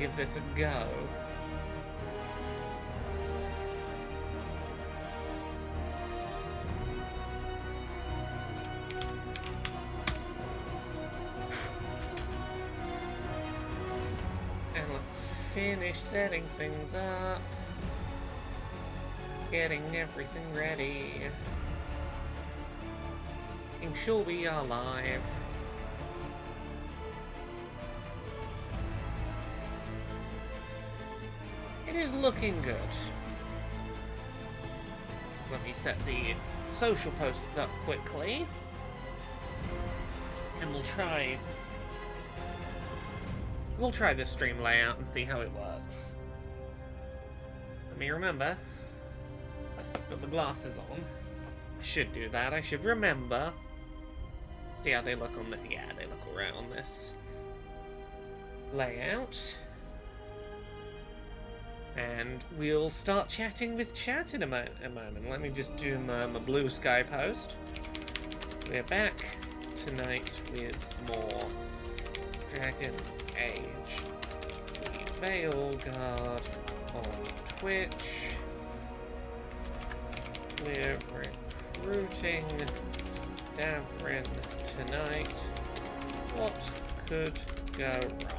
give this a go. And let's finish setting things up. Getting everything ready. Making sure we are live. It is looking good. Let me set the social posts up quickly. And we'll try this stream layout and see how it works. Let me remember. Put my glasses on. I should do that. I should remember. See how they look on the... Yeah, they look alright on this layout. And we'll start chatting with chat in a moment. Let me just do my blue sky post. We're back tonight with more Dragon Age. The Veilguard on Twitch. We're recruiting Davrin tonight. What could go wrong?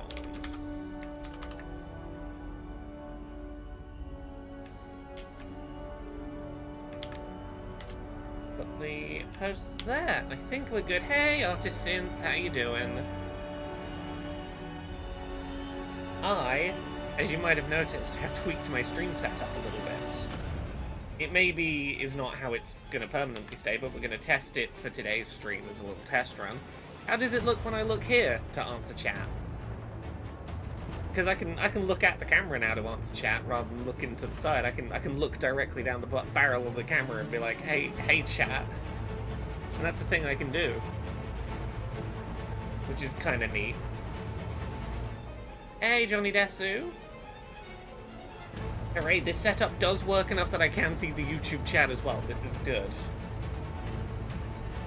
Put the posts there. I think we're good. Hey, Artist Synth, how you doing? I, as you might have noticed, have tweaked my stream setup a little bit. It maybe is not how it's going to permanently stay, but we're going to test it for today's stream as a little test run. How does it look when I look here to answer chat? Because I can look at the camera now to answer chat rather than looking to the side. I can look directly down the barrel of the camera and be like, hey chat. And that's a thing I can do, which is kind of neat. Hey, Johnny Desu. Hooray, this setup does work enough that I can see the YouTube chat as well. This is good.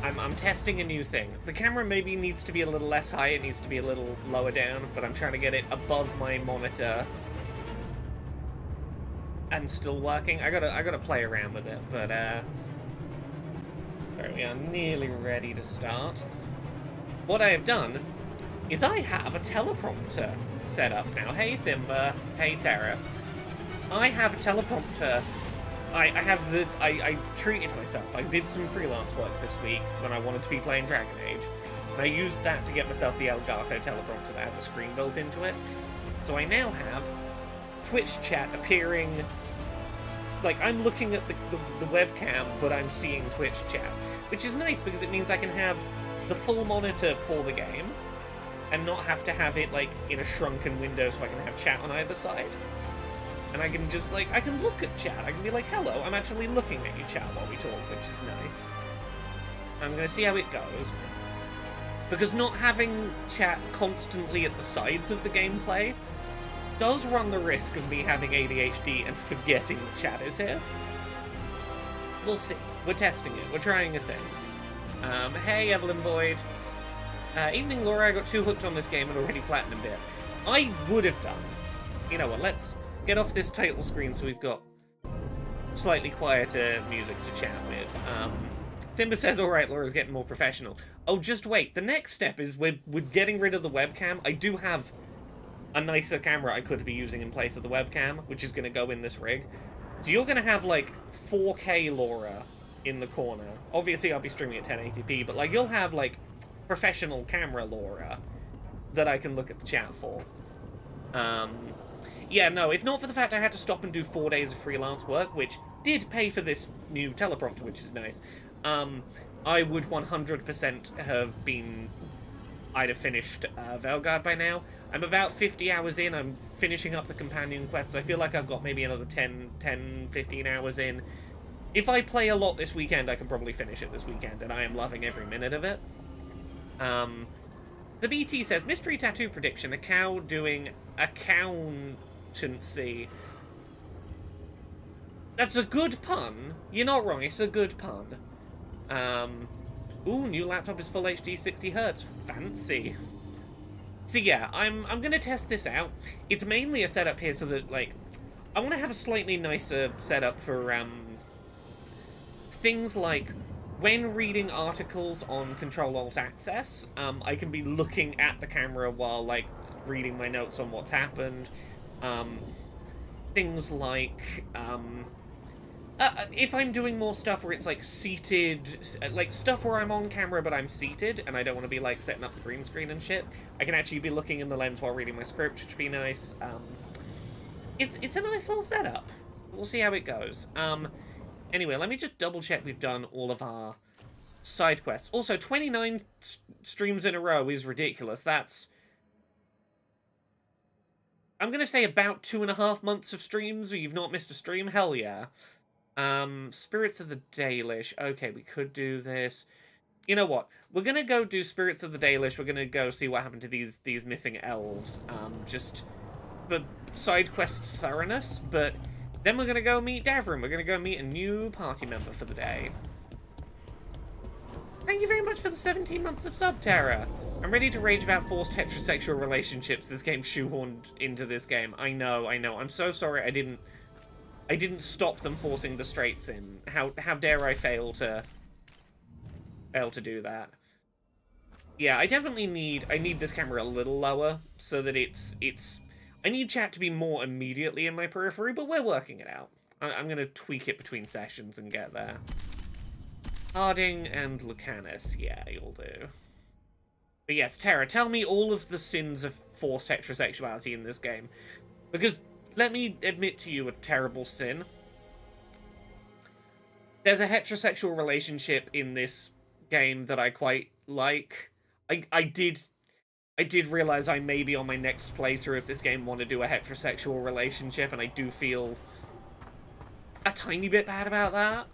I'm testing a new thing. The camera maybe needs to be a little less high, it needs to be a little lower down, but I'm trying to get it above my monitor. And still working. I gotta play around with it, but there we are, nearly ready to start. What I have done is I have a teleprompter set up now. Hey Thimba, hey Tara. I have a teleprompter. I treated myself. I did some freelance work this week when I wanted to be playing Dragon Age. And I used that to get myself the Elgato teleprompter that has a screen built into it. So I now have Twitch chat appearing... Like, I'm looking at the webcam, but I'm seeing Twitch chat. Which is nice because it means I can have the full monitor for the game and not have to have it, like, in a shrunken window so I can have chat on either side. And I can just, like, I can look at chat. I can be like, hello, I'm actually looking at you, chat, while we talk, which is nice. I'm going to see how it goes. Because not having chat constantly at the sides of the gameplay does run the risk of me having ADHD and forgetting that chat is here. We'll see. We're testing it. We're trying a thing. Hey, Evelyn Boyd. Evening, Laura. I got too hooked on this game and already platinumed it. I would have done. You know what, let's get off this title screen so we've got slightly quieter music to chat with. Timber says, alright, Laura's getting more professional. Oh, just wait. The next step is we're getting rid of the webcam. I do have a nicer camera I could be using in place of the webcam, which is going to go in this rig. So you're going to have, like, 4K Laura in the corner. Obviously, I'll be streaming at 1080p, but, like, you'll have, like, professional camera Laura that I can look at the chat for. Yeah, no, if not for the fact I had to stop and do 4 days of freelance work, which did pay for this new teleprompter, which is nice, I would 100% have been... I'd have finished Veilguard by now. I'm about 50 hours in. I'm finishing up the companion quests. I feel like I've got maybe another 10, 15 hours in. If I play a lot this weekend, I can probably finish it this weekend, and I am loving every minute of it. The BT says, mystery tattoo prediction, a cow doing accountancy. That's a good pun. You're not wrong, it's a good pun. Ooh, new laptop is full HD 60 Hz. Fancy. So yeah, I'm gonna test this out. It's mainly a setup here so that, like, I want to have a slightly nicer setup for things like when reading articles on Control-Alt-Access, I can be looking at the camera while, like, reading my notes on what's happened. Things like, if I'm doing more stuff where it's, like, seated, like, stuff where I'm on camera but I'm seated, and I don't want to be, like, setting up the green screen and shit, I can actually be looking in the lens while reading my script, which would be nice. It's a nice little setup. We'll see how it goes. Anyway, let me just double-check we've done all of our side quests. Also, 29 streams in a row is ridiculous. That's... I'm gonna say about 2.5 months of streams where you've not missed a stream. Hell yeah. Spirits of the Dalish. Okay, we could do this. You know what? We're gonna go do Spirits of the Dalish. We're gonna go see what happened to these missing elves. Just for side quest thoroughness, but then we're gonna go meet Davrin. We're gonna go meet a new party member for the day. Thank you very much for the 17 months of sub, Tara. I'm ready to rage about forced heterosexual relationships this game shoehorned into this game. I know. I'm so sorry I didn't stop them forcing the straights in. How dare I fail to do that? Yeah, I definitely need this camera a little lower so that it's I need chat to be more immediately in my periphery, but we're working it out. I'm going to tweak it between sessions and get there. Harding and Lucanus. Yeah, you'll do. But yes, Tara, tell me all of the sins of forced heterosexuality in this game. Because, let me admit to you a terrible sin. There's a heterosexual relationship in this game that I quite like. I did realize I may be on my next playthrough if this game want to do a heterosexual relationship, and I do feel a tiny bit bad about that.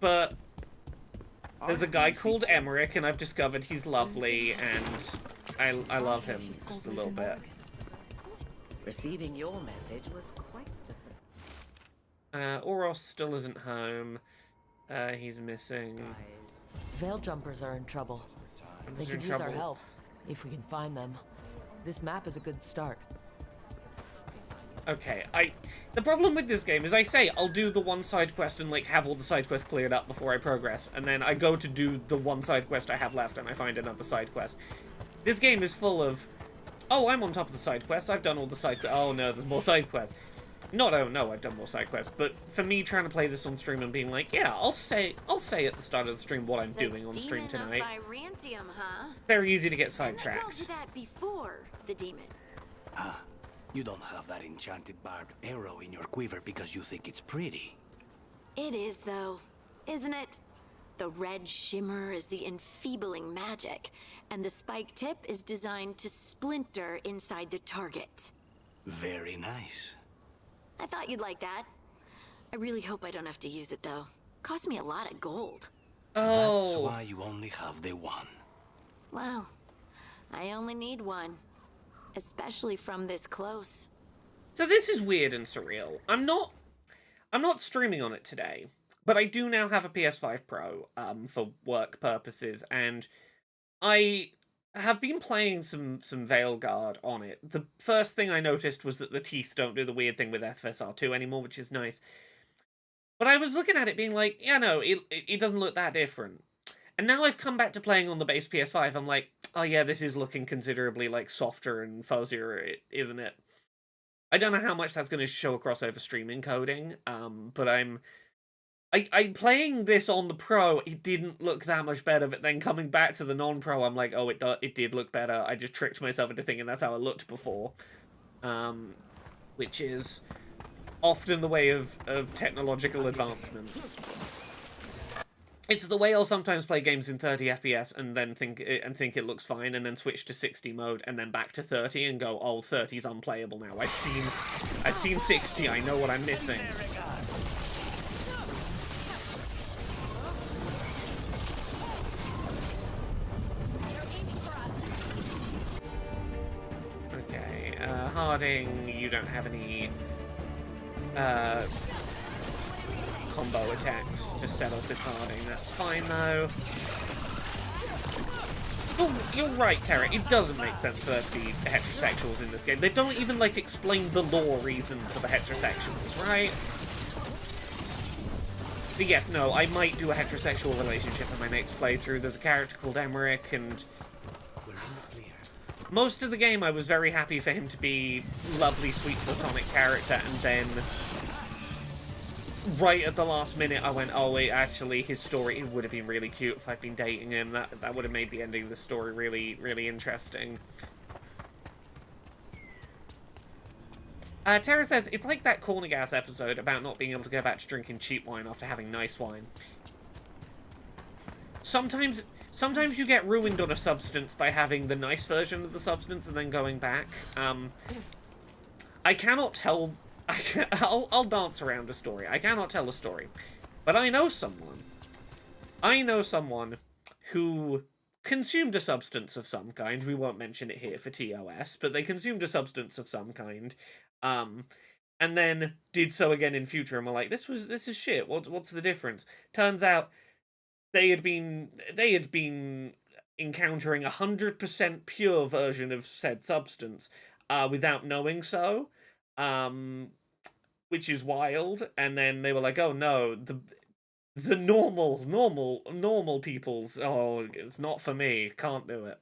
But there's a guy called Emmerich, and I've discovered he's lovely, and I love him just a little bit. Receiving your message was quite the surprise. Oros still isn't home. He's missing. Veil jumpers are in trouble. They could use our help, if we can find them. This map is a good start. Okay, the problem with this game is I say I'll do the one side quest and, like, have all the side quests cleared up before I progress, and then I go to do the one side quest I have left and I find another side quest. This game is full of, oh, I'm on top of the side quests, I've done all the side quests, oh no, there's more side quests. Not, oh no, I've done more side quests, but for me trying to play this on stream and being like, yeah, I'll say at the start of the stream what I'm doing on stream tonight. Huh? Very easy to get sidetracked. I called you that before, the demon. Ah, you don't have that enchanted barbed arrow in your quiver because you think it's pretty. It is, though, isn't it? The red shimmer is the enfeebling magic, and the spike tip is designed to splinter inside the target. Very nice. I thought you'd like that. I really hope I don't have to use it, though. Cost me a lot of gold. Oh. That's why you only have the one. Well, I only need one. Especially from this close. So this is weird and surreal. I'm not streaming on it today, but I do now have a PS5 Pro for work purposes, and I have been playing some Veilguard on it. The first thing I noticed was that the teeth don't do the weird thing with FSR2 anymore, which is nice. But I was looking at it being like, yeah, no, it doesn't look that different. And now I've come back to playing on the base PS5, I'm like, oh yeah, this is looking considerably, like, softer and fuzzier, isn't it? I don't know how much that's going to show across over stream encoding, but I'm playing this on the Pro, it didn't look that much better, but then coming back to the non-Pro, I'm like, oh, it did look better. I just tricked myself into thinking that's how it looked before. Which is often the way of technological advancements. It's the way I'll sometimes play games in 30 FPS and then think it looks fine, and then switch to 60 mode, and then back to 30 and go, oh, 30's unplayable now. I've seen 60, I know what I'm missing. Okay, Harding, you don't have any combo attacks to set off with Harding. That's fine, though. You're right, Tara. It doesn't make sense for there to be heterosexuals in this game. They don't even, like, explain the lore reasons for the heterosexuals, right? But yes, no, I might do a heterosexual relationship in my next playthrough. There's a character called Emmerich, and most of the game I was very happy for him to be lovely, sweet, platonic character, and then right at the last minute I went, oh wait, actually his story, it would have been really cute if I'd been dating him. That would have made the ending of the story really, really interesting. Tara says, it's like that corner gas episode about not being able to go back to drinking cheap wine after having nice wine. Sometimes you get ruined on a substance by having the nice version of the substance and then going back. I cannot tell... I'll dance around a story. I cannot tell a story. But I know someone. Who consumed a substance of some kind. We won't mention it here for TOS, but they consumed a substance of some kind. And then did so again in future and were like, this is shit. What's the difference? Turns out they had been encountering 100% pure version of said substance without knowing so. Which is wild, and then they were like, oh no, the normal people's, oh, it's not for me, can't do it.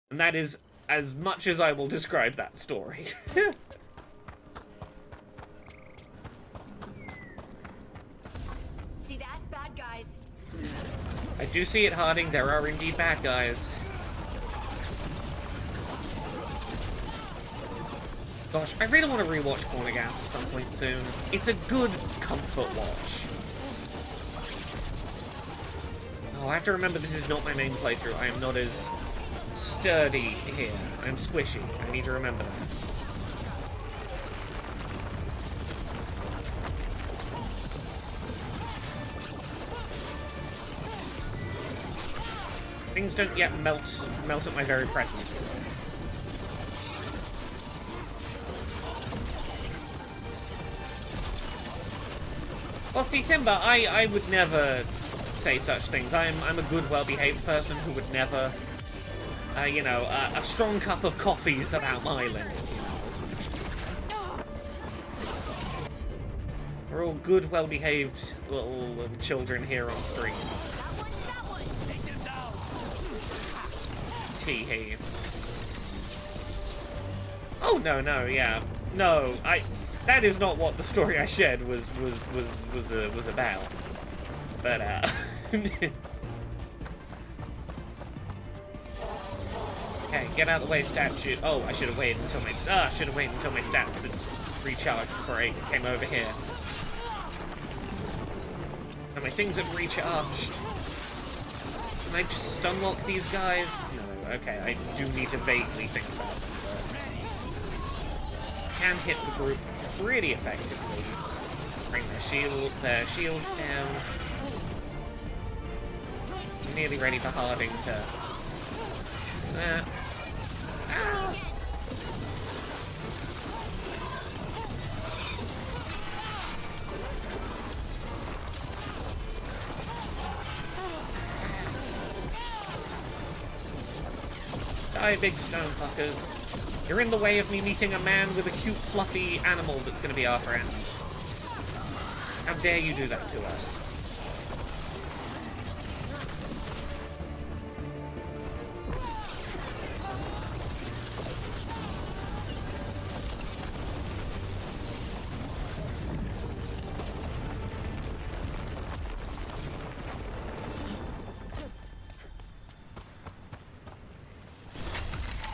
And that is as much as I will describe that story. See that? Bad guys. I do see it, Harding, there are indeed bad guys. Gosh, I really want to rewatch Corner Gas at some point soon. It's a good comfort watch. Oh, I have to remember this is not my main playthrough. I am not as sturdy here. I'm squishy. I need to remember that. Things don't yet melt at my very presence. Well, see, Timber, I would never say such things. I'm a good, well-behaved person who would never, you know, a strong cup of coffee is about my limit, you know. We're all good, well-behaved little children here on stream. Tee-hee. Oh, no, yeah. No, that is not what the story I shared was about. But okay, get out of the way, statue. Oh, I should have waited until my stats had recharged before I came over here. And my things have recharged. Can I just stunlock these guys? No, okay, I do need to vaguely think about them. Can hit the group pretty effectively. Bring their shields down. I'm nearly ready for Harding to... Ah. Die, big stone fuckers. You're in the way of me meeting a man with a cute, fluffy animal that's going to be our friend. How dare you do that to us?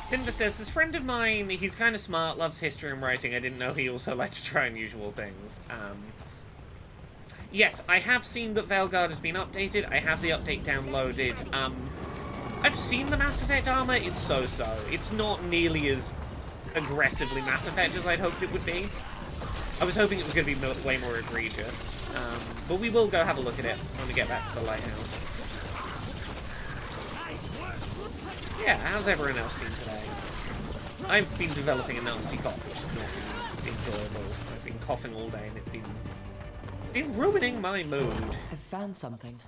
Timber says, this friend of mine, he's kind of smart, loves history and writing. I didn't know he also liked to try unusual things. Yes, I have seen that Veilguard has been updated. I have the update downloaded. I've seen the Mass Effect armor. It's so-so. It's not nearly as aggressively Mass Effect as I'd hoped it would be. I was hoping it was going to be way more egregious. But we will go have a look at it when we get back to the lighthouse. Yeah, how's everyone else been today? I've been developing a nasty cough, which is not enjoyable. I've been coughing all day and it's been ruining my mood. I found something.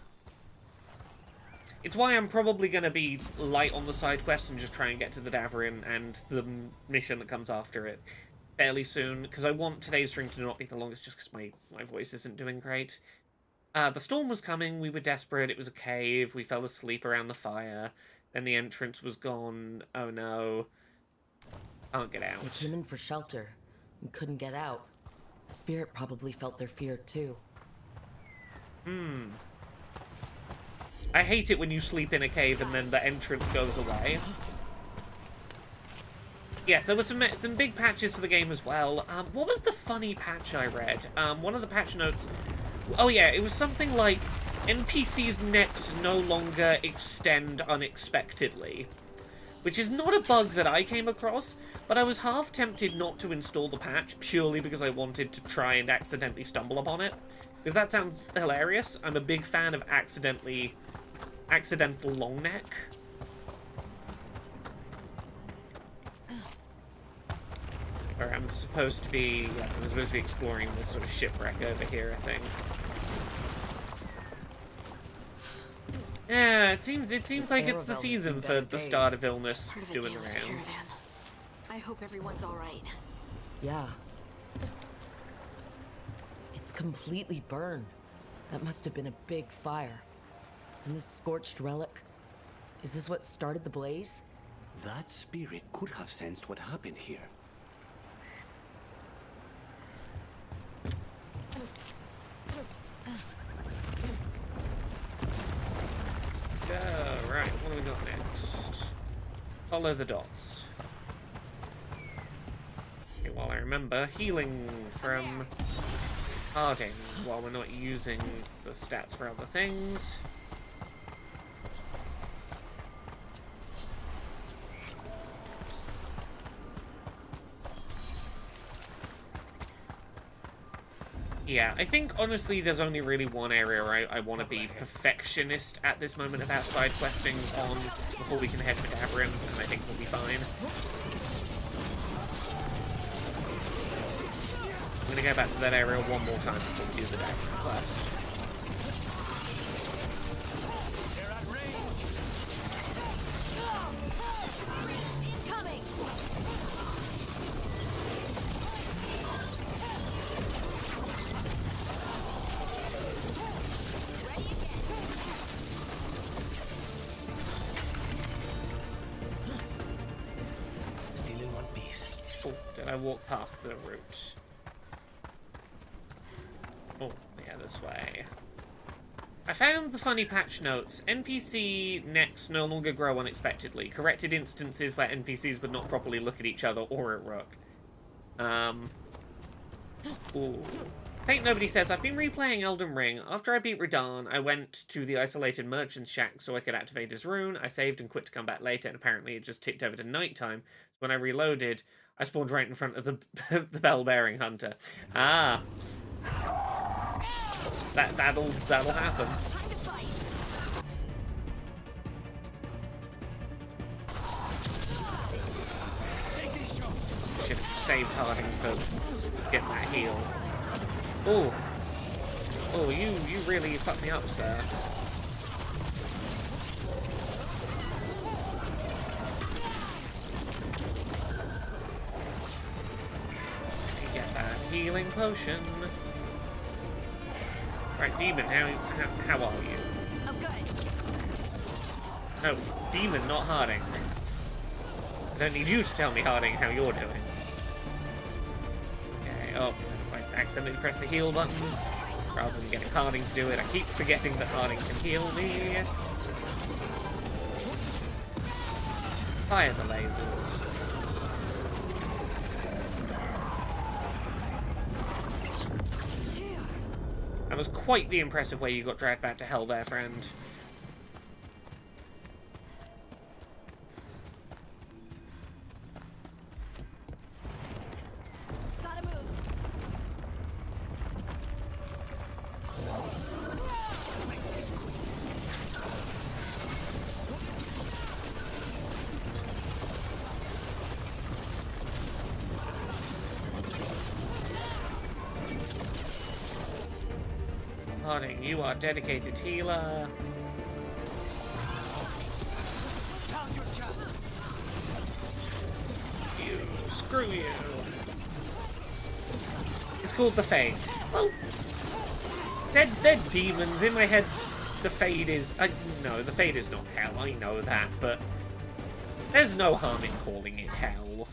It's why I'm probably going to be light on the side quest and just try and get to the Davrim and the mission that comes after it fairly soon, because I want today's stream to not be the longest just because my voice isn't doing great. The storm was coming, we were desperate, it was a cave, we fell asleep around the fire, then the entrance was gone, oh no. Can't get out. They came in for shelter and couldn't get out. The spirit probably felt their fear too. I hate it when you sleep in a cave and then the entrance goes away. Yes, there were some big patches for the game as well. What was the funny patch I read? One of the patch notes... Oh yeah, it was something like, NPCs' necks no longer extend unexpectedly. Which is not a bug that I came across, but I was half tempted not to install the patch purely because I wanted to try and accidentally stumble upon it. Because that sounds hilarious. I'm a big fan of accidental long neck. Or I'm supposed to be, yes, I'm supposed to be exploring this sort of shipwreck over here, I think. Yeah, it seems like it's the season for the start of illness doing the rounds. I hope everyone's all right. Yeah. It's completely burned. That must have been a big fire. And this scorched relic, is this what started the blaze? That spirit could have sensed what happened here. Right, what do we got next? Follow the dots. Okay, while I remember, healing from Harding while we're not using the stats for other things. Yeah, I think, honestly, there's only really one area where I want to be perfectionist at this moment about side questing on before we can head to Davrim, and I think we'll be fine. I'm going to go back to that area one more time before we do the Davrim quest. I walk past the route. Oh, yeah, this way. I found the funny patch notes. NPC necks no longer grow unexpectedly. Corrected instances where NPCs would not properly look at each other or at Rook. Ooh. Ain't Nobody says, I've been replaying Elden Ring. After I beat Radahn, I went to the isolated merchant's shack so I could activate his rune. I saved and quit to come back later, and apparently it just ticked over to nighttime. When I reloaded, I spawned right in front of the bell-bearing hunter. Ah. That'll happen. Should have saved Harding for getting that heal. Oh. Oh, you really fucked me up, sir. Healing potion. Right, Demon, how are you? I'm good. No, Demon, not Harding. I don't need you to tell me, Harding, how you're doing. Okay, oh, I accidentally pressed the heal button rather than getting Harding to do it. I keep forgetting that Harding can heal me. Fire the lasers. That was quite the impressive way you got dragged back to hell there, friend. Gotta move. Harding, you are dedicated healer. screw you. It's called the Fade. Well, they're demons. In my head, the Fade is... no, the Fade is not hell, I know that, but there's no harm in calling it hell.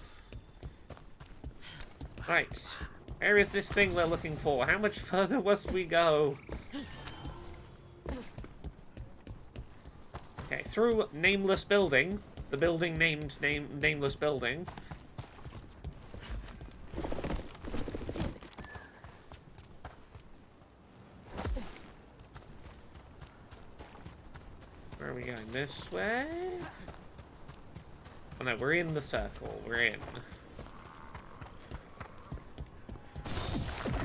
Right. Where is this thing we're looking for? How much further must we go? Okay, through Nameless Building. The building named Nameless Building. Where are we going? This way? Oh no, we're in the circle. We're in.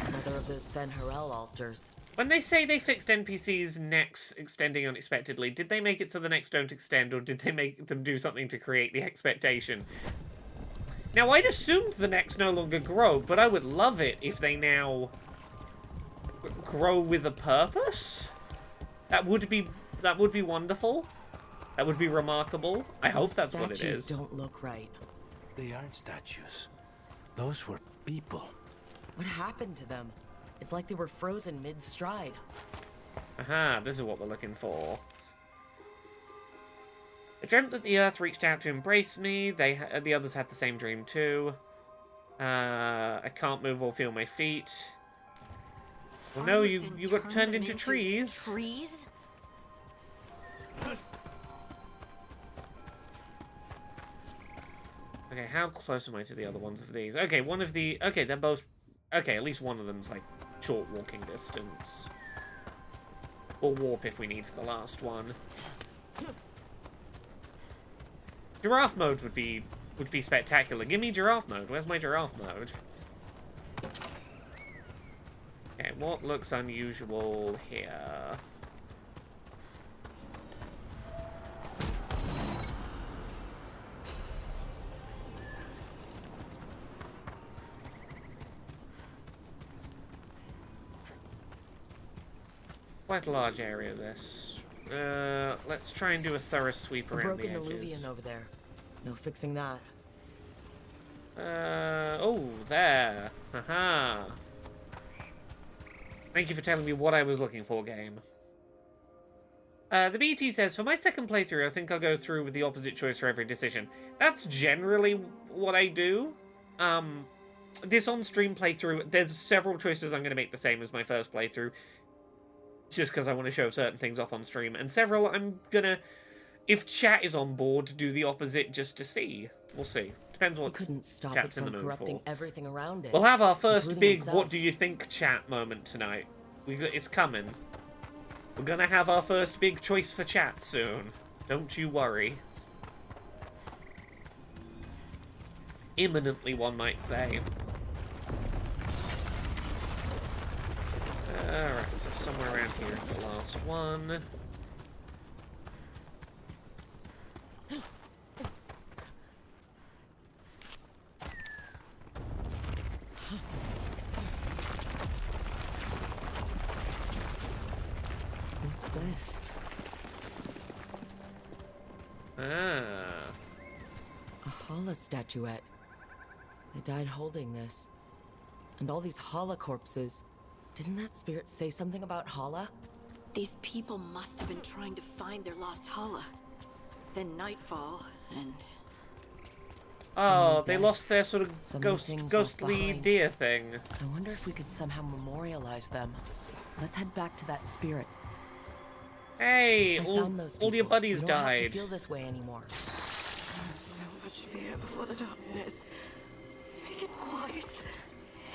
Another of those Fen Harel altars. When they say they fixed NPCs' necks extending unexpectedly, did they make it so the necks don't extend, or did they make them do something to create the expectation? Now, I'd assumed the necks no longer grow, but I would love it if they now grow with a purpose. That would be wonderful. That would be remarkable. I hope that's what it is. Statues don't look right. They aren't statues. Those were people. What happened to them? It's like they were frozen mid-stride. Aha, this is what we're looking for. I dreamt that the Earth reached out to embrace me. The others had the same dream too. I can't move or feel my feet. Well, no, you got turned into trees. Trees? Okay, how close am I to the other ones of these? Okay, okay, they're both... Okay, at least one of them's, like, short walking distance. Or warp if we need for the last one. Giraffe mode would be spectacular. Give me giraffe mode. Where's my giraffe mode? Okay, what looks unusual here? Quite a large area, this. Let's try and do a thorough sweep A around the broken edges. alluvion over there. No fixing that. Oh, there. Haha. Thank you for telling me what I was looking for, game. The BT says, for my second playthrough, I think I'll go through with the opposite choice for every decision. That's generally what I do. This on-stream playthrough, there's several choices I'm going to make the same as my first playthrough. Just because I want to show certain things off on stream. And several I'm gonna, if chat is on board, do the opposite just to see. We'll see. Depends what We couldn't stop chat's it in the from mood corrupting for. everything around it. We'll have our first including big himself. what do you think chat moment tonight. It's coming. We're gonna have our first big choice for chat soon. Don't you worry. Imminently, one might say. Alright, so somewhere around here is the last one. What's this? Ah. A Hala statuette. They died holding this. And all these Hala corpses. Didn't that spirit say something about Hala? These people must have been trying to find their lost Hala. Then nightfall, and... Oh, they dead. lost their sort of So many things left ghostly behind. deer thing. I wonder if we could somehow memorialize them. Let's head back to that spirit. Hey, I all found those your people. buddies We don't died. have to feel this way anymore. So much fear before the darkness. Make it quiet.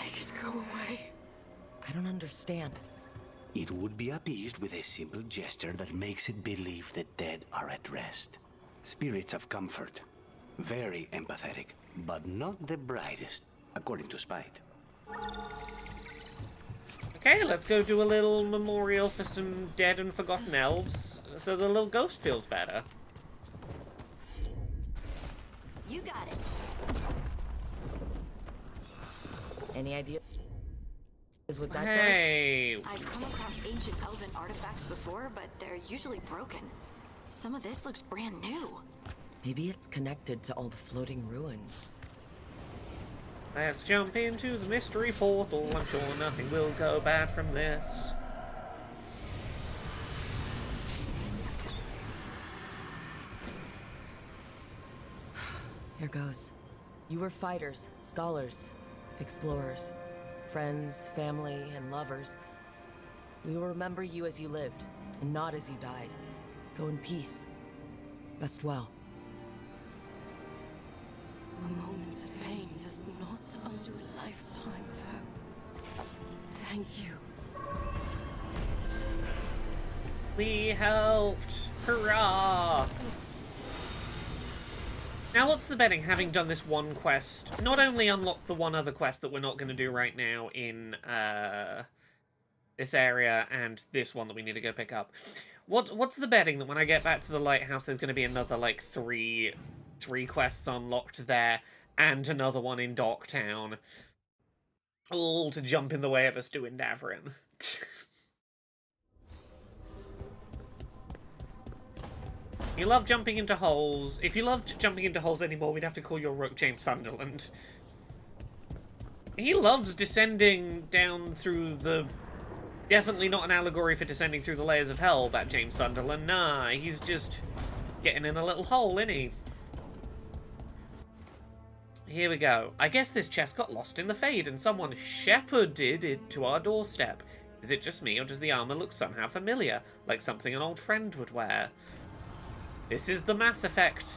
Make it go away. I don't understand. It would be appeased with a simple gesture that makes it believe the dead are at rest. Spirits of comfort. Very empathetic, but not the brightest, according to Spite. Okay, let's go do a little memorial for some dead and forgotten elves, so the little ghost feels better. You got it. Any idea? Is what that does? Hey, I've come across ancient elven artifacts before, but they're usually broken. Some of this looks brand new. Maybe it's connected to all the floating ruins. Let's jump into the mystery portal. I'm sure nothing will go bad from this. Here goes. You were fighters, scholars, explorers, friends, family, and lovers. We will remember you as you lived, and not as you died. Go in peace. Rest well. A moment of pain does not undo a lifetime of hope. Thank you. We helped! Hurrah! Now what's the betting, having done this one quest, not only unlock the one other quest that we're not going to do right now in this area, and this one that we need to go pick up. What's the betting that when I get back to the lighthouse there's going to be another, like, three quests unlocked there, and another one in Docktown, all to jump in the way of us doing Davrin. You love jumping into holes. If you loved jumping into holes anymore, we'd have to call your rook James Sunderland. He loves descending down through the... Definitely not an allegory for descending through the layers of hell, that James Sunderland. Nah, he's just getting in a little hole, isn't he? Here we go. I guess this chest got lost in the fade and someone shepherded it to our doorstep. Is it just me, or does the armor look somehow familiar? Like something an old friend would wear? This is the Mass Effect.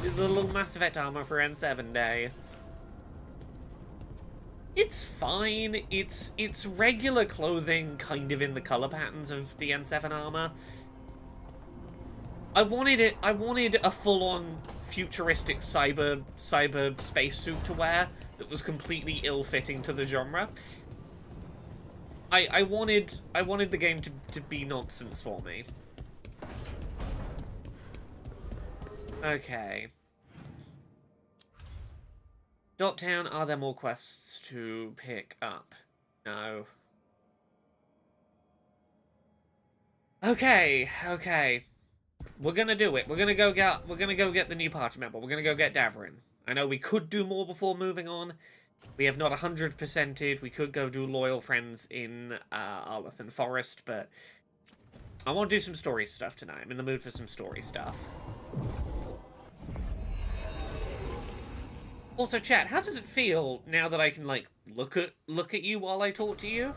The little Mass Effect armor for N7 Day. It's fine. It's regular clothing, kind of in the color patterns of the N7 armor. I wanted a full-on futuristic cyber spacesuit to wear that was completely ill-fitting to the genre. I wanted the game to be nonsense for me. Okay. Docktown, are there more quests to pick up? No. Okay. We're gonna do it. We're gonna go get the new party member. We're gonna go get Davrin. I know we could do more before moving on. We have not 100%ed. We could go do Loyal Friends in Arlathan Forest, but I want to do some story stuff tonight. I'm in the mood for some story stuff. Also, chat, how does it feel now that I can, like, look at you while I talk to you?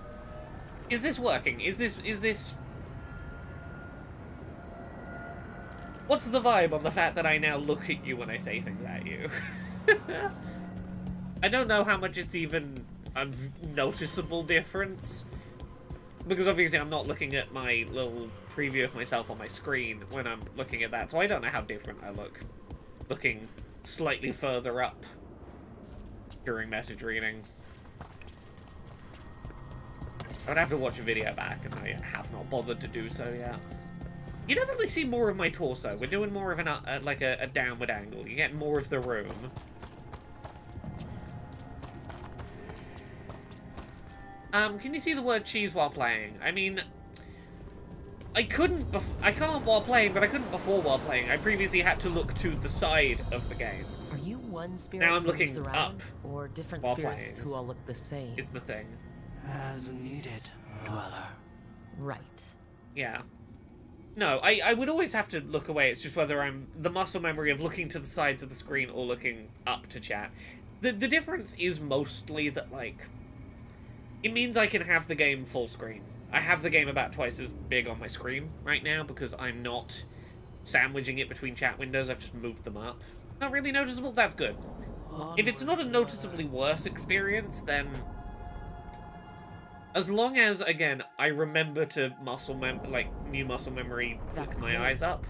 Is this working? Is this... What's the vibe on the fact that I now look at you when I say things at you? I don't know how much it's even a noticeable difference. Because obviously I'm not looking at my little preview of myself on my screen when I'm looking at that, so I don't know how different I look. Looking slightly further up during message reading. I would have to watch a video back, and I have not bothered to do so yet. You definitely see more of my torso. We're doing more of an like a downward angle. You get more of the room. Can you see the word cheese while playing? I mean, I can't while playing, but I couldn't before while playing. I previously had to look to the side of the game. Are you one spirit Now I'm who moves looking around, up or different while spirits playing. who all look the same? Is the thing. As needed, dweller. Right. Yeah. No, I would always have to look away. It's just whether I'm the muscle memory of looking to the sides of the screen or looking up to chat. The difference is mostly that, like, it means I can have the game full screen. I have the game about twice as big on my screen right now because I'm not sandwiching it between chat windows. I've just moved them up. Not really noticeable? That's good. If it's not a noticeably worse experience, then... As long as, again, I remember to new muscle memory, flick my eyes up.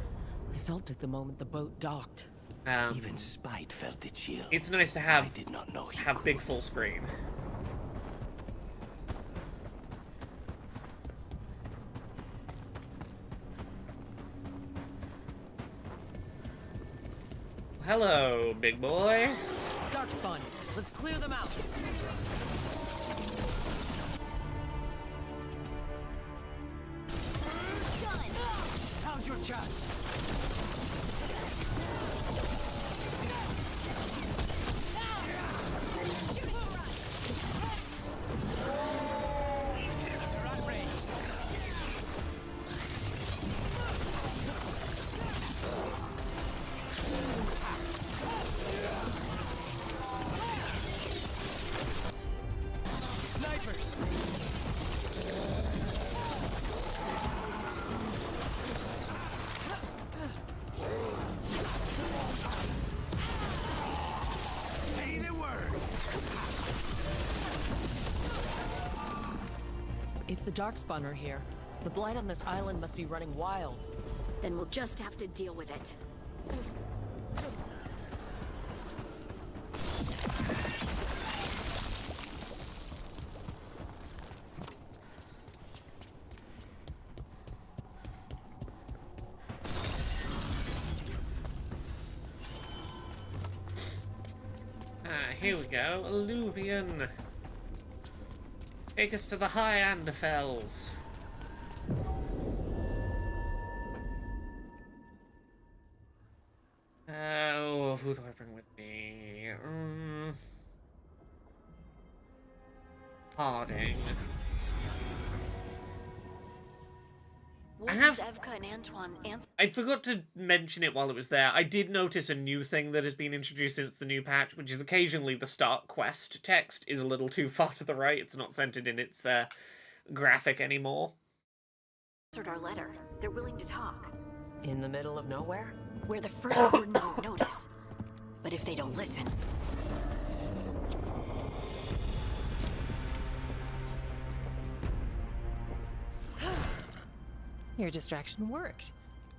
I felt it the moment the boat docked. Even Spite felt the chill. It's nice to I have did not know he have could. big full screen. Hello, big boy. Darkspawn, let's clear them out. How's your chest? The Darkspawn are here. The blight on this island must be running wild. Then we'll just have to deal with it. Here we go. Alluvion. Take us to the High Anderfells. Oh, who do I bring with me? Harding. What I have- does Evka and Antoine answer? I forgot to mention it while it was there. I did notice a new thing that has been introduced since the new patch, which is occasionally the start quest text is a little too far to the right. It's not centered in its graphic anymore. Answered our letter. They're willing to talk. In the middle of nowhere? We're the first warden won't notice. But if they don't listen, Your distraction worked.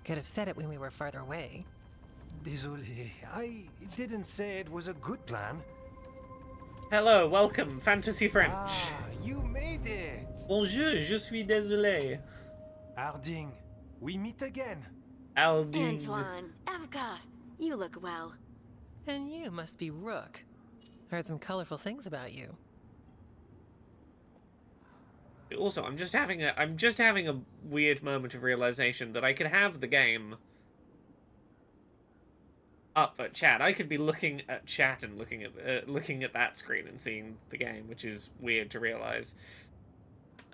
Could have said it when we were farther away. Désolé, I didn't say it was a good plan. Hello, welcome, Fantasy French. Ah, you made it! Bonjour, je suis désolé. Harding, we meet again. Alding. Antoine, Evka, you look well. And you must be Rook. Heard some colorful things about you. Also, I'm just having a weird moment of realization that I could have the game up at chat. I could be looking at chat and looking at that screen and seeing the game, which is weird to realize.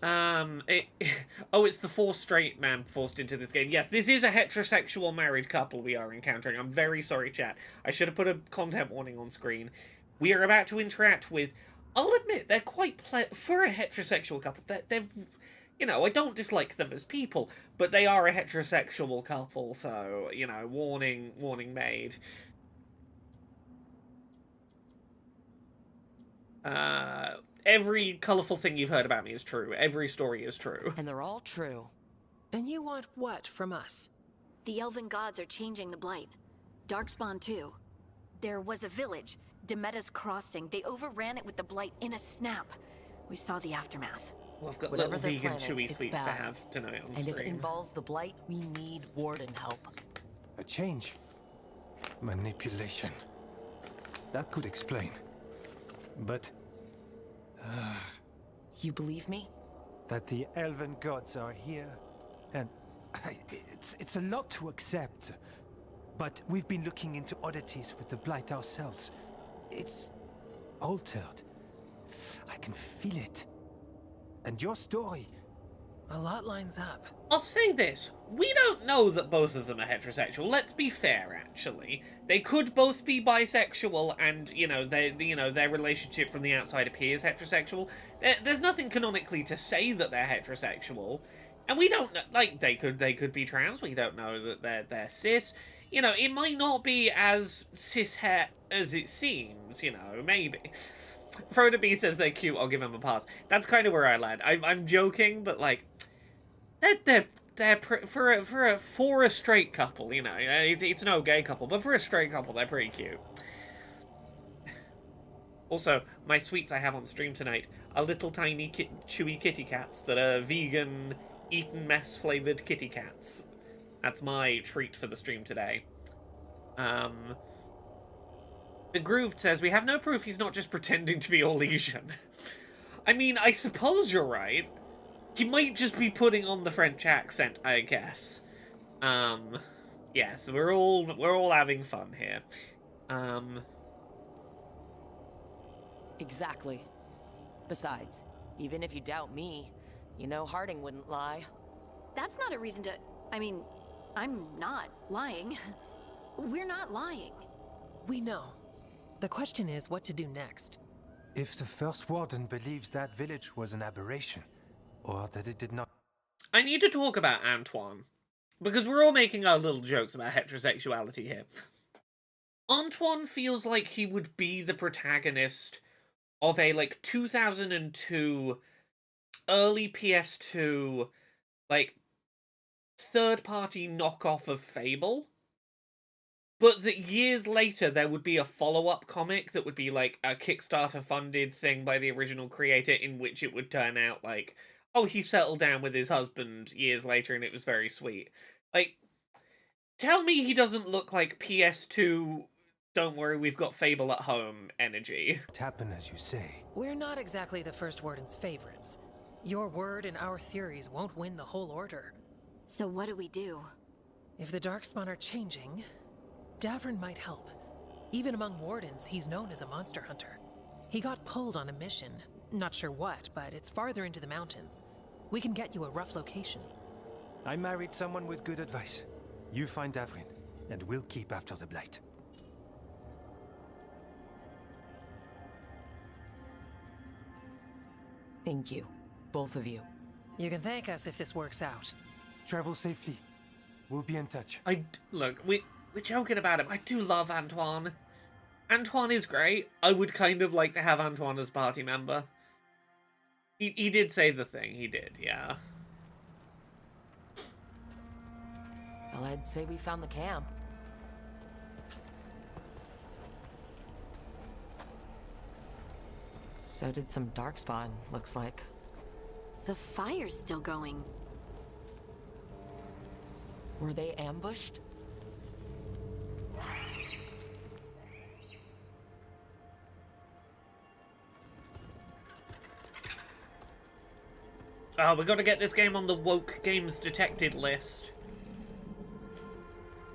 It's the four straight man forced into this game. Yes, this is a heterosexual married couple we are encountering. I'm very sorry, chat. I should have put a content warning on screen. We are about to interact with, I'll admit, they're quite for a heterosexual couple. They're, you know, I don't dislike them as people, but they are a heterosexual couple, so, you know, warning made. Every colourful thing you've heard about me is true. Every story is true. And they're all true. And you want what from us? The elven gods are changing the blight. Darkspawn too. There was a village, Demeta's Crossing. They overran it with the blight in a snap. We saw the aftermath. Well, I've got Whatever little they're vegan planning, chewy it's sweets to bad. have tonight on And if it stream. involves the blight, we need warden help. A change. Manipulation. That could explain. But You believe me? that the elven gods are here, and it's a lot to accept. But we've been looking into oddities with the blight ourselves. It's altered. I can feel it. And your story. A lot lines up. I'll say this, we don't know that both of them are heterosexual. Let's be fair, actually. They could both be bisexual, and their relationship from the outside appears heterosexual. There's nothing canonically to say that they're heterosexual, and we don't know. Like, they could be trans. We don't know that they're cis. You know, it might not be as cis-het as it seems. You know, maybe. Frodo B says they're cute. I'll give him a pass. That's kind of where I land. I'm joking, but like, they're for a straight couple, you know, it's no gay couple, but for a straight couple, they're pretty cute. Also, my sweets I have on stream tonight are little tiny chewy kitty cats that are vegan, eaten mess flavored kitty cats. That's my treat for the stream today. The Grooved says, we have no proof he's not just pretending to be Orlesian. I mean, I suppose you're right. He might just be putting on the French accent, I guess. Yes, we're all having fun here. Exactly. Besides, even if you doubt me, you know Harding wouldn't lie. That's not a reason to... I mean, I'm not lying. We're not lying. We know. The question is what to do next. If the first warden believes that village was an aberration, or that it did not... I need to talk about Antoine, because we're all making our little jokes about heterosexuality here. Antoine feels like he would be the protagonist of a, like, 2002 early PS2, like, third-party knockoff of Fable, but that years later there would be a follow-up comic that would be like a Kickstarter-funded thing by the original creator, in which it would turn out like, oh, he settled down with his husband years later and it was very sweet. Like, tell me he doesn't look like PS2, don't worry, we've got Fable at home energy. It happened as you say. We're not exactly the First Warden's favorites. Your word and our theories won't win the whole order. So what do we do? If the Darkspawn are changing, Davrin might help. Even among Wardens, he's known as a monster hunter. He got pulled on a mission. Not sure what, but it's farther into the mountains. We can get you a rough location. I married someone with good advice. You find Davrin, and we'll keep after the Blight. Thank you, both of you. You can thank us if this works out. Travel safely. We'll be in touch. Look, we're joking about him. I do love Antoine. Antoine is great. I would kind of like to have Antoine as party member. He did say the thing. He did, yeah. Well, I'd say we found the camp. So did some Darkspawn, looks like. The fire's still going. Were they ambushed? Oh, we got to get this game on the woke games detected list.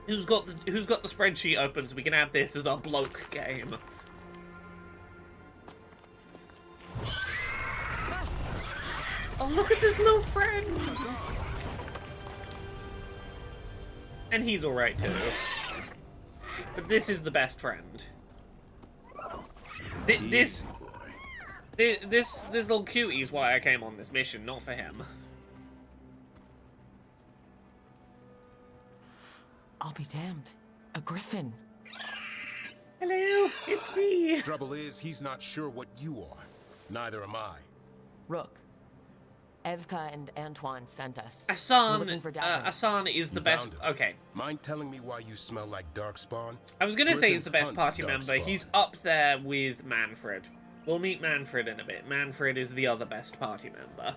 Who's got the spreadsheet open so we can add this as our bloke game? Oh, look at this little friend! And he's alright too. But this is the best friend. This little cutie is why I came on this mission, not for him. I'll be damned. A griffin. Hello, it's me. Trouble is, he's not sure what you are. Neither am I. Rook. Evka and Antoine sent us. We're Asan, looking for Davrin. Asan is the You best. found him. Okay. Mind telling me why you smell like Darkspawn? I was gonna say he's the best Griffins party hunt member. Darkspawn. He's up there with Manfred. We'll meet Manfred in a bit. Manfred is the other best party member.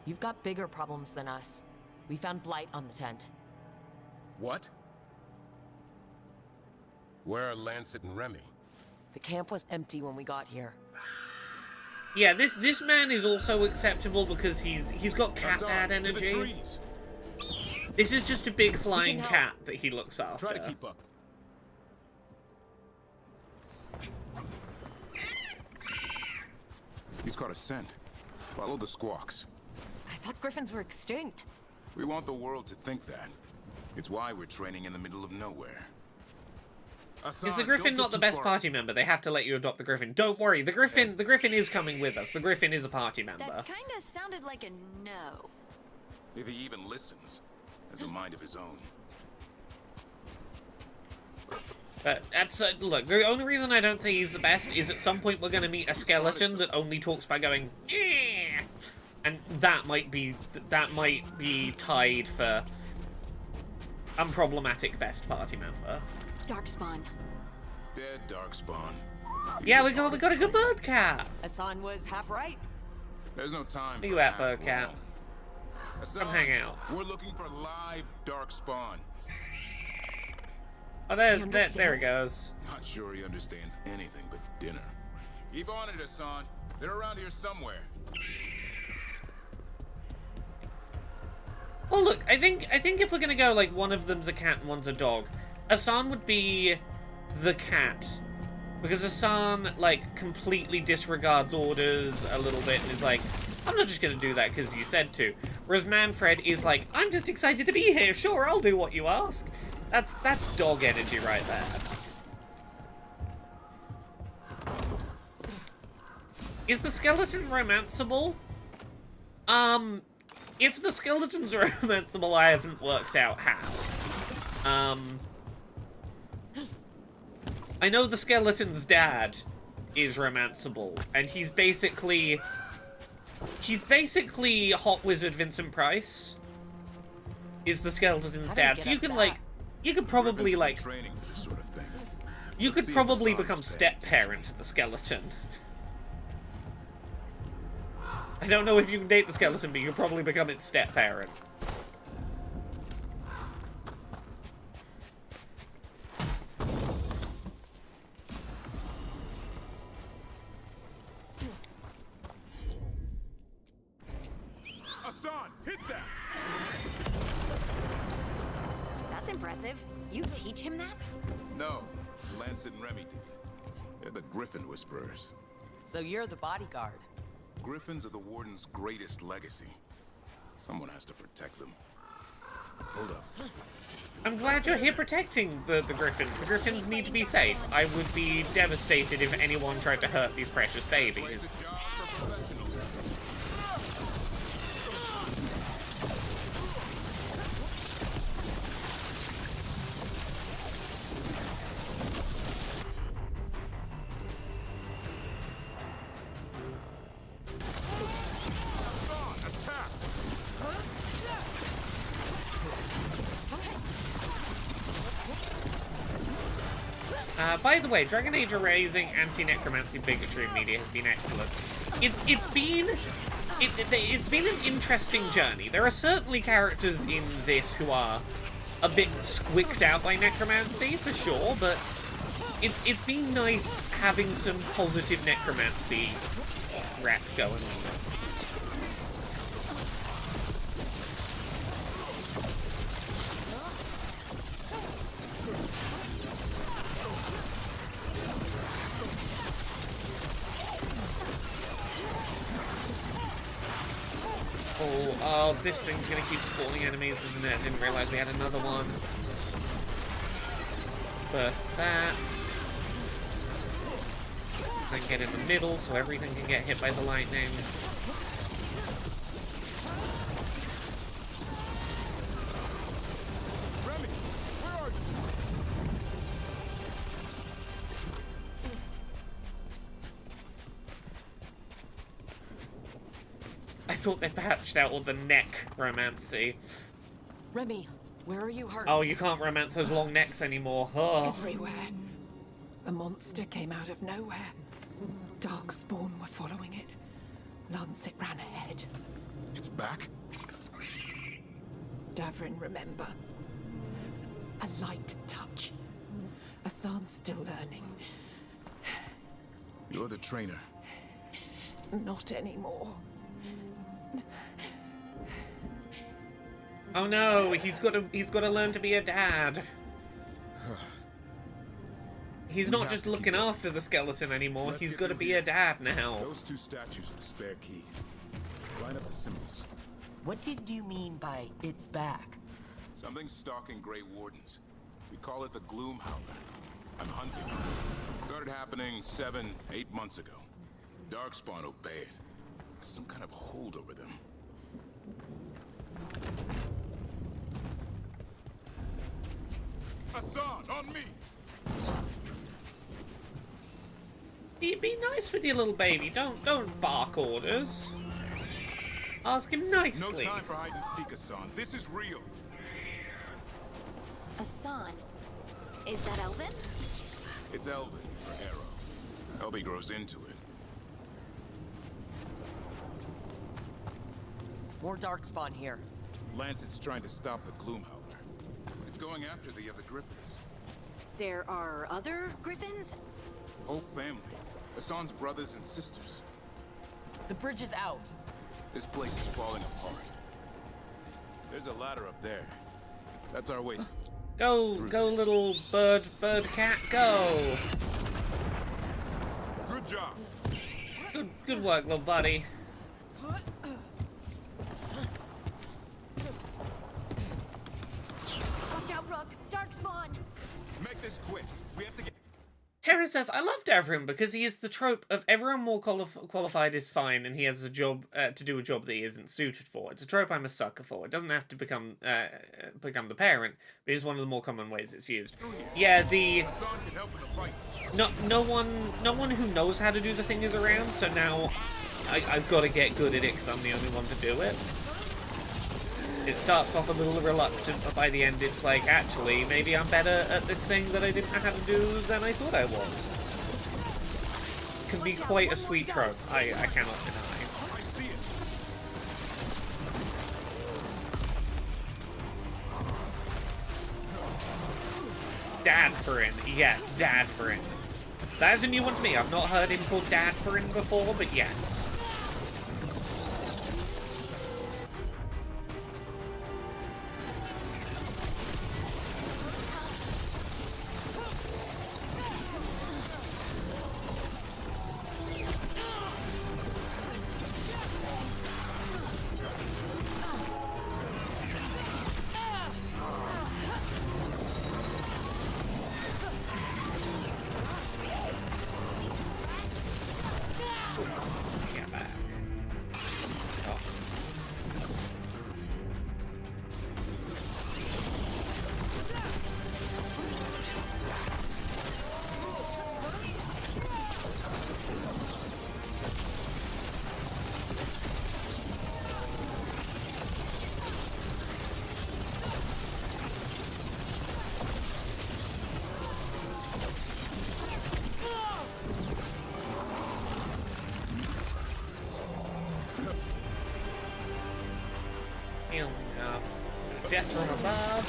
You've got bigger problems than us. We found blight on the tent. What? Where are Lancet and Remy? The camp was empty when we got here. Yeah, this man is also acceptable because he's got cat dad Hassan, to the energy. trees. This is just a big flying help. cat that he looks after. Try to keep up. He's caught a scent. Follow the squawks. I thought griffins were extinct. We want the world to think that. It's why we're training in the middle of nowhere. Is the Griffin not the best party member? They have to let you adopt the Griffin. Don't worry, the Griffin is coming with us. The Griffin is a party member. That kind of sounded like a no. If he even listens, has a mind of his own. But that's look. The only reason I don't say he's the best is at some point we're going to meet a skeleton that only talks by going, "Yeah," and that might be tied for unproblematic best party member. Darkspawn. Dead Darkspawn. Yeah, we got a good bird cat. Hassan was half right. There's no time. Where you for at, half bird cat? wrong. Hassan, Come hang out. We're looking for live Darkspawn. Oh, there He it understands. goes. Not sure he understands anything but dinner. Keep on it, Hassan. They're around here somewhere. Well, look, I think if we're gonna go like one of them's a cat and one's a dog, Hassan would be the cat, because Hassan like completely disregards orders a little bit and is like, I'm not just gonna do that because you said to. Whereas Manfred is like, I'm just excited to be here. Sure, I'll do what you ask. That's dog energy right there. Is the skeleton romanceable? If the skeleton's romanceable, I haven't worked out how. I know the skeleton's dad is romanceable, and he's basically Hot Wizard Vincent Price. Is the skeleton's dad. So you can you could probably training for this sort of thing. you could probably become step parent to the skeleton. I don't know if you can date the skeleton, but you could probably become its step parent. Hassan, hit that! That's impressive. You teach him that? No, Lancet and Remy did. They're the Griffin Whisperers. So you're the bodyguard. Griffins are the Warden's greatest legacy. Someone has to protect them. Hold up. I'm glad you're here protecting the Griffins. The Griffins need to be safe. I would be devastated if anyone tried to hurt these precious babies. By the way, Dragon Age erasing anti-necromancy bigotry in media has been excellent. It's been an interesting journey. There are certainly characters in this who are a bit squicked out by necromancy, for sure, but it's been nice having some positive necromancy rap going on. Oh, this thing's gonna keep spawning enemies, isn't it? I didn't realize we had another one. Burst that. Then get in the middle so everything can get hit by the lightning. Remy, where are you? I thought they patched out all the necromancy. Remy, where are you hurt? Oh, you can't romance those long necks anymore. Oh. Everywhere. A monster came out of nowhere. Darkspawn were following it. Lancet ran ahead. It's back? Davrin, remember. A light touch. Hassan's still learning. You're the trainer. Not anymore. Oh no, he's got to learn to be a dad. He's not just looking after the skeleton anymore, he's got to be a dad now. Those two statues are the spare key. Line up the symbols. What did you mean by it's back? Something's stalking Grey Wardens. We call it the Gloom Howler. I'm hunting. Started happening 7, 8 months ago. Darkspawn obeyed. Some kind of hold over them. Hassan, on me! Be nice with your little baby. Don't bark orders. Ask him nicely. No time for hide and seek, Hassan. This is real. Hassan. Is that Elvin? It's Elvin for Arrow. Elby grows into it. More Darkspawn here. Lancet's trying to stop the Gloom Howler. It's going after the other Griffins. There are other Griffins? Whole family. Hassan's brothers and sisters. The bridge is out. This place is falling apart. There's a ladder up there. That's our way. Go, little bird cat, go. Good job. Good work, little buddy. Watch out, Rook. Darkspawn. Make this quick. We have to get... Terra says, I love Davrim because he is the trope of everyone more qualified is fine and he has a job to do a job that he isn't suited for. It's a trope I'm a sucker for. It doesn't have to become the parent, but it's one of the more common ways it's used. Yeah, no one who knows how to do the thing is around, so now I've got to get good at it because I'm the only one to do it. It starts off a little reluctant, but by the end it's like, actually, maybe I'm better at this thing that I didn't know how to do than I thought I was. It can be quite a sweet trope, I cannot deny. Dadferin, yes, Dadferin. That is a new one to me. I've not heard him called Dadferin before, but yes. Healing up. Death from above.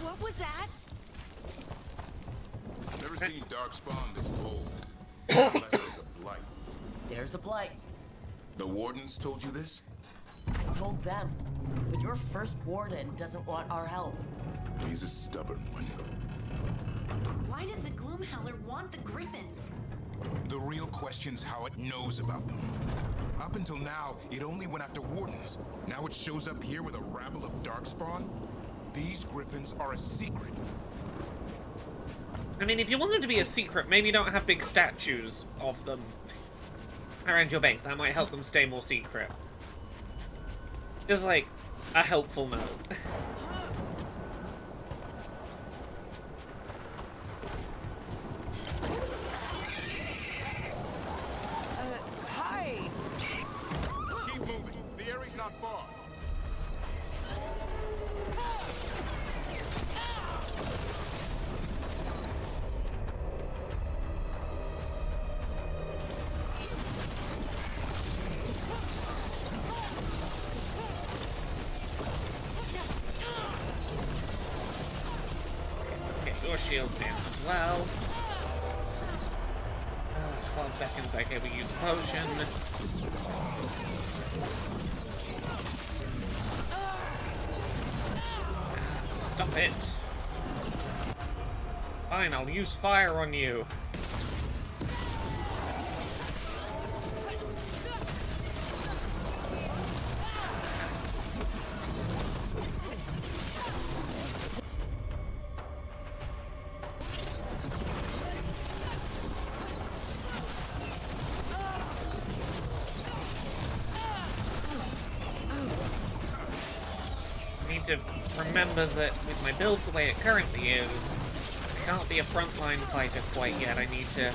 What was that? Never seen Darkspawn this bold. Unless there's a blight. There's a blight. The Wardens told you this? I told them. But your first warden doesn't want our help. He's a stubborn one. Why does the Gloomhowler want the Griffins? The real question's how it knows about them. Up until now, it only went after Wardens. Now it shows up here with a rabble of Darkspawn? These Griffins are a secret. I mean, if you want them to be a secret, maybe don't have big statues of them around your base. That might help them stay more secret. Just like a helpful note. Hi! Keep moving. The area's not far. Your shield down as well. 12 seconds, okay, we use a potion. Stop it. Fine, I'll use fire on you. To remember that with my build the way it currently is, I can't be a frontline fighter quite yet. I need to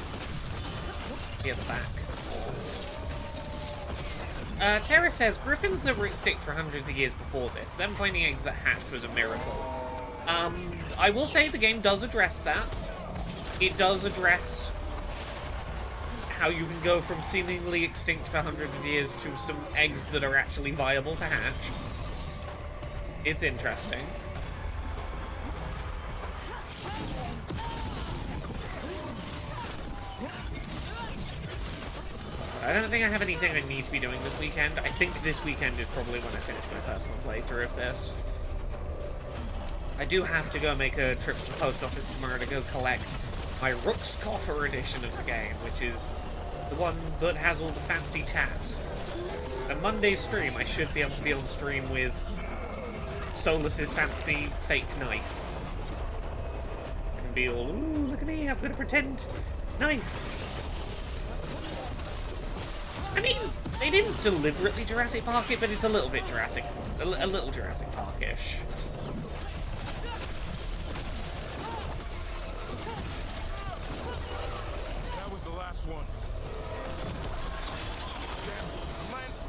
be at the back. Terra says, Griffins never extinct for hundreds of years before this. Them finding eggs that hatched was a miracle. I will say the game does address that. It does address how you can go from seemingly extinct for hundreds of years to some eggs that are actually viable to hatch. It's interesting. I don't think I have anything I need to be doing this weekend. I think this weekend is probably when I finish my personal playthrough of this. I do have to go make a trip to the post office tomorrow to go collect my Rook's Coffer edition of the game, which is the one that has all the fancy tat. A Monday stream, I should be able to be on stream with Solus's fancy fake knife. And be all, ooh, look at me, I've got a pretend knife. I mean, they didn't deliberately Jurassic Park it, but it's a little bit Jurassic, a little Jurassic Park-ish. That was the last one. Damn it, it's Lance.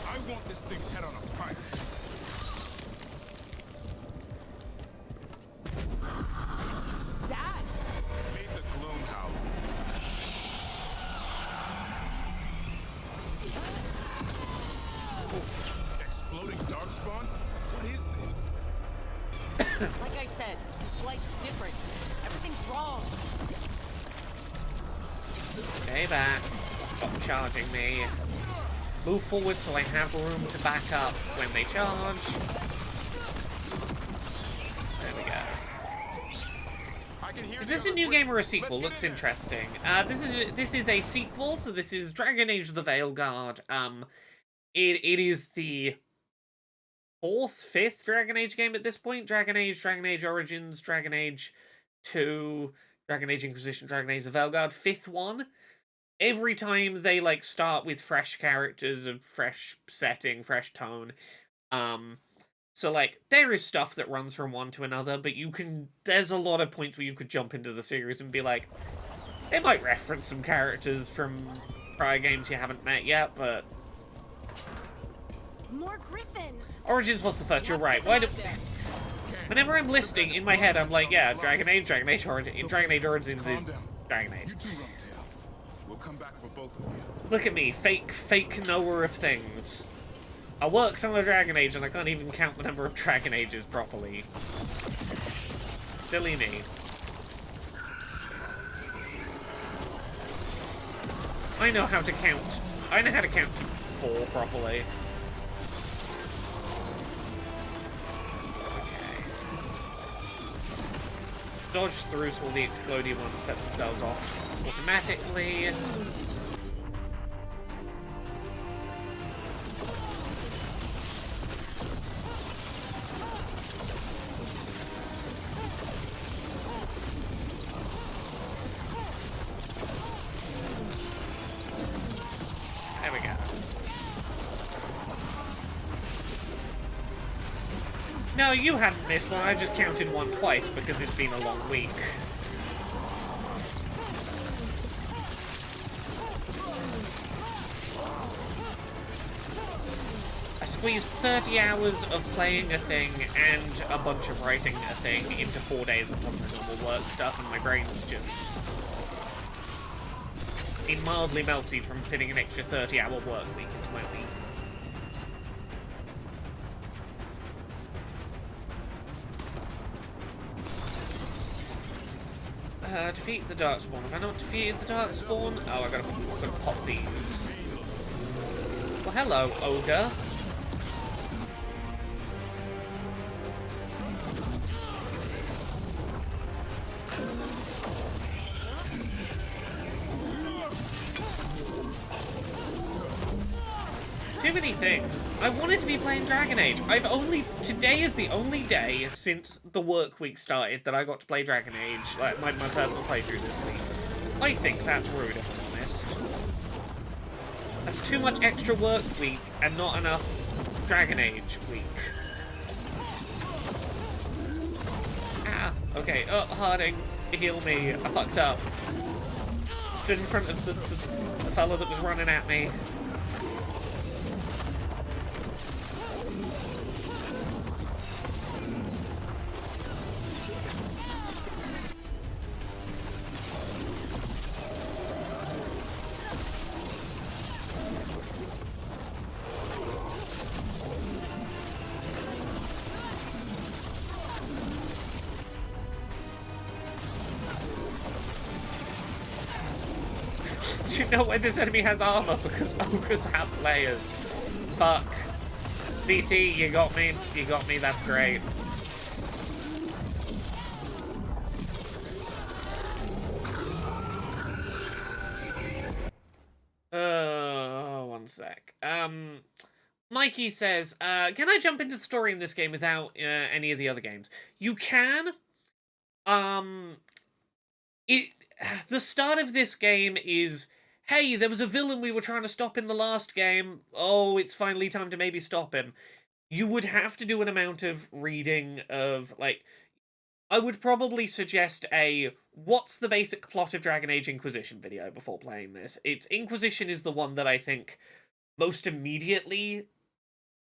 I want this thing's head on a pike. That? Made the gloom howl. Exploding darkspawn? What is this? Like I said, this flight's different. Everything's wrong. Stay back. Stop charging me. Move forward so I have room to back up when they charge. There we go. I can hear Is this the a new other game or a bridge. sequel? Let's get Looks in there. interesting. This is a sequel, so this is Dragon Age: The Veilguard. It is the 4th, 5th Dragon Age game at this point. Dragon Age Origins, Dragon Age 2, Dragon Age Inquisition, Dragon Age: The Veilguard, 5th one. Every time they like start with fresh characters, a fresh setting, fresh tone. So like there is stuff that runs from one to another, but there's a lot of points where you could jump into the series and be like, they might reference some characters from prior games you haven't met yet, but More griffins. Origins was the first. You're right. Why do? Whenever I'm listing in my head, I'm like, yeah, Dragon Age Origins is Dragon Age. You too, Rumtail. We'll come back for both of you. Look at me, fake knower of things. I worked on a Dragon Age and I can't even count the number of Dragon Ages properly. Silly me. I know how to count. I know how to count 4 properly. Okay. Dodge through so all the exploding ones set themselves off automatically. There we go. No, you hadn't missed one. I just counted one twice because it's been a long week. I squeezed 30 hours of playing a thing and a bunch of writing a thing into 4 days on top of the normal work stuff, and my brain's just been mildly melty from fitting an extra 30-hour work week into my week. Defeat the Darkspawn. Have I not defeated the Darkspawn? Oh, I've got to pop these. Well, hello, Ogre. Too many things. I wanted to be playing Dragon Age. Today is the only day since the work week started that I got to play Dragon Age, like my personal playthrough this week. I think that's rude, if I'm honest. That's too much extra work week and not enough Dragon Age week. Ah, okay. Oh, Harding, heal me. I fucked up. Stood in front of the fella that was running at me. Do you know when this enemy has armor? Because ogres have layers. Fuck. BT, you got me. You got me, that's great. One sec. Mikey says, can I jump into the story in this game without any of the other games? You can. The start of this game is, hey, there was a villain we were trying to stop in the last game. Oh, it's finally time to maybe stop him. You would have to do an amount of reading of, like, I would probably suggest a what's the basic plot of Dragon Age Inquisition video before playing this. Inquisition is the one that I think most immediately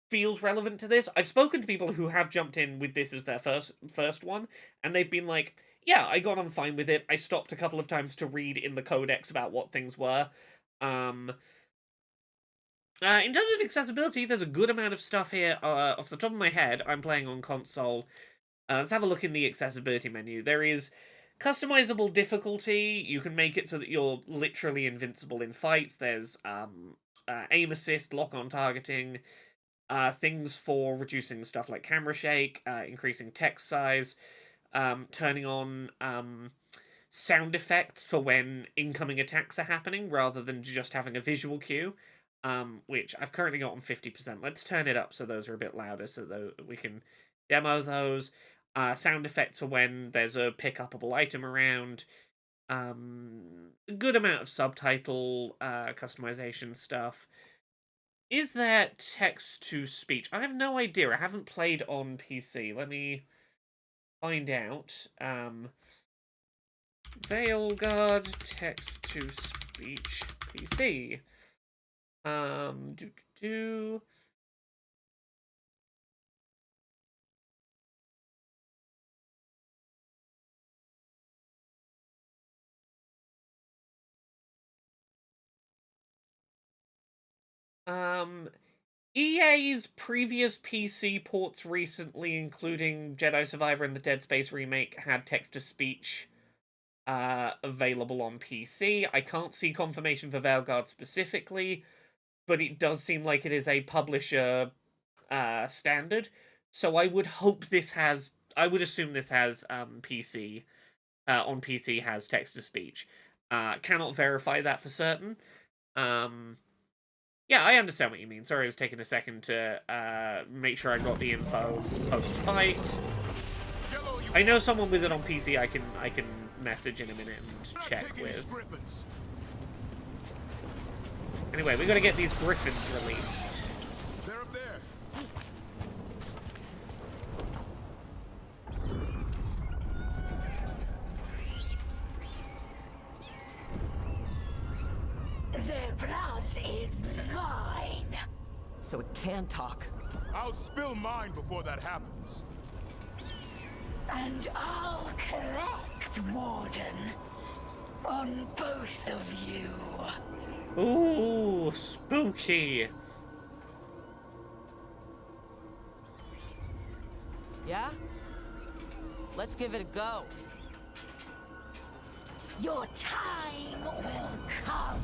feels relevant to this. I've spoken to people who have jumped in with this as their first one, and they've been like, yeah, I got on fine with it. I stopped a couple of times to read in the codex about what things were. In terms of accessibility, there's a good amount of stuff here. Off the top of my head, I'm playing on console. Let's have a look in the accessibility menu. There is customizable difficulty. You can make it so that you're literally invincible in fights. There's aim assist, lock-on targeting, things for reducing stuff like camera shake, increasing text size, turning on sound effects for when incoming attacks are happening rather than just having a visual cue, which I've currently got on 50%. Let's turn it up so those are a bit louder so that we can demo those. Sound effects for when there's a pick-upable item around. A good amount of subtitle customization stuff. Is there text-to-speech? I have no idea. I haven't played on PC. Let me find out. Veilguard text-to-speech PC. EA's previous PC ports recently, including Jedi Survivor and the Dead Space remake, had text-to-speech available on PC. I can't see confirmation for Veilguard specifically, but it does seem like it is a publisher standard. So I would hope this has... I would assume this has PC... on PC has text-to-speech. Cannot verify that for certain. Yeah, I understand what you mean. Sorry, it was taking a second to make sure I got the info post-fight. I know someone with it on PC I can message in a minute and check with. Anyway, we gotta get these griffins released. They're up there. Their blood is mine. So it can talk. I'll spill mine before that happens. And I'll collect, Warden, on both of you. Ooh, spooky. Yeah? Let's give it a go. Your time will come.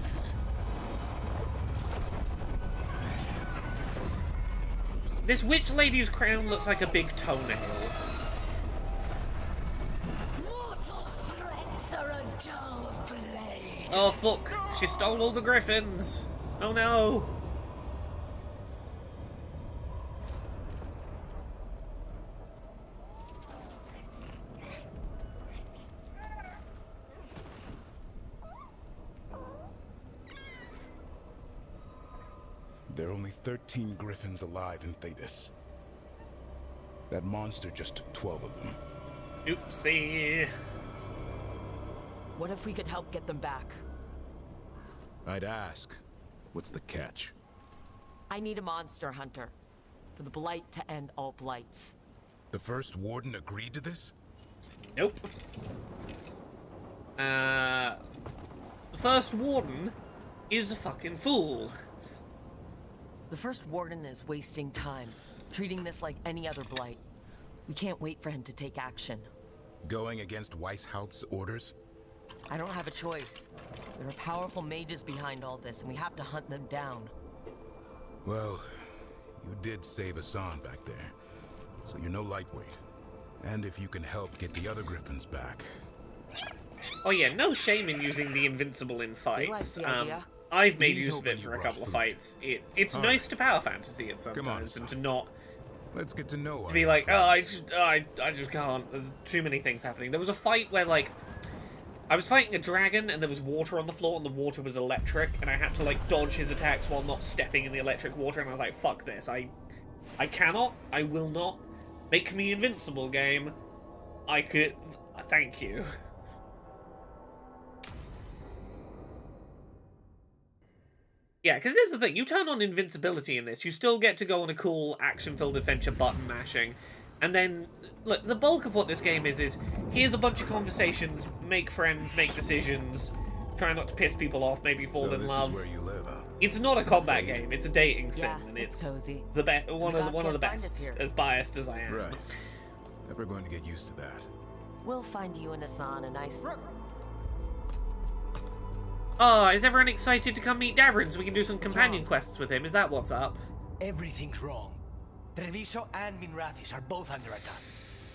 This witch lady's crown looks like a big toenail. Mortal threats are a dull blade. Oh fuck, she stole all the griffins. Oh no. There are only 13 griffins alive in Thetis. That monster just took 12 of them. Oopsie. What if we could help get them back? I'd ask, what's the catch? I need a monster hunter. For the Blight to end all blights. The first warden agreed to this? Nope. The first warden is a fucking fool. The first warden is wasting time, treating this like any other blight. We can't wait for him to take action. Going against Weishaupt's orders? I don't have a choice. There are powerful mages behind all this, and we have to hunt them down. Well, you did save Hassan back there, so you're no lightweight. And if you can help get the other griffins back... Oh yeah, no shame in using the invincible in fights. You like the idea? I've made He's use of it hoping for you a couple of brought food. fights. It's All nice right. to power fantasy it Come on, sometimes, and to son. not Let's get to know to be like, oh, I just can't. There's too many things happening. There was a fight where like I was fighting a dragon and there was water on the floor and the water was electric and I had to like dodge his attacks while not stepping in the electric water, and I was like, fuck this. I cannot. I will not. Make me invincible, game. I could. Thank you. Yeah, because this is the thing. You turn on invincibility in this, you still get to go on a cool action-filled adventure button mashing. And then, look, the bulk of what this game is here's a bunch of conversations, make friends, make decisions, try not to piss people off, maybe fall So in this love. is where you live, huh? It's not a combat Fate. game, it's a dating sim, Yeah, and it's cozy. the one of the can't find us best, here. as biased as I am. Right. Never going to get used to that. We'll find you and Hassan a nice... Oh, is everyone excited to come meet Davrin so we can do some companion quests with him? Is that what's up? Everything's wrong. Treviso and Minrathis are both under attack.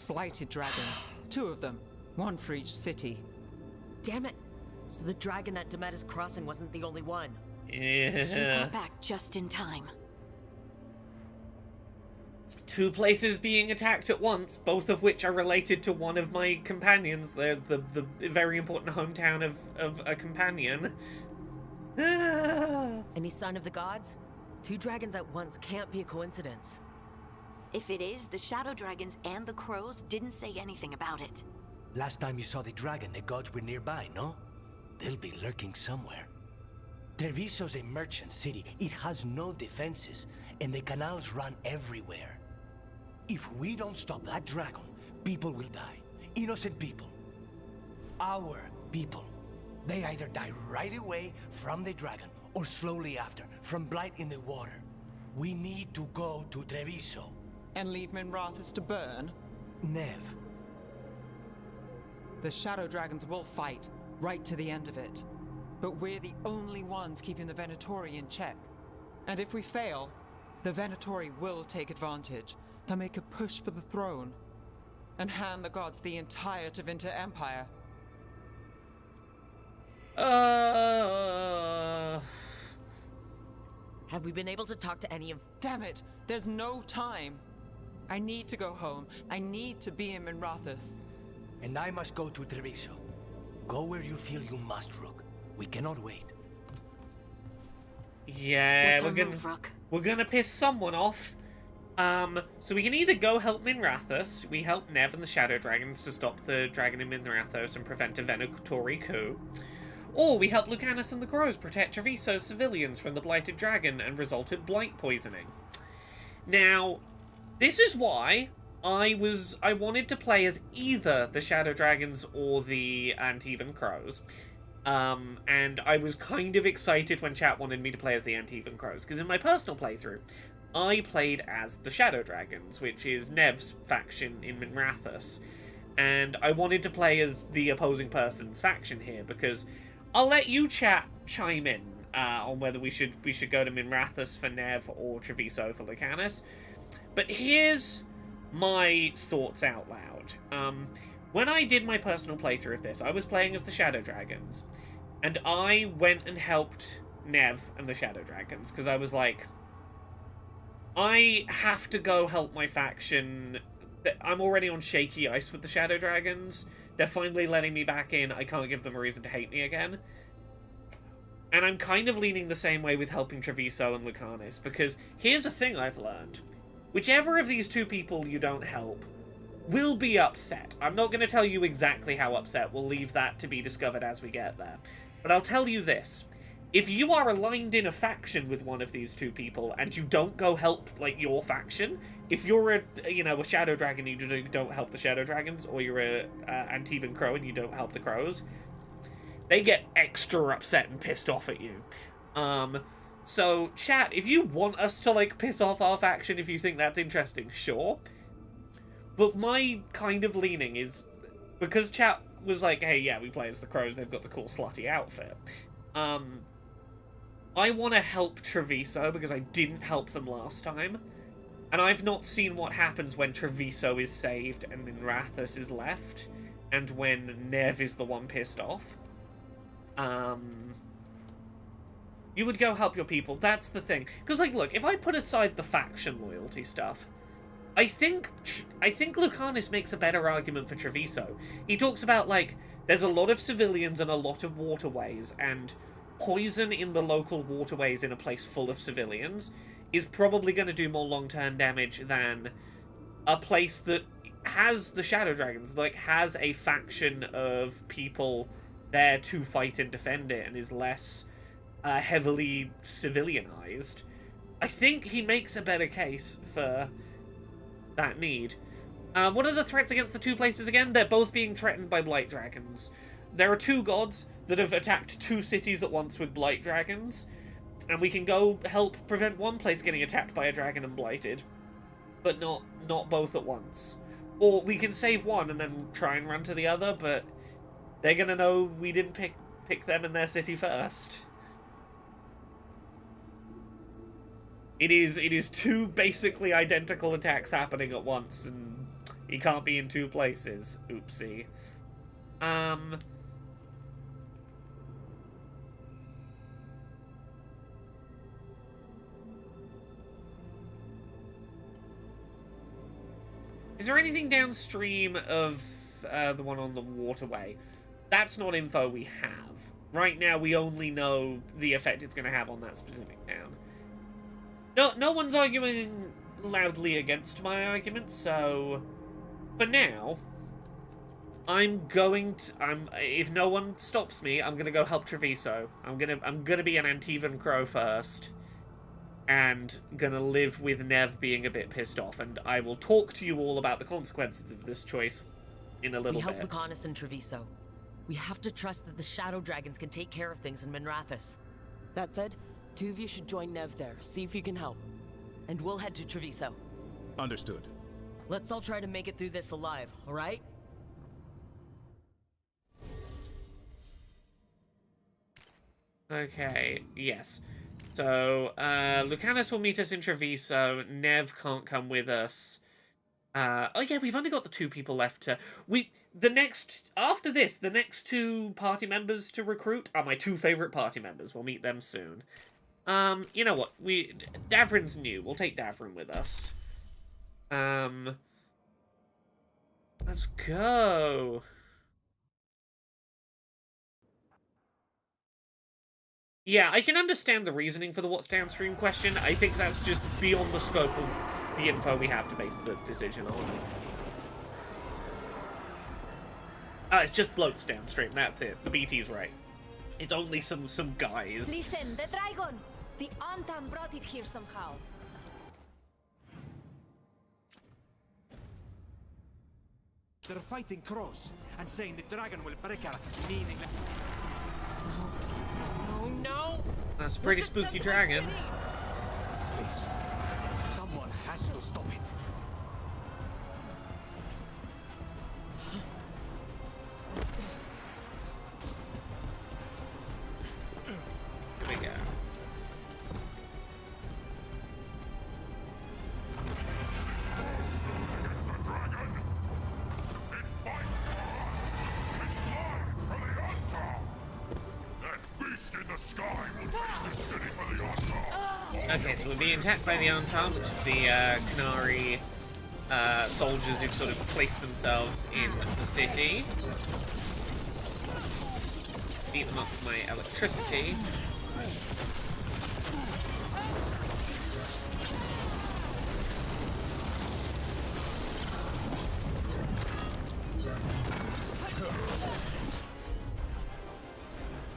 Blighted dragons. 2 of them. 1 for each city. Damn it! So the dragon at Demeter's Crossing wasn't the only one. You Yeah. got back just in time. 2 places being attacked at once, both of which are related to one of my companions. They're the very important hometown of a companion. Any sign of the gods? 2 dragons at once can't be a coincidence. If it is, the Shadow Dragons and the Crows didn't say anything about it. Last time you saw the dragon, the gods were nearby, no? They'll be lurking somewhere. Treviso's a merchant city. It has no defenses, and the canals run everywhere. If we don't stop that dragon, people will die. Innocent people. Our people. They either die right away from the dragon, or slowly after, from blight in the water. We need to go to Treviso. And leave Minrathis to burn? Nev. The Shadow Dragons will fight, right to the end of it. But we're the only ones keeping the Venatori in check. And if we fail, the Venatori will take advantage. They'll make a push for the throne. And hand the gods the entire Tevinter Empire. Have we been able to talk to any of... Damn it! There's no time! I need to go home. I need to be in Minrathis. And I must go to Treviso. Go where you feel you must, Rook. We cannot wait. Yeah, What's our move, Rook? we're gonna piss someone off. So we can either go help Minrathis, we help Nev and the Shadow Dragons to stop the dragon in Minrathos and prevent a Venatori coup. Or we help Lucanus and the Crows protect Treviso's civilians from the Blighted Dragon and resulted blight poisoning. Now, this is why I wanted to play as either the Shadow Dragons or the Antivan Crows. And I was kind of excited when chat wanted me to play as the Antivan Crows, because in my personal playthrough, I played as the Shadow Dragons, which is Nev's faction in Minrathos. And I wanted to play as the opposing person's faction here, because I'll let you chat chime in on whether we should go to Minrathos for Nev or Treviso for Lucanus. But here's my thoughts out loud. When I did my personal playthrough of this, I was playing as the Shadow Dragons, and I went and helped Nev and the Shadow Dragons, because I was like, I have to go help my faction. I'm already on shaky ice with the Shadow Dragons. They're finally letting me back in. I can't give them a reason to hate me again. And I'm kind of leaning the same way with helping Treviso and Lucanus, because here's a thing I've learned. Whichever of these 2 people you don't help will be upset. I'm not going to tell you exactly how upset. We'll leave that to be discovered as we get there. But I'll tell you this. If you are aligned in a faction with one of these 2 people and you don't go help, like, your faction, if you're a Shadow Dragon and you don't help the Shadow Dragons, or you're a Antivan Crow and you don't help the Crows, they get extra upset and pissed off at you. So, chat, if you want us to, like, piss off our faction, if you think that's interesting, sure. But my kind of leaning is, because chat was like, hey, yeah, we play as the Crows, they've got the cool slutty outfit. I want to help Treviso, because I didn't help them last time. And I've not seen what happens when Treviso is saved and Minrathos is left, and when Nev is the one pissed off. You would go help your people. That's the thing. Because, like, look, if I put aside the faction loyalty stuff, I think Lucanus makes a better argument for Treviso. He talks about, like, there's a lot of civilians and a lot of waterways, and poison in the local waterways in a place full of civilians is probably going to do more long-term damage than a place that has the Shadow Dragons, like, has a faction of people there to fight and defend it, and is less heavily civilianized. I think he makes a better case for that need. What are the threats against the two places again? They're both being threatened by Blight Dragons. There are two gods that have attacked two cities at once with Blight Dragons, and we can go help prevent one place getting attacked by a dragon and blighted, but not both at once. Or we can save one and then try and run to the other, but they're gonna know we didn't pick them in their city first. It is two basically identical attacks happening at once, and he can't be in two places. Oopsie. Is there anything downstream of the one on the waterway? That's not info we have. Right now, we only know the effect it's going to have on that specific town. No one's arguing loudly against my argument, so for now, if no one stops me, I'm gonna go help Treviso. I'm gonna be an Antivan Crow first, and gonna live with Nev being a bit pissed off, and I will talk to you all about the consequences of this choice in a little bit. We help Lucanus and Treviso. We have to trust that the Shadow Dragons can take care of things in Minrathous. That said, two of you should join Nev there, see if you can help. And we'll head to Treviso. Understood. Let's all try to make it through this alive, alright? Okay, yes. So, Lucanus will meet us in Treviso. Nev can't come with us. Oh yeah, we've only got the two people left to... After this, the next two party members to recruit are my two favorite party members. We'll meet them soon. You know what? Davrin's new. We'll take Davrin with us. Let's go. Yeah, I can understand the reasoning for the what's downstream question. I think that's just beyond the scope of the info we have to base the decision on. It's just blokes downstream, that's it. The BT's right. It's only some guys. Listen, the dragon! The Antam brought it here somehow. They're fighting crows and saying the dragon will break our meaning. No! That's a pretty spooky dragon. Please, someone has to stop it. Here we go. Okay, so we're being attacked by the Antam, which is the Canary soldiers who've sort of placed themselves in the city. Beat them up with my electricity.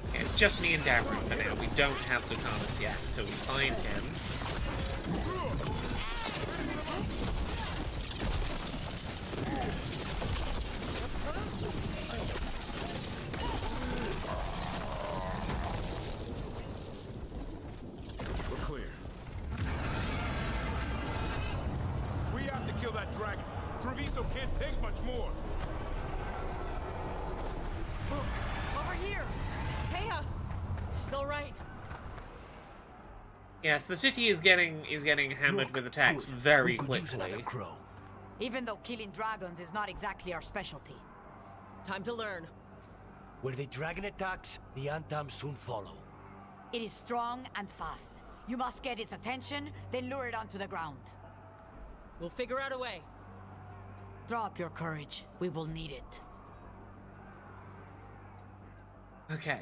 Okay, it's just me and Davrin for now. We don't have Lucanus yet until we find him. We're clear. We have to kill that dragon. Treviso can't take much more. Over here! Taya! Still right. Yes, the city is getting hammered with attacks very quickly. Even though killing dragons is not exactly our specialty. Time to learn. Where the dragon attacks, the Antam soon follow. It is strong and fast. You must get its attention, then lure it onto the ground. We'll figure out a way. Drop your courage. We will need it. Okay.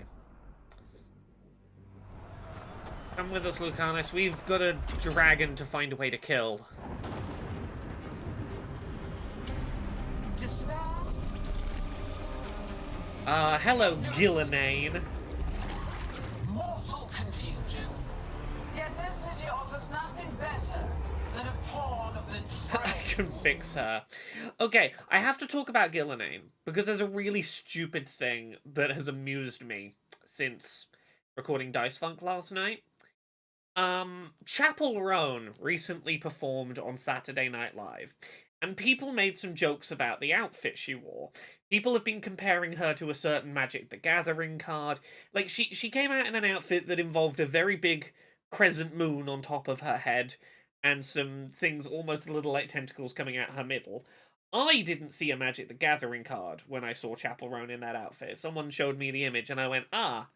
Come with us, Lucanus. We've got a dragon to find a way to kill. Hello, Gillinane. Mortal confusion. Yet this city offers nothing better than a pawn of the I can fix her. Okay, I have to talk about Gillinane, because there's a really stupid thing that has amused me since recording Dice Funk last night. Chapel Roan recently performed on Saturday Night Live, and people made some jokes about the outfit she wore. People have been comparing her to a certain Magic the Gathering card. Like, she came out in an outfit that involved a very big crescent moon on top of her head, and some things almost a little like tentacles coming out her middle. I didn't see a Magic the Gathering card when I saw Chapel Roan in that outfit. Someone showed me the image, and I went, ah.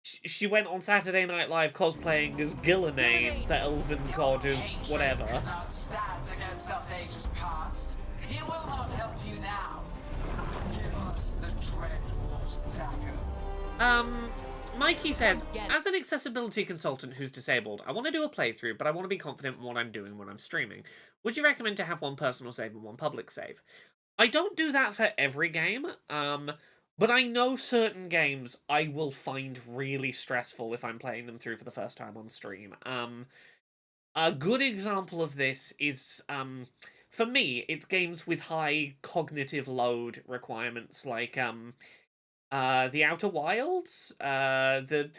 She went on Saturday Night Live cosplaying as Gillinane, the elven god of whatever. cannot stand against us ages past. He will not help you now. Give us the Dread Wolf's dagger. Mikey says, as an accessibility consultant who's disabled, I want to do a playthrough, but I want to be confident in what I'm doing when I'm streaming. Would you recommend to have one personal save and one public save? I don't do that for every game, but I know certain games I will find really stressful if I'm playing them through for the first time on stream. A good example of this is, for me, it's games with high cognitive load requirements, like, The Outer Wilds, the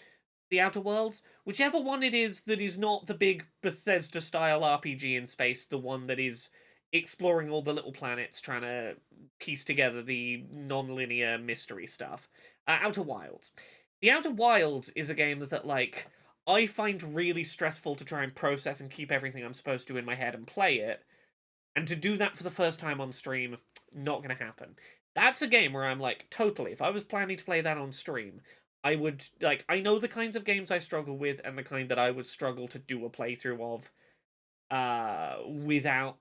Outer Worlds, whichever one it is that is not the big Bethesda-style RPG in space, the one that is exploring all the little planets, trying to piece together the non-linear mystery stuff. Outer Wilds. The Outer Wilds is a game that, like, I find really stressful to try and process and keep everything I'm supposed to in my head and play it, and to do that for the first time on stream, not gonna happen. That's a game where I'm like, totally, if I was planning to play that on stream, I would, like, I know the kinds of games I struggle with and the kind that I would struggle to do a playthrough of without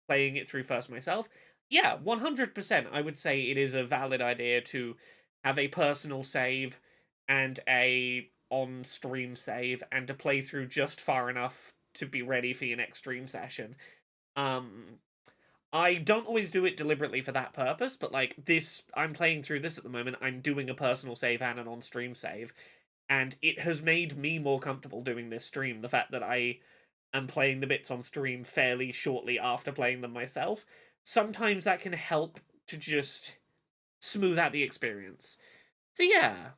playing it through first myself. Yeah, 100% I would say it is a valid idea to have a personal save and a on-stream save and to play through just far enough to be ready for your next stream session. I don't always do it deliberately for that purpose, but like this, I'm playing through this at the moment, I'm doing a personal save and an on-stream save, and it has made me more comfortable doing this stream, the fact that I am playing the bits on stream fairly shortly after playing them myself. Sometimes that can help to just smooth out the experience. So yeah.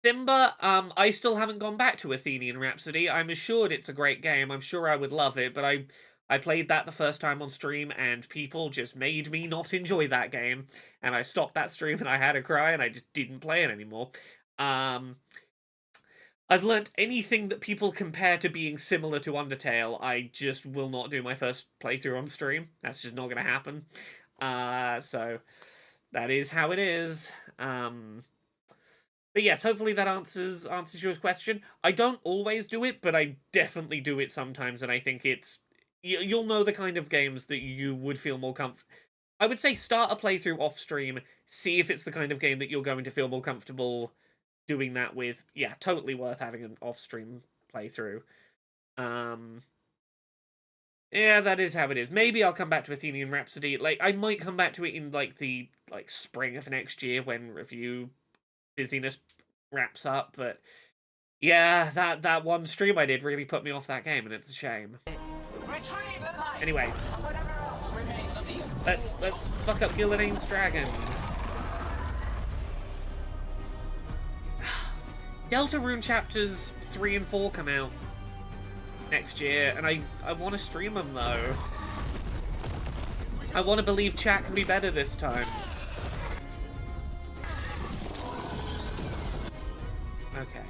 Thimba, I still haven't gone back to Athenian Rhapsody. I'm assured it's a great game, I'm sure I would love it, but I played that the first time on stream, and people just made me not enjoy that game, and I stopped that stream, and I had a cry, and I just didn't play it anymore. I've learnt anything that people compare to being similar to Undertale, I just will not do my first playthrough on stream. That's just not going to happen. So, that is how it is. But yes, hopefully that answers your question. I don't always do it, but I definitely do it sometimes, and I think it's... You'll know the kind of games that you would feel more comfortable... I would say start a playthrough off-stream, see if it's the kind of game that you're going to feel more comfortable doing that with. Yeah, totally worth having an off-stream playthrough. Yeah, that is how it is. Maybe I'll come back to Athenian Rhapsody. Like, I might come back to it in, like, the spring of next year when review busyness wraps up, but... Yeah, that one stream I did really put me off that game, and it's a shame. Anyway, let's fuck up Gillinane's dragon. Deltarune chapters 3 and 4 come out next year, and I want to stream them though. I want to believe chat can be better this time. Okay.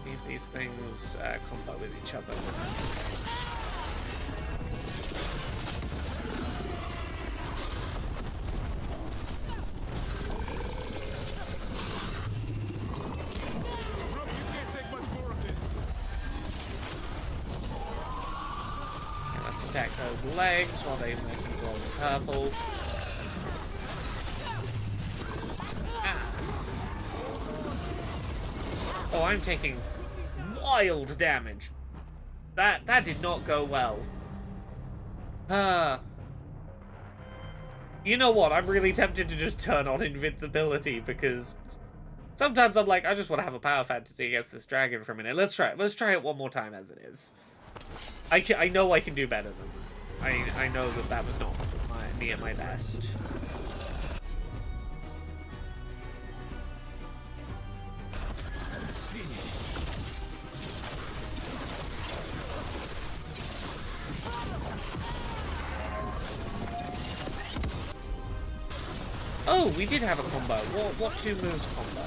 See if these things combo with each other. Attack those legs while they mess and glow the purple. Ah. Oh, I'm taking wild damage. That did not go well. You know what? I'm really tempted to just turn on invincibility because sometimes I'm like, I just want to have a power fantasy against this dragon for a minute. Let's try it. Let's try it one more time as it is. I know I can do better than that. I know that was not me at my best. Oh, we did have a combo. What two moves combo?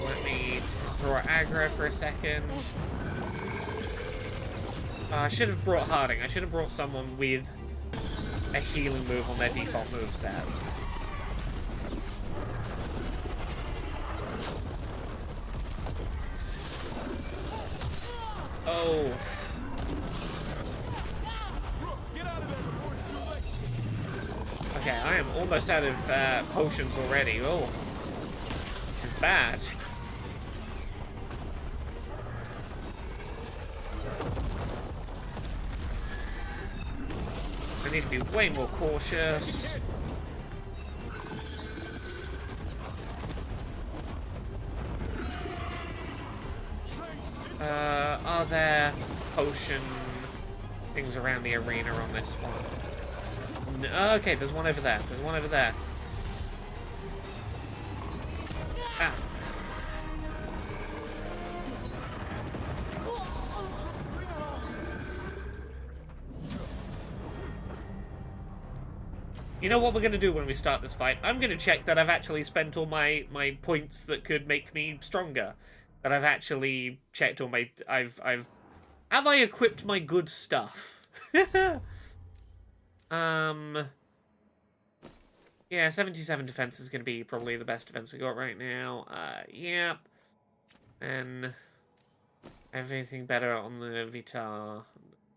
Let me draw aggro for a second. I should have brought Harding. I should have brought someone with a healing move on their default moveset. Oh. Okay, I am almost out of potions already. Oh. This is bad. I need to be way more cautious. Are there potion things around the arena on this one? No, okay, there's one over there. There's one over there. Ah. You know what we're going to do when we start this fight? I'm going to check that I've actually spent all my points that could make me stronger. That I've actually checked all my... Have I equipped my good stuff? Yeah, 77 defense is going to be probably the best defense we got right now. Yeah. And everything better on the Vitar. I'm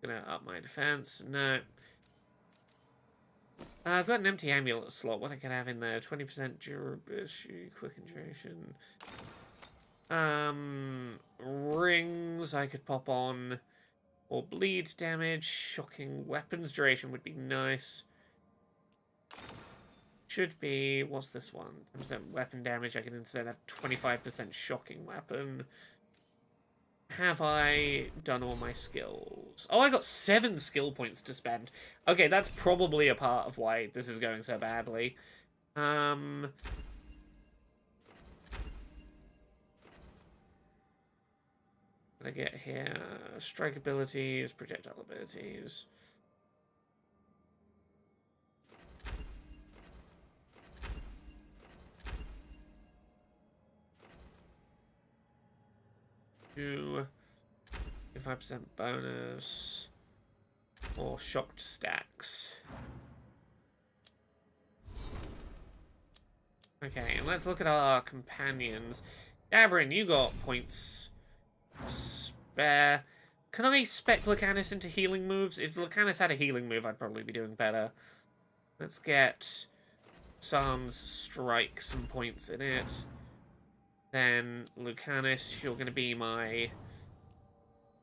going to up my defense. No. I've got an empty amulet slot. What I can have in there? 20% durability, quick duration. Rings I could pop on. Or bleed damage. Shocking weapons duration would be nice. Should be... What's this one? 10% weapon damage. I can instead have 25% shocking weapon. Have I done all my skills? Oh, I got 7 skill points to spend. Okay, that's probably a part of why this is going so badly. What did I get here? Strike abilities, projectile abilities. Do 5% bonus or shocked stacks. Okay, and let's look at our companions. Davrin, you got points spare. Can I spec Lucanus into healing moves? If Lucanus had a healing move, I'd probably be doing better. Let's get Psalm's Strike some points in it. Then, Lucanus, you're going to be my...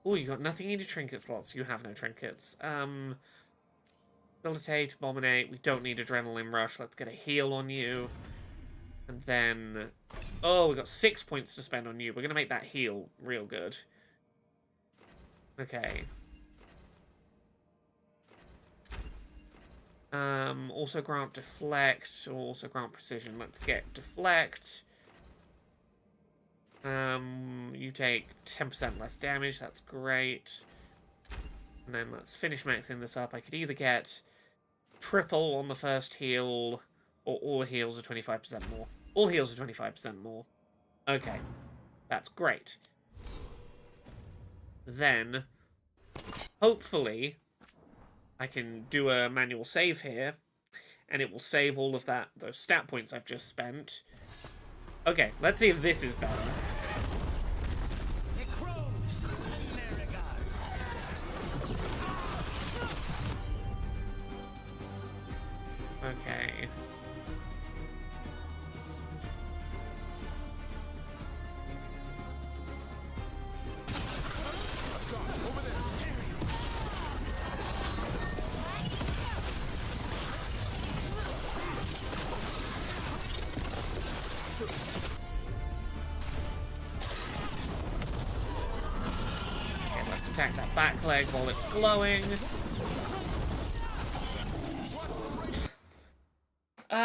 Oh, you got nothing in your trinket slots. You have no trinkets. Debilitate, Abominate. We don't need Adrenaline Rush. Let's get a heal on you. And then... Oh, we got 6 points to spend on you. We're going to make that heal real good. Okay. Also grant Deflect. Also grant Precision. Let's get Deflect. You take 10% less damage, that's great. And then let's finish maxing this up. I could either get triple on the first heal, or all heals are 25% more. All heals are 25% more. Okay, that's great. Then, hopefully, I can do a manual save here, and it will save all of those stat points I've just spent. Okay, let's see if this is better. Okay. Okay, let's attack that back leg while it's glowing.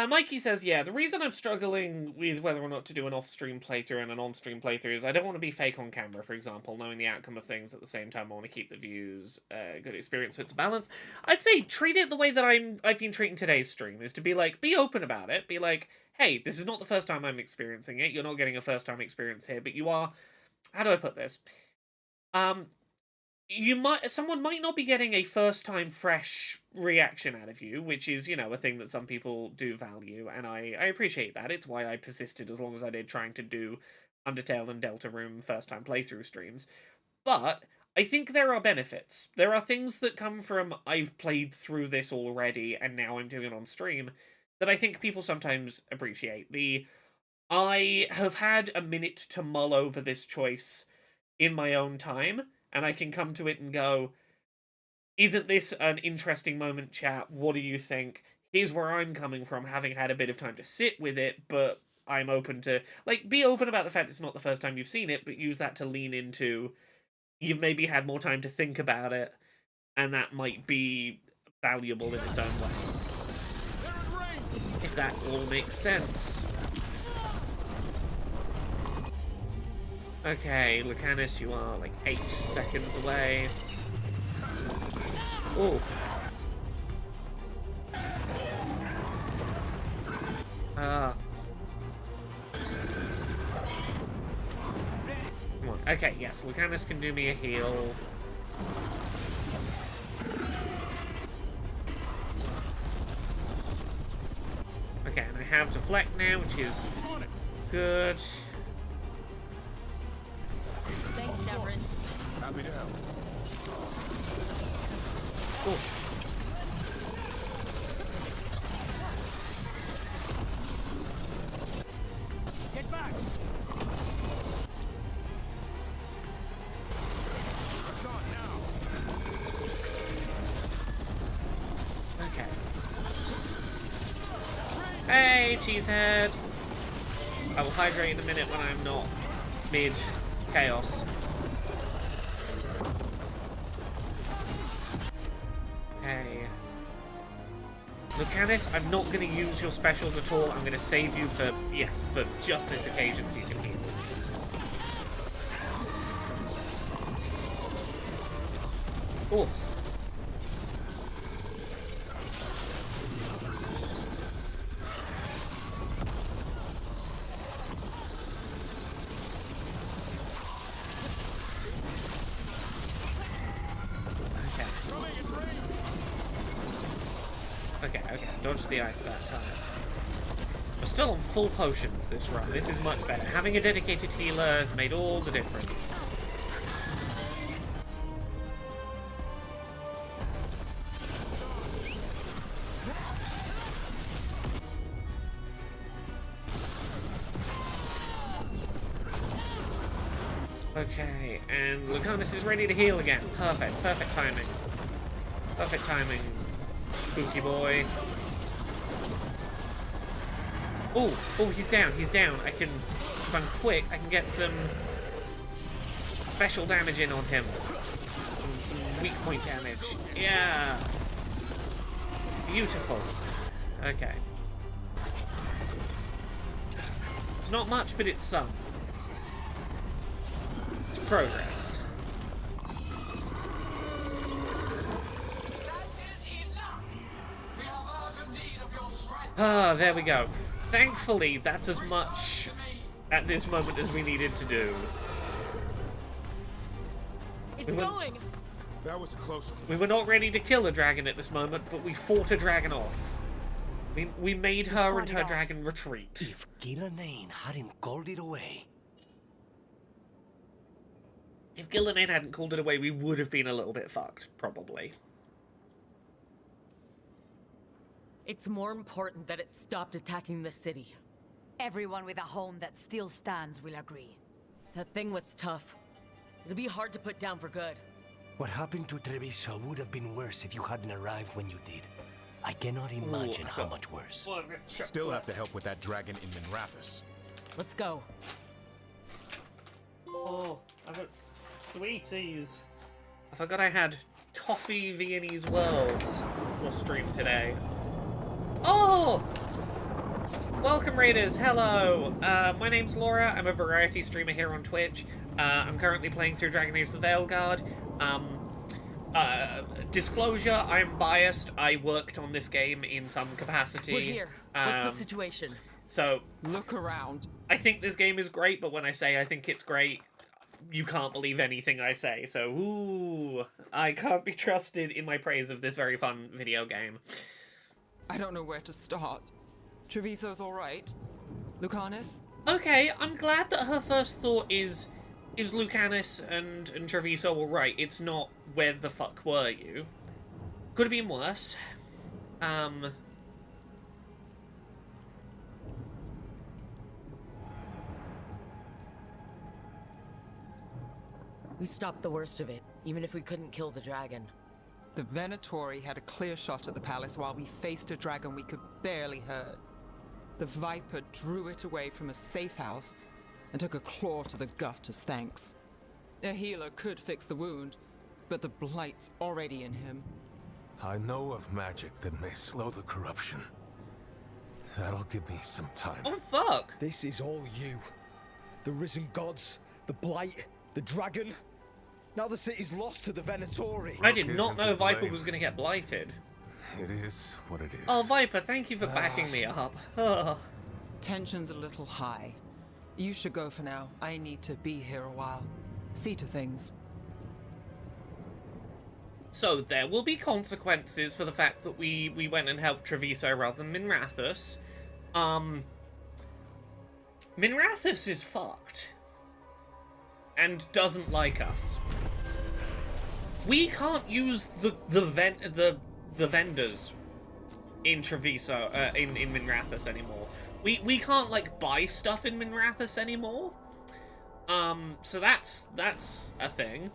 Mikey says, yeah, the reason I'm struggling with whether or not to do an off-stream playthrough and an on-stream playthrough is I don't want to be fake on camera, for example, knowing the outcome of things at the same time. I want to keep the views good experience, so it's a balance. I'd say treat it the way that I've been treating today's stream, is to be like, be open about it, be like, hey, this is not the first time I'm experiencing it, you're not getting a first-time experience here, but you are, how do I put this? Someone might not be getting a first-time fresh reaction out of you, which is, you know, a thing that some people do value, and I appreciate that. It's why I persisted as long as I did trying to do Undertale and Deltarune first-time playthrough streams. But I think there are benefits. There are things that come from I've played through this already and now I'm doing it on stream that I think people sometimes appreciate. I have had a minute to mull over this choice in my own time, and I can come to it and go, isn't this an interesting moment, chat? What do you think? Here's where I'm coming from, having had a bit of time to sit with it, but I'm open to... Like, be open about the fact it's not the first time you've seen it, but use that to lean into... You've maybe had more time to think about it, and that might be valuable in its own way. If that all makes sense. Okay, Lucanus, you are like 8 seconds away. Oh. Come on. Okay, yes, Lucanus can do me a heal. Okay, and I have deflect now, which is good. Thanks, Devrin. Happy to help. Oh. Get back! Okay. Hey, cheesehead! I will hydrate in a minute when I'm not mid-chaos. Okay. Lucanus, I'm not going to use your specials at all. I'm going to save you for, yes, for just this occasion so you can heal. Oh. Okay, dodged the ice that time. We're still on full potions this run. This is much better. Having a dedicated healer has made all the difference. Okay, and Lucanus is ready to heal again. Perfect, perfect timing. Perfect timing. Spooky boy. Oh, he's down, I can, if I'm quick, I can get some special damage in on him. Some weak point damage. Yeah! Beautiful. Okay. It's not much, but it's some. It's progress. Ah, there we go. Thankfully, that's as much at this moment as we needed to do. It's going! That was a close one. We were not ready to kill a dragon at this moment, but we fought a dragon off. We made her and her dragon retreat. If Gillenane hadn't called it away. If Gillenane hadn't called it away, we would have been a little bit fucked, probably. It's more important that it stopped attacking the city. Everyone with a home that still stands will agree. That thing was tough. It'll be hard to put down for good. What happened to Treviso would have been worse if you hadn't arrived when you did. I cannot imagine how much worse. Still have to help with that dragon in Minrathous. Let's go. Oh, I've got sweeties. I forgot I had Toffee Viennese Worlds for stream today. Oh! Welcome, Raiders. Hello. My name's Laura. I'm a variety streamer here on Twitch. I'm currently playing through Dragon Age the Veilguard. Disclosure, I'm biased. I worked on this game in some capacity. We're here. What's the situation? So, look around. I think this game is great, but when I say I think it's great, you can't believe anything I say. So, ooh, I can't be trusted in my praise of this very fun video game. I don't know where to start. Treviso's alright. Lucanus? Okay, I'm glad that her first thought is Lucanus and Treviso alright? It's not, where the fuck were you? Could have been worse. We stopped the worst of it, even if we couldn't kill the dragon. The Venatori had a clear shot at the palace while we faced a dragon we could barely hurt. The Viper drew it away from a safe house and took a claw to the gut as thanks. A healer could fix the wound, but the Blight's already in him. I know of magic that may slow the corruption. That'll give me some time. Oh, fuck! This is all you. The risen gods, the Blight, the dragon. Now the city's lost to the Venatori. I did not know Viper was going to get blighted. It is what it is. Oh, Viper, thank you for backing me up. Oh. Tension's a little high. You should go for now. I need to be here a while. See to things. So there will be consequences for the fact that we went and helped Treviso rather than Minrathous. Minrathous is fucked. And doesn't like us. We can't use the vendors in Treviso, in Minrathous anymore. We can't, like, buy stuff in Minrathous anymore. So that's a thing.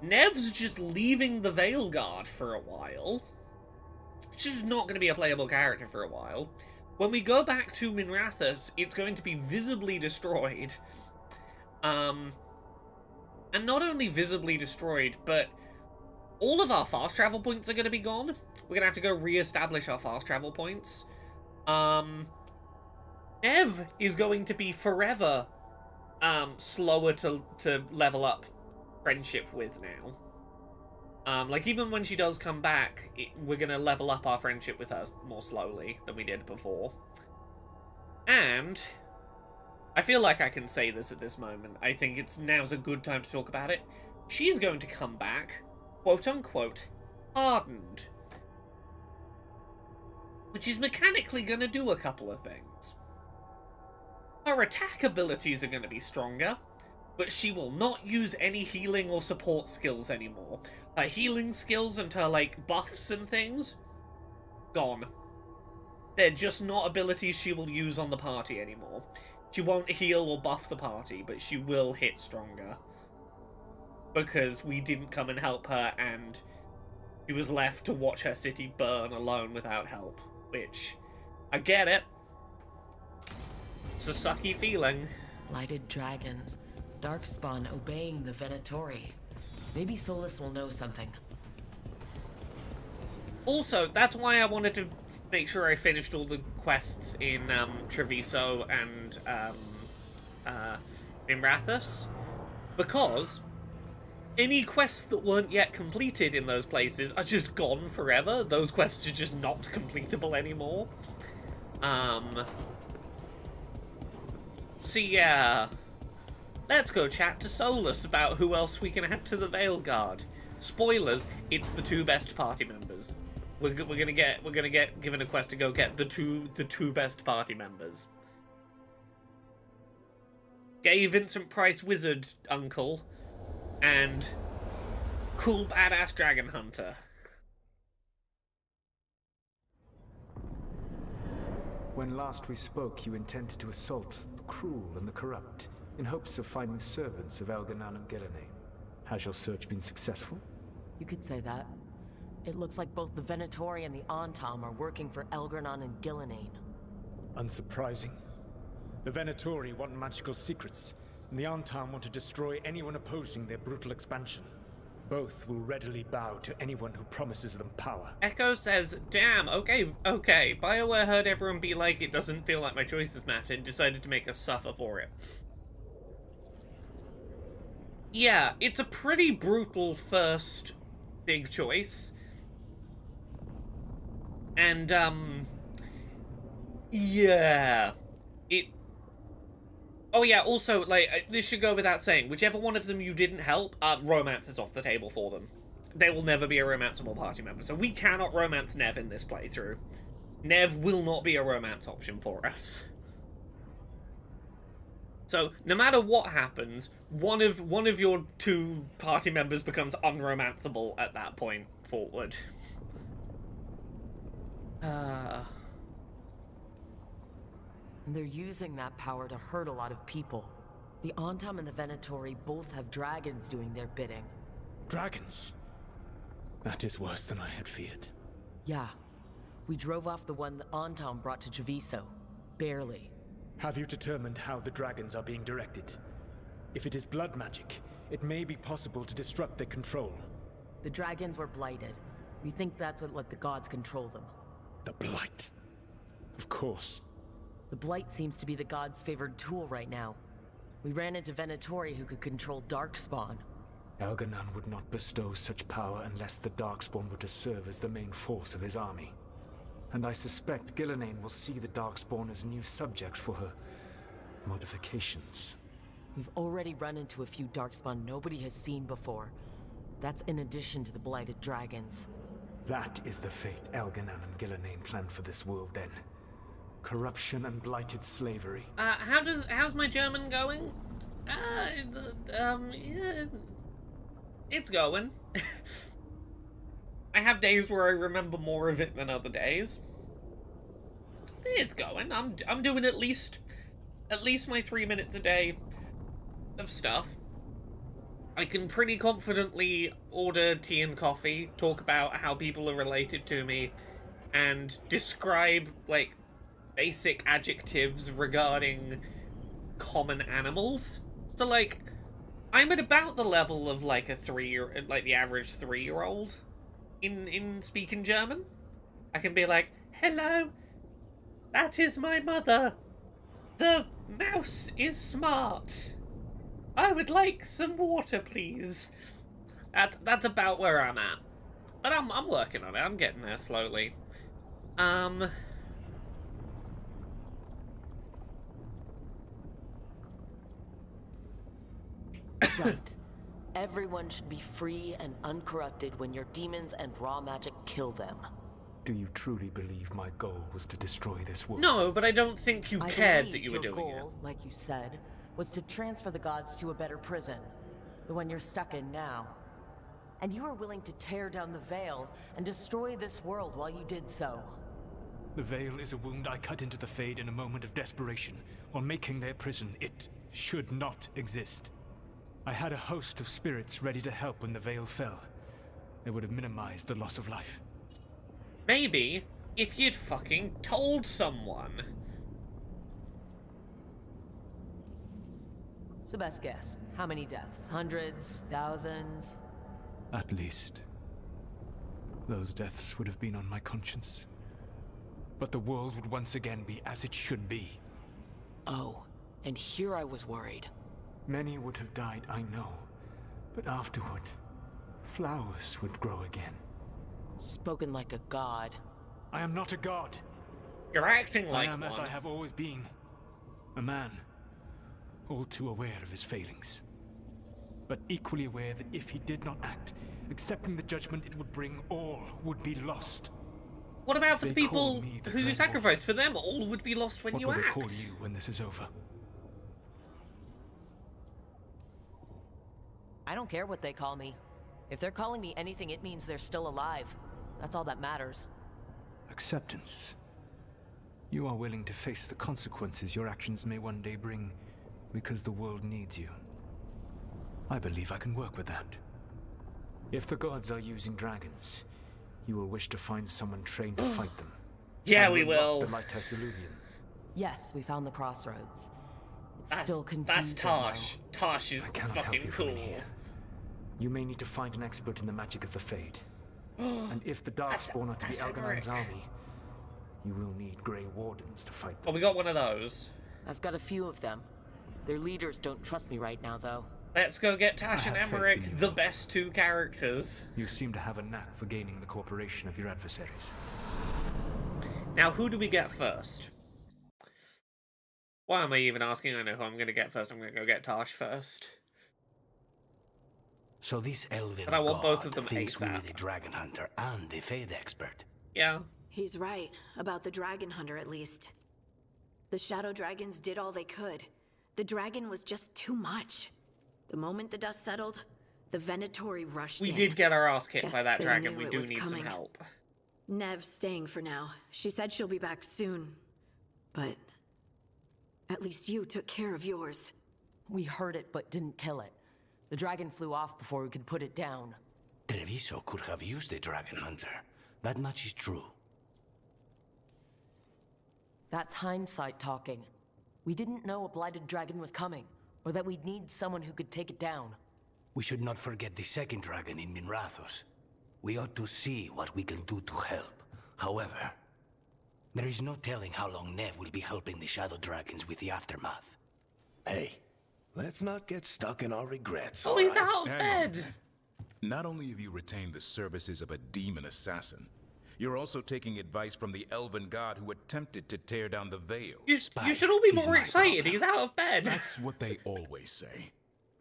Nev's just leaving the Veilguard for a while. She's just not going to be a playable character for a while. When we go back to Minrathous, it's going to be visibly destroyed. And not only visibly destroyed, but all of our fast travel points are going to be gone. We're going to have to go re-establish our fast travel points. Nev is going to be forever slower to level up friendship with now. Like, even when she does come back, we're going to level up our friendship with her more slowly than we did before. And I feel like I can say this at this moment. I think now's a good time to talk about it. She's going to come back, quote-unquote, hardened. Which is mechanically going to do a couple of things. Her attack abilities are going to be stronger, but she will not use any healing or support skills anymore. Her healing skills and her, like, buffs and things, gone. They're just not abilities she will use on the party anymore. She won't heal or buff the party, but she will hit stronger. Because we didn't come and help her, and she was left to watch her city burn alone without help. Which, I get it. It's a sucky feeling. Blighted dragons. Darkspawn obeying the Venatori. Maybe Solus will know something. Also, that's why I wanted to make sure I finished all the quests in Treviso and Minrathous. Because any quests that weren't yet completed in those places are just gone forever. Those quests are just not completable anymore. So yeah. let's go chat to Solus about who else we can add to the Veilguard. Spoilers, it's the 2 best party members. We're gonna get given a quest to go get the two best party members. Gay Vincent Price Wizard Uncle and cool badass Dragon Hunter. When last we spoke, you intended to assault the cruel and the corrupt, in hopes of finding servants of Elganan and Gillenane. Has your search been successful? You could say that. It looks like both the Venatori and the Antam are working for Elganan and Gillenane. Unsurprising. The Venatori want magical secrets, and the Antam want to destroy anyone opposing their brutal expansion. Both will readily bow to anyone who promises them power. Echo says, damn, okay. BioWare heard everyone be like, it doesn't feel like my choices matter, and decided to make us suffer for it. Yeah, it's a pretty brutal first big choice. And, yeah. Oh yeah, also, like, this should go without saying, whichever one of them you didn't help, romance is off the table for them. They will never be a romanceable party member, so we cannot romance Nev in this playthrough. Nev will not be a romance option for us. So, no matter what happens, one of your 2 party members becomes unromanceable at that point forward. And they're using that power to hurt a lot of people. The Antam and the Venatori both have dragons doing their bidding. Dragons? That is worse than I had feared. Yeah. We drove off the one the Antam brought to Javiso. Barely. Have you determined how the dragons are being directed? If it is blood magic, it may be possible to disrupt their control. The dragons were blighted. We think that's what let the gods control them. The Blight. Of course. The Blight seems to be the gods' favored tool right now. We ran into Venatori who could control Darkspawn. Elganan would not bestow such power unless the Darkspawn were to serve as the main force of his army. And I suspect Gillenane will see the Darkspawn as new subjects for her modifications. We've already run into a few Darkspawn nobody has seen before. That's in addition to the blighted dragons. That is the fate Elganan and Gillenane planned for this world then. Corruption and blighted slavery. How's my German going? Yeah, it's going. I have days where I remember more of it than other days. It's going. I'm doing at least my 3 minutes a day of stuff. I can pretty confidently order tea and coffee, talk about how people are related to me, and describe, like, basic adjectives regarding common animals. So, like, I'm at about the level of, like, the average 3-year-old in speaking German. I can be like, hello, that is my mother. The mouse is smart. I would like some water, please. That's about where I'm at. But I'm working on it. I'm getting there slowly. Right. Everyone should be free and uncorrupted when your demons and raw magic kill them. Do you truly believe my goal was to destroy this world? No, but I don't think you cared that you were your doing it. goal, like you said, was to transfer the gods to a better prison. The one you're stuck in now. And you were willing to tear down the veil and destroy this world while you did so. The veil is a wound I cut into the Fade in a moment of desperation, while making their prison. It should not exist. I had a host of spirits ready to help when the veil fell. They would have minimized the loss of life. Maybe if you'd fucking told someone. It's the best guess. How many deaths? Hundreds? Thousands? At least. Those deaths would have been on my conscience. But the world would once again be as it should be. Oh, and here I was worried. Many would have died, I know. But afterward, flowers would grow again. Spoken like a god. I am not a god. You're acting like I am one. as I have always been. A man. all too aware of his failings. But equally aware that if he did not act, accepting the judgment it would bring, all would be lost. What about for the They call people me the who you Dreadwolf. sacrificed? For them, all would be lost when What you will act. they call you when this is over? I don't care what they call me. If they're calling me anything, it means they're still alive. That's all that matters. Acceptance. You are willing to face the consequences your actions may one day bring because the world needs you. I believe I can work with that. If the gods are using dragons, you will wish to find someone trained to fight them. Yeah, I we will. The Lighthouse Illuvian. Yes, we found the crossroads. It's That's, still confusing. that's Tosh. Tosh is I cannot help fucking you from cool. in here. You may need to find an expert in the magic of the Fade. And if the Darkspawn are to be that's Elganon's Emmerich. army, you will need Grey Wardens to fight them. Well, we got one of those. I've got a few of them. Their leaders don't trust me right now, though. Let's go get Tash I and have faith Emmerich, in you, the Rook. best two characters. You seem to have a knack for gaining the cooperation of your adversaries. Now, who do we get first? Why am I even asking? I know who I'm going to get first. I'm going to go get Tash first. So this elven But I want god both of them thinks we ASAP. need a dragon hunter and a Fade expert. Yeah. He's right, about the dragon hunter at least. The shadow dragons did all they could. The dragon was just too much. The moment the dust settled, the Venatori rushed We in. did get our ass kicked by Guess that they dragon. knew We it do was need coming. some help. Nev's staying for now. She said she'll be back soon. But at least you took care of yours. We heard it, but didn't kill it. The dragon flew off before we could put it down. Treviso could have used a dragon hunter. That much is true. That's hindsight talking. We didn't know a blighted dragon was coming, or that we'd need someone who could take it down. We should not forget the second dragon in Minrathos. We ought to see what we can do to help. However, there is no telling how long Nev will be helping the shadow dragons with the aftermath. Hey, let's not get stuck in our regrets. Oh, he's all right? out of Hang on a bed. minute. Not only have you retained the services of a demon assassin, you're also taking advice from the elven god who attempted to tear down the veil. You should all be is more my excited. problem. He's out of bed. That's what they always say.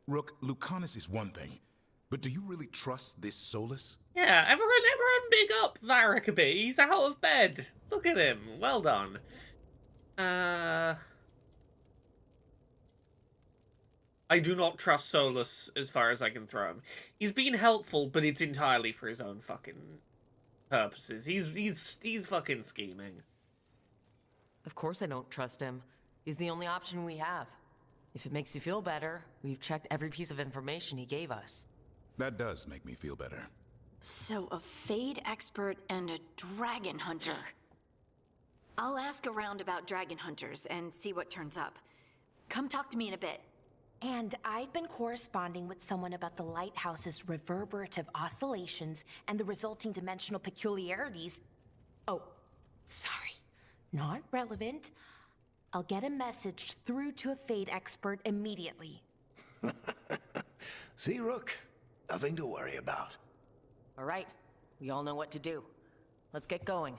Rook, Lucanus is one thing, but do you really trust this Solus? Yeah, everyone big up Varric a bit. He's out of bed. Look at him. Well done. I do not trust Solus as far as I can throw him. He's been helpful, but it's entirely for his own fucking purposes. He's fucking scheming. Of course I don't trust him. He's the only option we have. If it makes you feel better, we've checked every piece of information he gave us. That does make me feel better. So a Fade expert and a dragon hunter. I'll ask around about dragon hunters and see what turns up. Come talk to me in a bit. And I've been corresponding with someone about the lighthouse's reverberative oscillations and the resulting dimensional peculiarities. Oh, sorry. Not relevant. I'll get a message through to a Fade expert immediately. See, Rook? Nothing to worry about. All right, we all know what to do. Let's get going.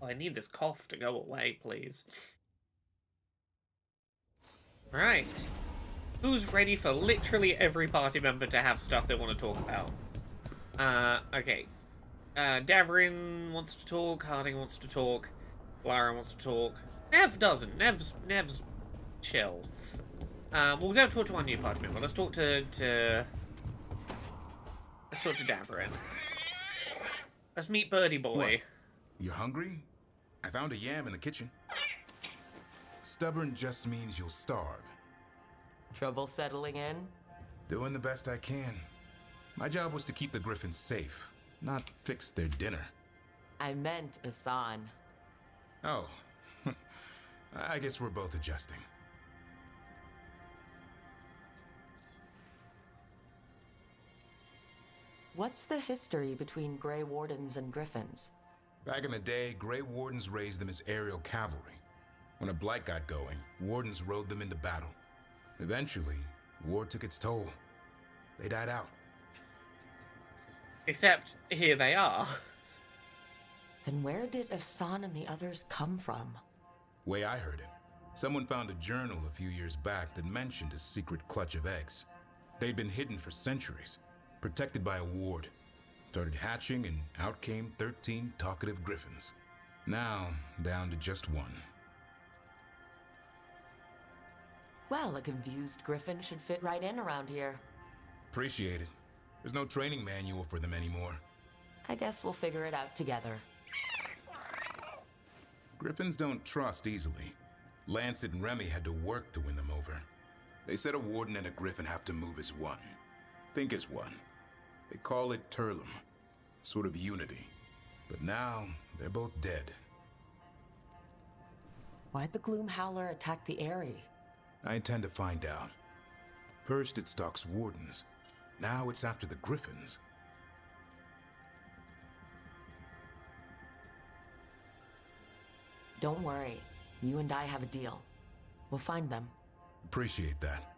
I need this cough to go away, please. Right. Who's ready for literally every party member to have stuff they want to talk about? Okay. Davrin wants to talk, Harding wants to talk, Lara wants to talk. Nev doesn't. Nev's chill. We'll go talk to our new party member. Let's talk to Davrin. Let's meet Birdie Boy. What? You're hungry? I found a yam in the kitchen. Stubborn just means you'll starve. Trouble settling in? Doing the best I can. My job was to keep the Griffins safe, not fix their dinner. I meant Asan. Oh. I guess we're both adjusting. What's the history between Grey Wardens and Griffins? Back in the day, Grey Wardens raised them as aerial cavalry. When a blight got going, Wardens rode them into battle. Eventually, war took its toll. They died out. Except, here they are. Then where did Asan and the others come from? Way I heard it, Someone found a journal a few years back that mentioned a secret clutch of eggs. They'd been hidden for centuries, protected by a ward. Started hatching and out came 13 talkative griffins. Now, down to just one. Well, a confused griffin should fit right in around here. Appreciate it. There's no training manual for them anymore. I guess we'll figure it out together. Griffins don't trust easily. Lancet and Remy had to work to win them over. They said a warden and a griffin have to move as one. Think as one. They call it Turlum. Sort of unity. But now, they're both dead. Why'd the Gloom Howler attack the Eyrie? I intend to find out. First it stalks wardens. Now it's after the griffins. Don't worry. You and I have a deal. We'll find them. Appreciate that.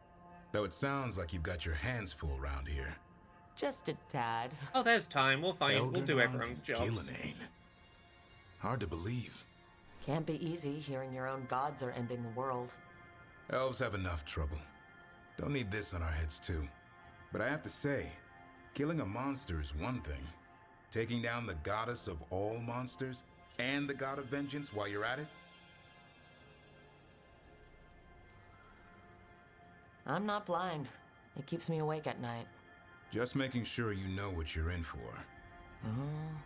Though it sounds like you've got your hands full around here. Just a tad. Oh, there's time. We'll find. We'll do Veilguard everyone's and jobs. Gillenane. Hard to believe. Can't be easy hearing your own gods are ending the world. Elves have enough trouble. Don't need this on our heads too. But I have to say, killing a monster is one thing. Taking down the goddess of all monsters and the god of vengeance while you're at it? I'm not blind. It keeps me awake at night. Just making sure you know what you're in for.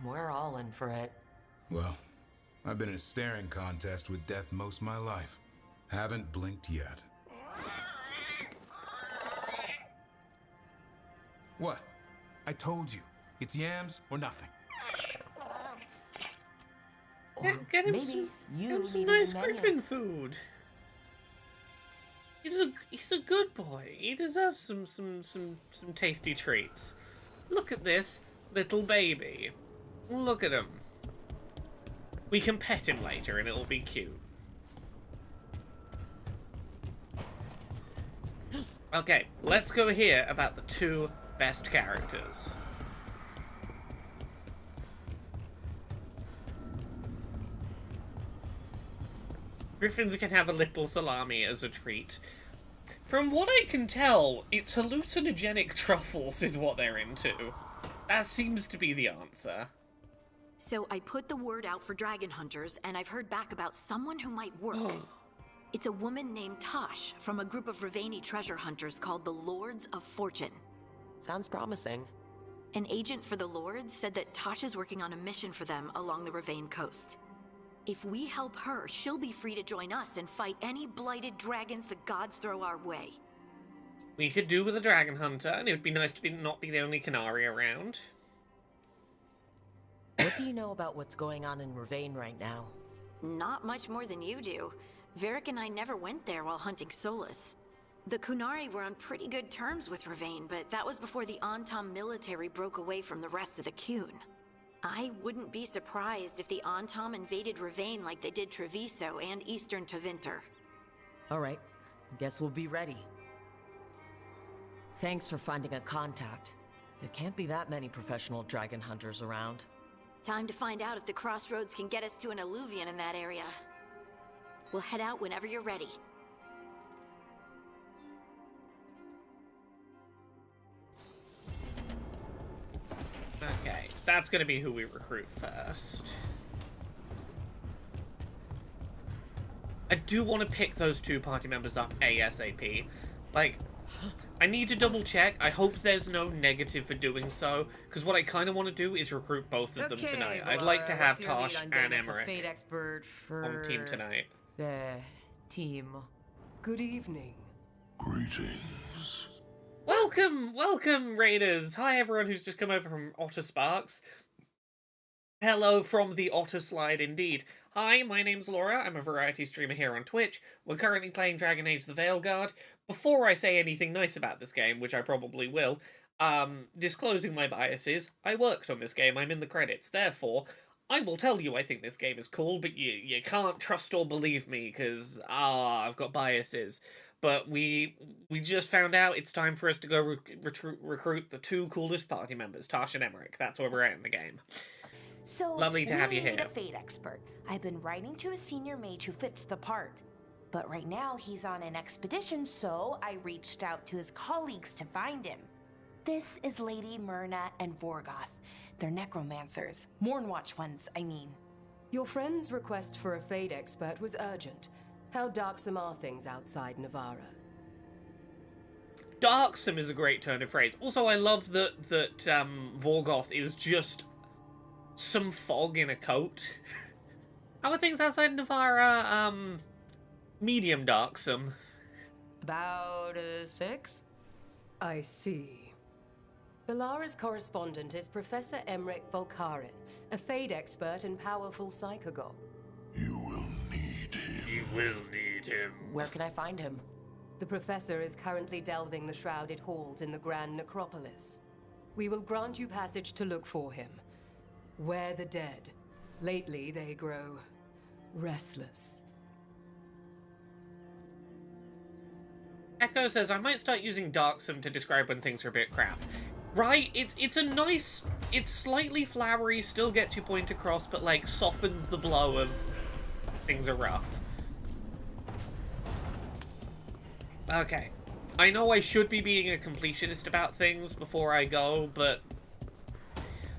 We're all in for it. Well, I've been in a staring contest with death most of my life. Haven't blinked yet. What? I told you. It's yams or nothing. Get him maybe some, you get him some needed nice the menu. griffin food. He's a good boy. He deserves some tasty treats. Look at this little baby. Look at him. We can pet him later and it'll be cute. Okay, let's go hear about the two best characters. Griffins can have a little salami as a treat. From what I can tell, it's hallucinogenic truffles is what they're into. That seems to be the answer. So I put the word out for dragon hunters, and I've heard back about someone who might work. It's a woman named Tosh from a group of Ravani treasure hunters called the Lords of Fortune. Sounds promising. An agent for the Lords said that Tosh is working on a mission for them along the Ravane coast. If we help her, she'll be free to join us and fight any blighted dragons the gods throw our way. We could do with a dragon hunter, and it would be nice to not be the only Canary around. What do you know about what's going on in Ravane right now? Not much more than you do. Varric and I never went there while hunting Solus. The Kunari were on pretty good terms with Ravane, but that was before the Antam military broke away from the rest of the Qun. I wouldn't be surprised if the Antam invaded Ravane like they did Treviso and Eastern Tevinter. All right, guess we'll be ready. Thanks for finding a contact. There can't be that many professional dragon hunters around. Time to find out if the crossroads can get us to an alluvion in that area. We'll head out whenever you're ready. Okay, that's gonna be who we recruit first. I do want to pick those two party members up ASAP. Like, I need to double check. I hope there's no negative for doing so, because what I kind of want to do is recruit both of them tonight. I'd like to have Tosh and Emmerich Fate expert for on team tonight. the team. Good evening. Greetings. Welcome, Raiders. Hi, everyone who's just come over from Otter Sparks. Hello from the Otter Slide, indeed. Hi, my name's Laura. I'm a variety streamer here on Twitch. We're currently playing Dragon Age the Veilguard. Before I say anything nice about this game, which I probably will, disclosing my biases, I worked on this game. I'm in the credits. Therefore, I will tell you I think this game is cool, but you can't trust or believe me, because, I've got biases. But we just found out it's time for us to go recruit the two coolest party members, Tosh and Emmerich. That's where we're at in the game. So lovely to have you we need here. a fate expert. I've been writing to a senior mage who fits the part. But right now, he's on an expedition, so I reached out to his colleagues to find him. This is Lady Myrna and Vorgoth. They're necromancers. Mournwatch ones, I mean. Your friend's request for a Fade expert was urgent. How darksome are things outside Navarra? Darksome is a great turn of phrase. Also, I love that Vorgoth is just some fog in a coat. How are things outside Navarra? Medium darksome. About 6? I see. Belara's correspondent is Professor Emmerich Volkarin, a Fade expert and powerful psychagogue. You will need him. Where can I find him? The Professor is currently delving the shrouded halls in the Grand Necropolis. We will grant you passage to look for him. Where the dead. Lately, they grow restless. Echo says, I might start using darksome to describe when things are a bit crap. Right, it's a nice, it's slightly flowery, still gets your point across, but like softens the blow of things are rough. Okay. I know I should be being a completionist about things before I go, but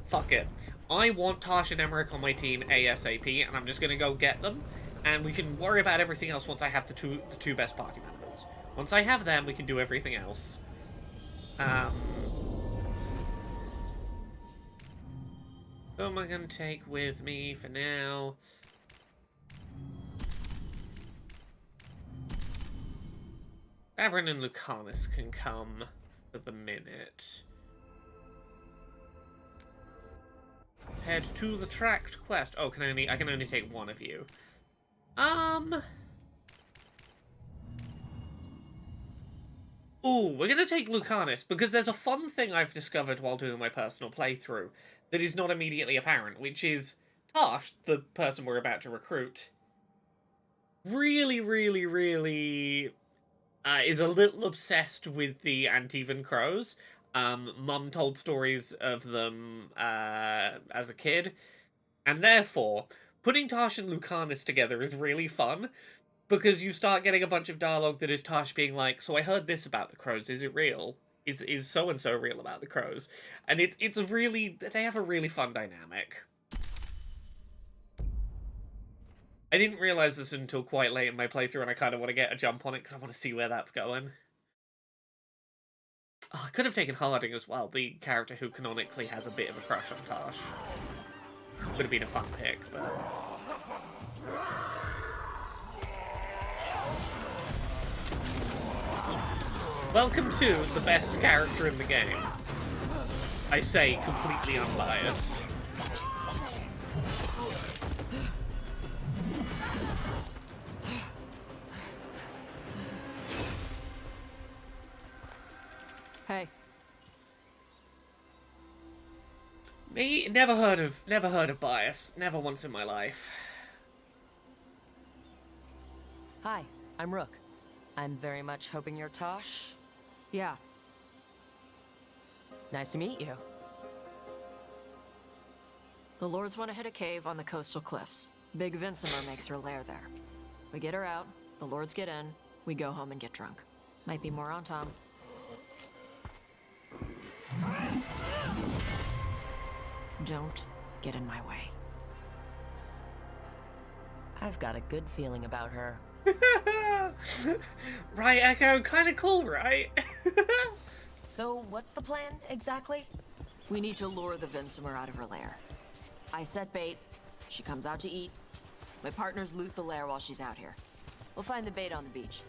fuck it. I want Tash and Emmerich on my team ASAP, and I'm just gonna go get them, and we can worry about everything else once I have the two best party members. Once I have them, we can do everything else. Who am I gonna take with me for now? Averin and Lucanus can come for the minute. Head to the tracked quest. Oh, I can only take one of you. Ooh, we're gonna take Lucanus, because there's a fun thing I've discovered while doing my personal playthrough that is not immediately apparent, which is Tash, the person we're about to recruit, really is a little obsessed with the Antivan Crows. Mum told stories of them as a kid, and therefore, putting Tash and Lucanus together is really fun, because you start getting a bunch of dialogue that is Tash being like, so I heard this about the Crows, is it real? Is so-and-so real about the Crows? And it's a really, they have a really fun dynamic. I didn't realize this until quite late in my playthrough, and I kind of want to get a jump on it, because I want to see where that's going. Oh, I could have taken Harding as well, the character who canonically has a bit of a crush on Tash. Would have been a fun pick, but... Welcome to the best character in the game. I say, completely unbiased. Hey. Me? Never heard of bias. Never once in my life. Hi, I'm Rook. I'm very much hoping you're Tosh. Yeah. Nice to meet you. The Lords want to hit a cave on the coastal cliffs. Big Vincimer makes her lair there. We get her out, the Lords get in, we go home and get drunk. Might be more on Tom. Don't get in my way. I've got a good feeling about her. Right, Echo? Kinda cool, right? So, what's the plan, exactly? We need to lure the Vincimer out of her lair. I set bait, she comes out to eat. My partners loot the lair while she's out here. We'll find the bait on the beach.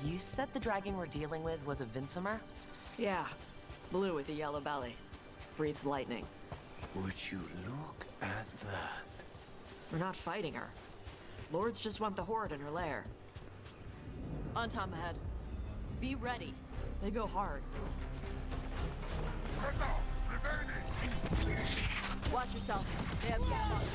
You said the dragon we're dealing with was a Vincimer? Yeah, blue with a yellow belly. Breathes lightning. Would you look at that? We're not fighting her. Lords just want the horde in her lair. On Tom ahead. Be ready. They go hard. Watch yourself. They have cannons.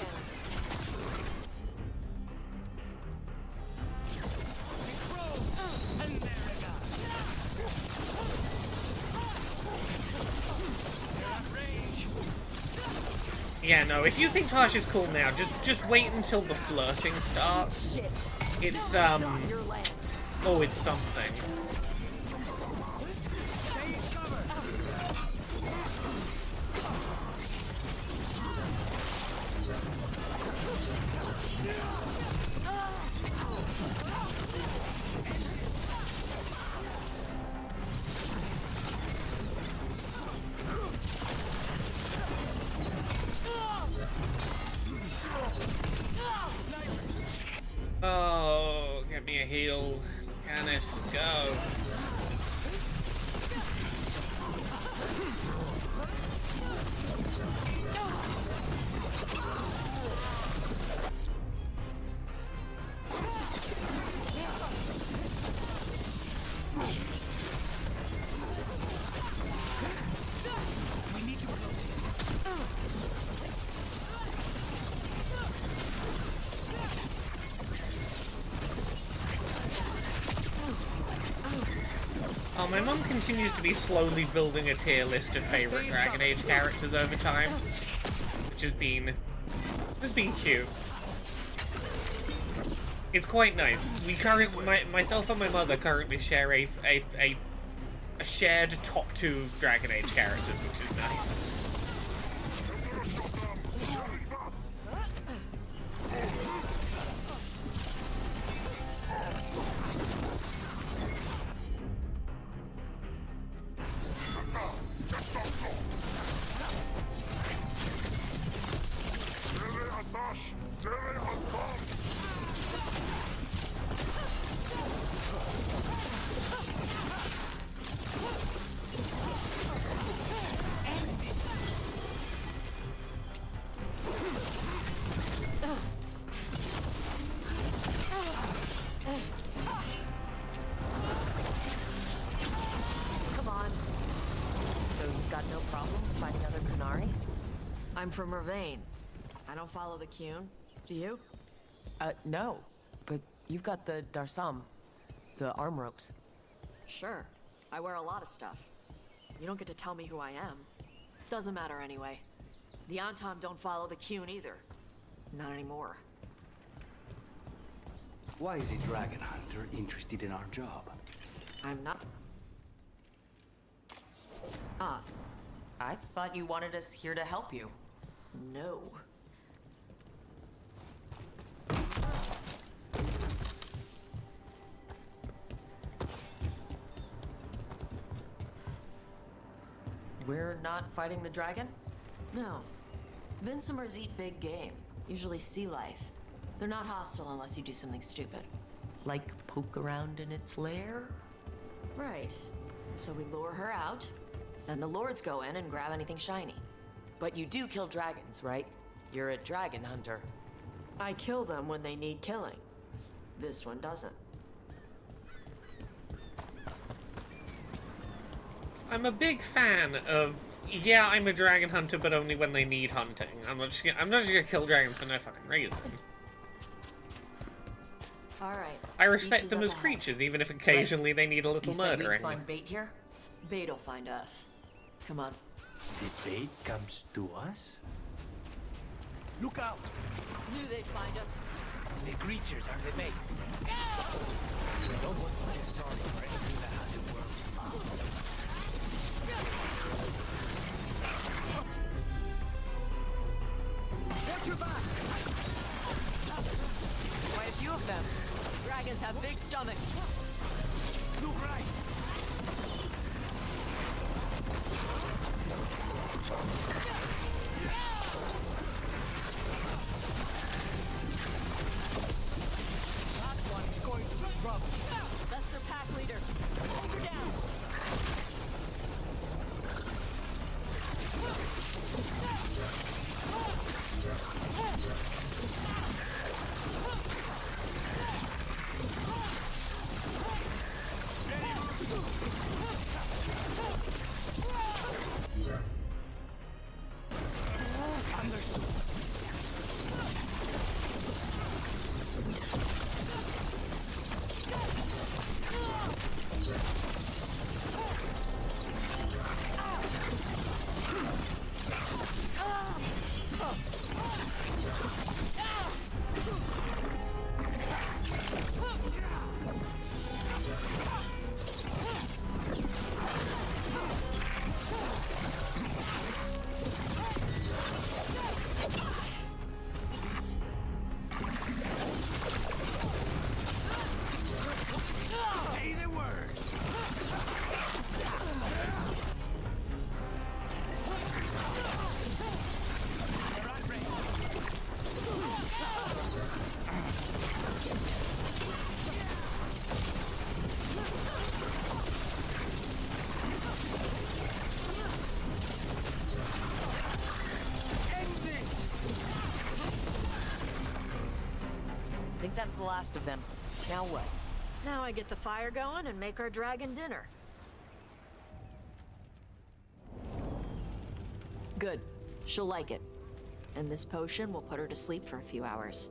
Yeah, no, if you think Tash is cool now, just wait until the flirting starts. Shit. It's, oh, it's something. Oh, get me a heal. Canis, go. Oh, my mum continues to be slowly building a tier list of favourite Dragon Age characters over time, which has been cute. It's quite nice. We myself and my mother currently share a shared top 2 Dragon Age characters, which is nice. I'm from Mervain. I don't follow the Qun. Do you? No. But you've got the Darsam. The arm ropes. Sure. I wear a lot of stuff. You don't get to tell me who I am. Doesn't matter anyway. The Antam don't follow the Qun either. Not anymore. Why is a dragon hunter interested in our job? I'm not. I thought you wanted us here to help you. No. We're not fighting the dragon? No. Vincimers eat big game, usually sea life. They're not hostile unless you do something stupid. Like poke around in its lair? Right. So we lure her out, then the lords go in and grab anything shiny. But you do kill dragons, right? You're a dragon hunter. I kill them when they need killing. This one doesn't. I'm a big fan of, yeah, I'm a dragon hunter, but only when they need hunting. I'm not just gonna kill dragons for no fucking reason. Alright. I respect them as creatures, even if occasionally they need a little murdering. Find bait here? Bait'll find us. Come on. The bait comes to us? Look out! Knew they'd find us. The creatures are the bait. We don't want to feel sorry for anything that hasn't worms. Watch your back! Quite a few of them. Dragons have big stomachs. Look right! That one's going through trouble. That's their pack leader. Take her down. think that's the last of them. Now what? Now I get the fire going and make our dragon dinner. Good. She'll like it. And this potion will put her to sleep for a few hours.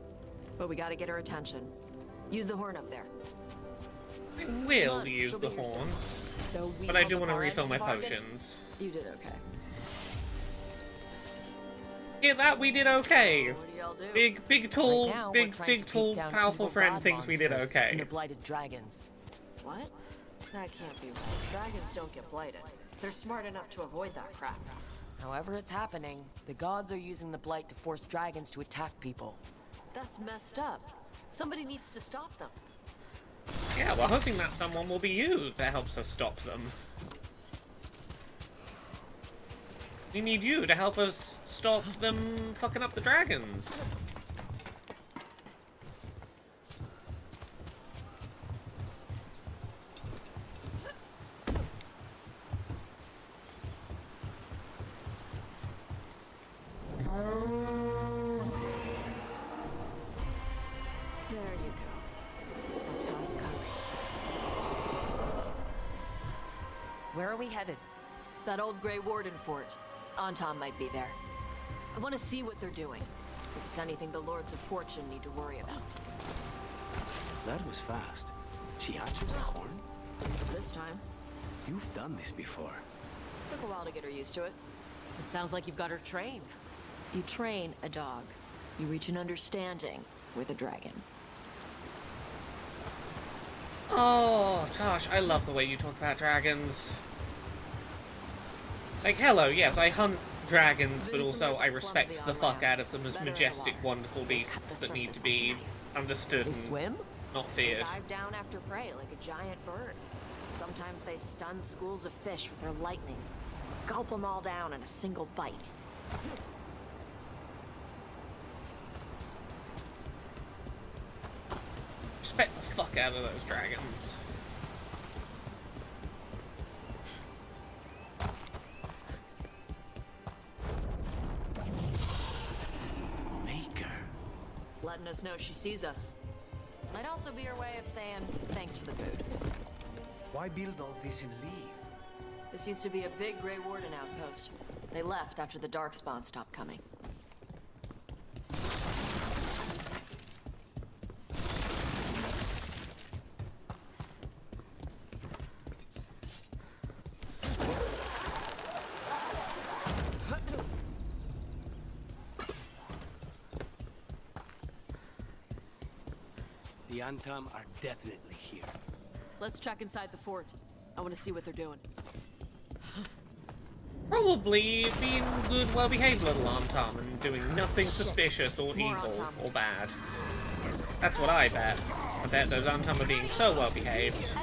But we gotta get her attention. Use the horn up there. I will use the horn. So but I do want to refill my potions. You did okay. Yeah, that we did okay. What do y'all do? Big, tall, Right now, big, we're trying to tall, take down powerful evil friend god thinks we did monsters okay. and the blighted dragons. What? That can't be right. Dragons don't get blighted. They're smart enough to avoid that crap. However it's happening, the gods are using the blight to force dragons to attack people. That's messed up. Somebody needs to stop them. Yeah, we're hoping that someone will be you that helps us stop them. We need you to help us stop them fucking up the dragons. There you go. A tusk. Where are we headed? That old Grey Warden fort. Anton might be there. I want to see what they're doing. If it's anything the Lords of Fortune need to worry about. That was fast. She answers a horn? This time. You've done this before. Took a while to get her used to it. It sounds like you've got her trained. You train a dog. You reach an understanding with a dragon. Oh, Josh, I love the way you talk about dragons. Like, hello, yes, I hunt dragons, but also I respect the fuck out of them as majestic, wonderful beasts that need to be understood and not feared. They dive down after prey like a giant bird. Sometimes they stun schools of fish with their lightning. Gulp them all down in a single bite. Respect the fuck out of those dragons. Letting us know she sees us. Might also be her way of saying thanks for the food. Why build all this and leave? This used to be a big Grey Warden outpost. They left after the Darkspawn stopped coming. The Antam are definitely here. Let's check inside the fort. I want to see what they're doing. Probably being good, well-behaved little Antam and doing nothing suspicious or evil or bad. That's what I bet. I bet those Antam are being so well-behaved.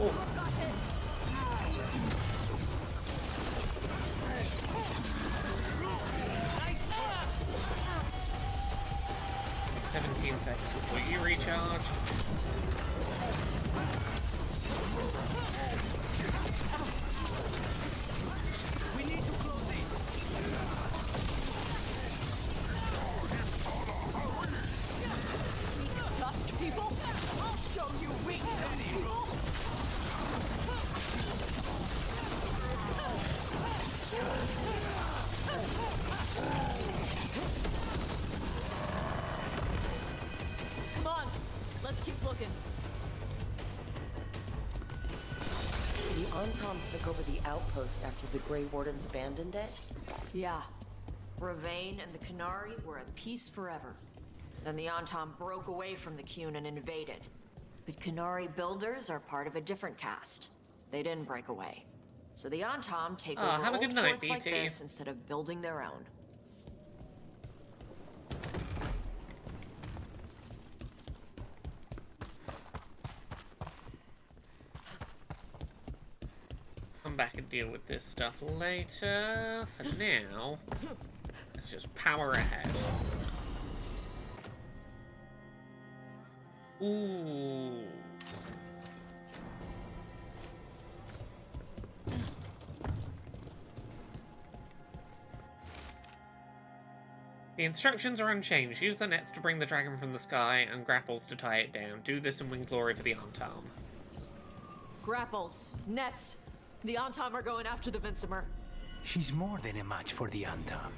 Oh. 17 seconds before you recharge. We need to close in. Dust people? I'll show you weak dust people! Come on, let's keep looking. The Antom took over the outpost after the Grey Wardens abandoned it? Yeah. Ravane and the Canary were at peace forever. Then the Antom broke away from the Qun and invaded. But Canary builders are part of a different caste. They didn't break away. So the Antom take over have a old good night, forts like BT. this instead of building their own. Come back and deal with this stuff later. For now, let's just power ahead. Ooh. The instructions are unchanged. Use the nets to bring the dragon from the sky and grapples to tie it down. Do this and win glory for the Antam. Grapples, nets. The Antam are going after the Vincimer. She's more than a match for the Antam.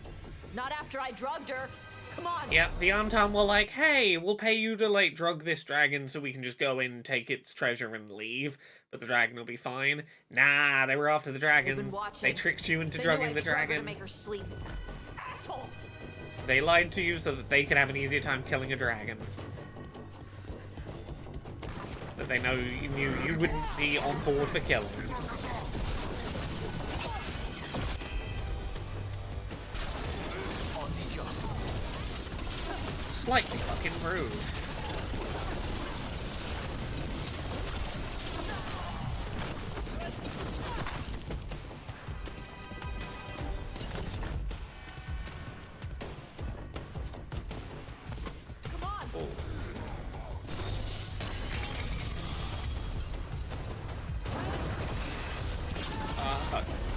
Not after I drugged her. Come on. Yep, the Antam were like, hey, we'll pay you to, like, drug this dragon so we can just go in, take its treasure and leave. But the dragon will be fine. Nah, they were after the dragon. They tricked you into drugging the dragon. To make her sleep. Assholes. They lied to you so that they could have an easier time killing a dragon. But they know you knew you wouldn't be on board for killing. Slightly fucking rude.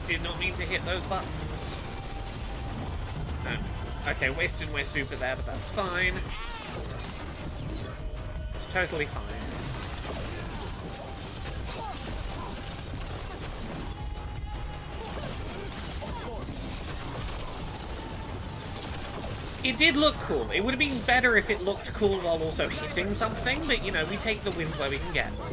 Did not mean to hit those buttons. No. Okay, wasted my super there, but that's fine. It's totally fine. It did look cool. It would have been better if it looked cool while also hitting something, but you know, we take the wins where we can get them.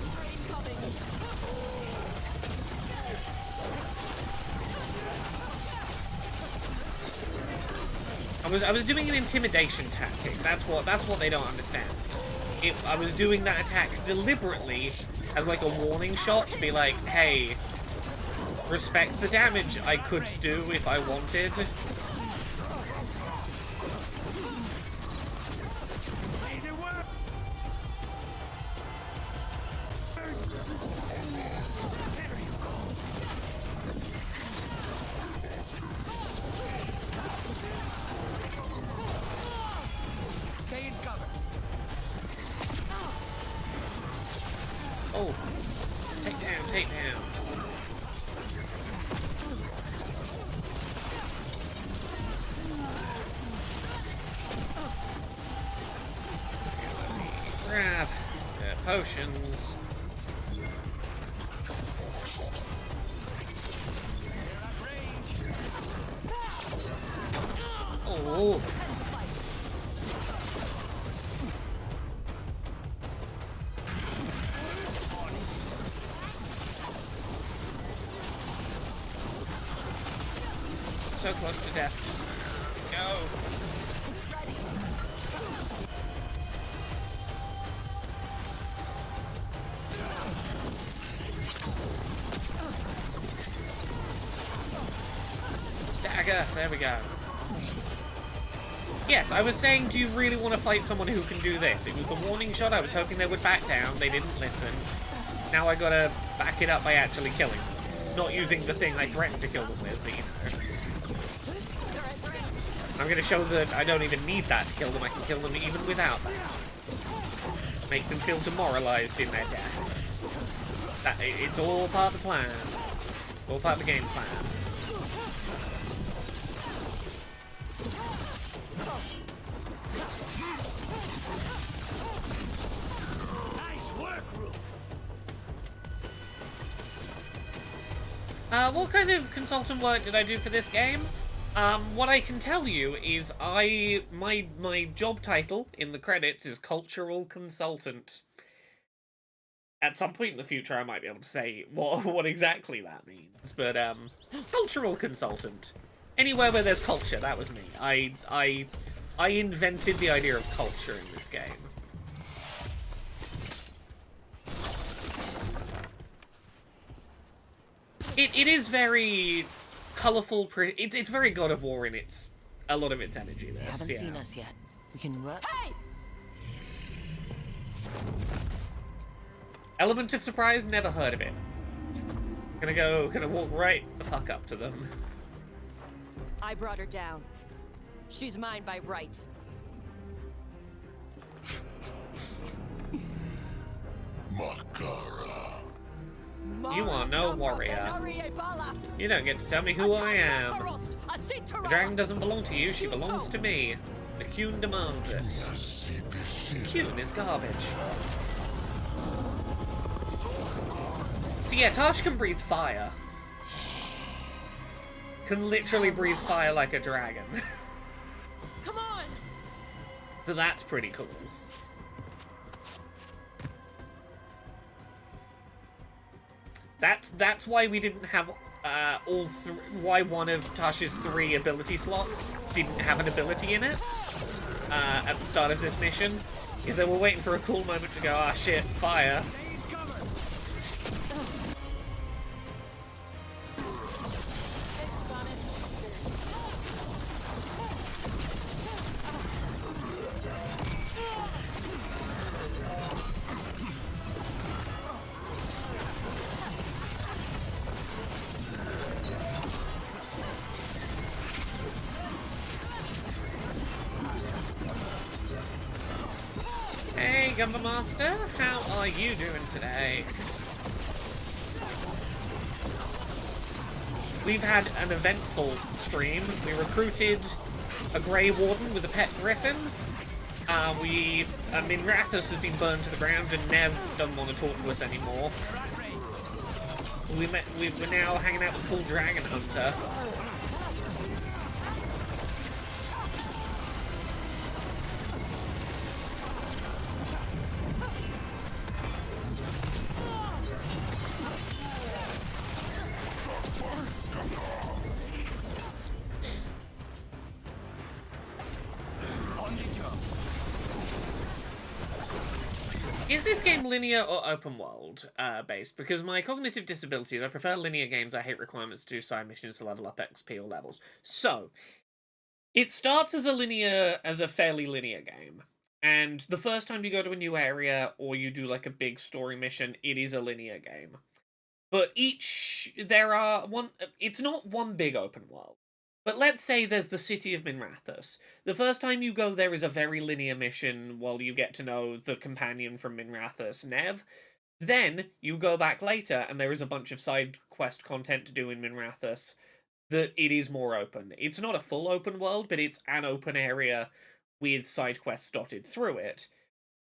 I was doing an intimidation tactic. That's what they don't understand. I was doing that attack deliberately as like a warning shot to be like, hey, respect the damage I could do if I wanted. Oh, take down. Grab potions. Oh. So close to death. Go. Stagger. There we go. Yes, I was saying, do you really want to fight someone who can do this? It was the warning shot. I was hoping they would back down. They didn't listen. Now I gotta back it up by actually killing them. Not using the thing I threatened to kill them with, but you know. I'm gonna show that I don't even need that to kill them. I can kill them even without that. Make them feel demoralized in their death. It's all part of the plan. All part of the game plan. Nice work, Rook. What kind of consultant work did I do for this game? What I can tell you is my job title in the credits is cultural consultant. At some point in the future, I might be able to say what exactly that means, but cultural consultant. Anywhere where there's culture, that was me. I invented the idea of culture in this game. It is very colorful. It's very God of War in a lot of its energy. They haven't seen us yet. We can run. Hey! Element of surprise, never heard of it. Gonna walk right the fuck up to them. I brought her down. She's mine by right. Makara. You are no warrior. You don't get to tell me who I am. The dragon doesn't belong to you, she belongs to me. The Kuhn demands it. Kuhn is garbage. So yeah, Tosh can breathe fire. Can literally breathe fire like a dragon. Come on! So that's pretty cool. That's why we didn't have why one of Tasha's 3 ability slots didn't have an ability in it at the start of this mission, is that we're waiting for a cool moment to go, ah shit, fire. Hey, Gumba Master, how are you doing today? We've had an eventful stream. We recruited a Grey Warden with a pet griffin. Minrathus has been burned to the ground and Nev doesn't want to talk to us anymore. We're now hanging out with Cool Dragon Hunter. Is this game linear or open world based? Because my cognitive disabilities, I prefer linear games. I hate requirements to do side missions to level up XP or levels. So, it starts as a fairly linear game. And the first time you go to a new area or you do like a big story mission, it is a linear game. But it's not one big open world. But let's say there's the city of Minrathus. The first time you go there is a very linear mission while you get to know the companion from Minrathus, Nev. Then you go back later and there is a bunch of side quest content to do in Minrathus that it is more open. It's not a full open world, but it's an open area with side quests dotted through it.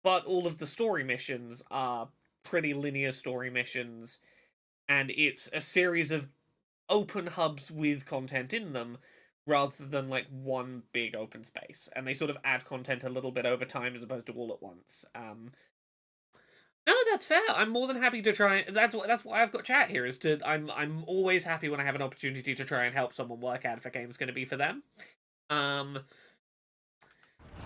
But all of the story missions are pretty linear story missions, and it's a series of open hubs with content in them rather than like one big open space, and they sort of add content a little bit over time as opposed to all at once. No, that's fair. I'm more than happy to try. That's why I've got chat here. I'm always happy when I have an opportunity to try and help someone work out if a game's going to be for them. Gumba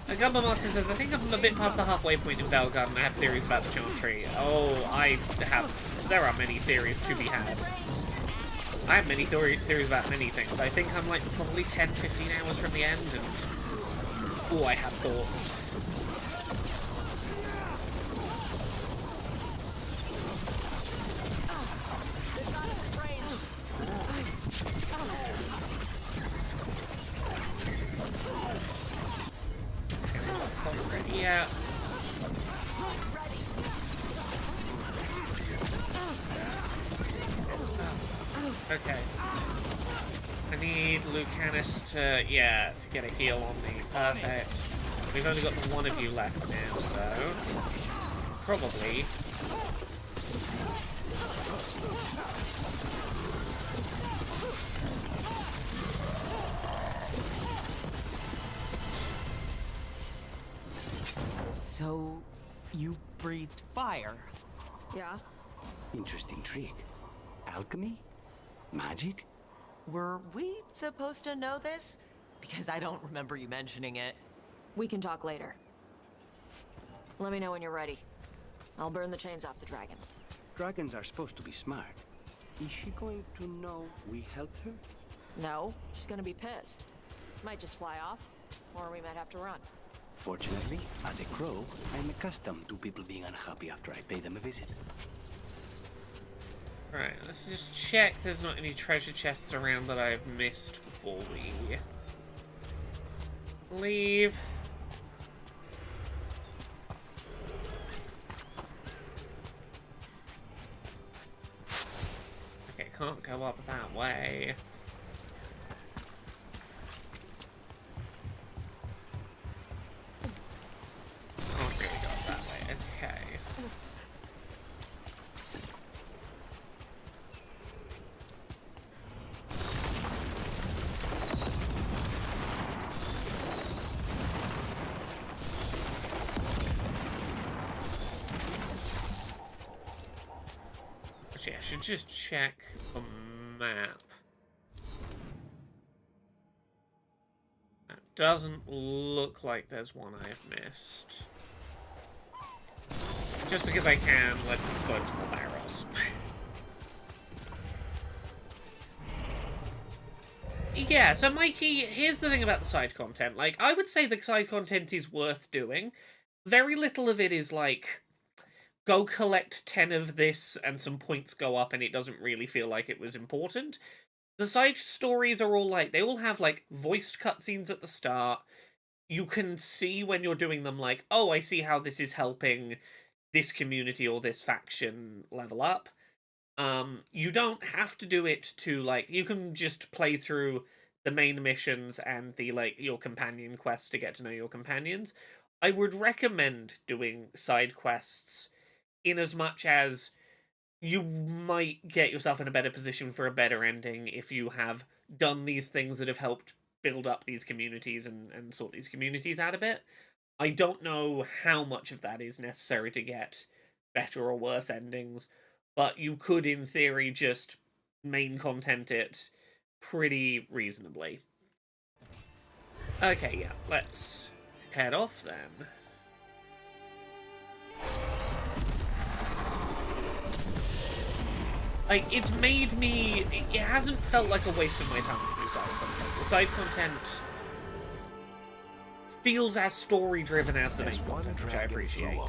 Master says, I think I'm a bit past the halfway point in Veilguard and I have theories about the Chantry. Oh, there are many theories to be had. I have many theories about many things. I think I'm like probably 10-15 hours from the end, and oh, I have thoughts. Yeah. Okay. I need Lucanus to get a heal on me. Perfect. We've only got the one of you left now, so probably. So, you breathed fire? Yeah. Interesting trick. Alchemy? Magic? Were we supposed to know this? Because I don't remember you mentioning it. We can talk later. Let me know when you're ready. I'll burn the chains off the dragon. Dragons are supposed to be smart. Is she going to know we helped her? No, she's gonna be pissed. Might just fly off, or we might have to run. Fortunately, as a crow, I'm accustomed to people being unhappy after I pay them a visit. Right, let's just check there's not any treasure chests around that I've missed before we leave. Okay, can't go up that way. should just check the map. It doesn't look like there's one I have missed. Just because I can, let's explode some more barrels. Yeah, so Mikey, here's the thing about the side content. Like, I would say the side content is worth doing. Very little of it is like, go collect 10 of this and some points go up and it doesn't really feel like it was important. The side stories are all like, they all have like voiced cutscenes at the start. You can see when you're doing them like, oh, I see how this is helping this community or this faction level up. You don't have to do it to, like, you can just play through the main missions and the, like, your companion quests to get to know your companions. I would recommend doing side quests in as much as you might get yourself in a better position for a better ending if you have done these things that have helped build up these communities and sort these communities out a bit. I don't know how much of that is necessary to get better or worse endings, but you could, in theory, just main content it pretty reasonably. Okay, yeah, let's head off then. Like, it's made me... It hasn't felt like a waste of my time to do side content. The side content feels as story-driven as the main content, which I appreciate.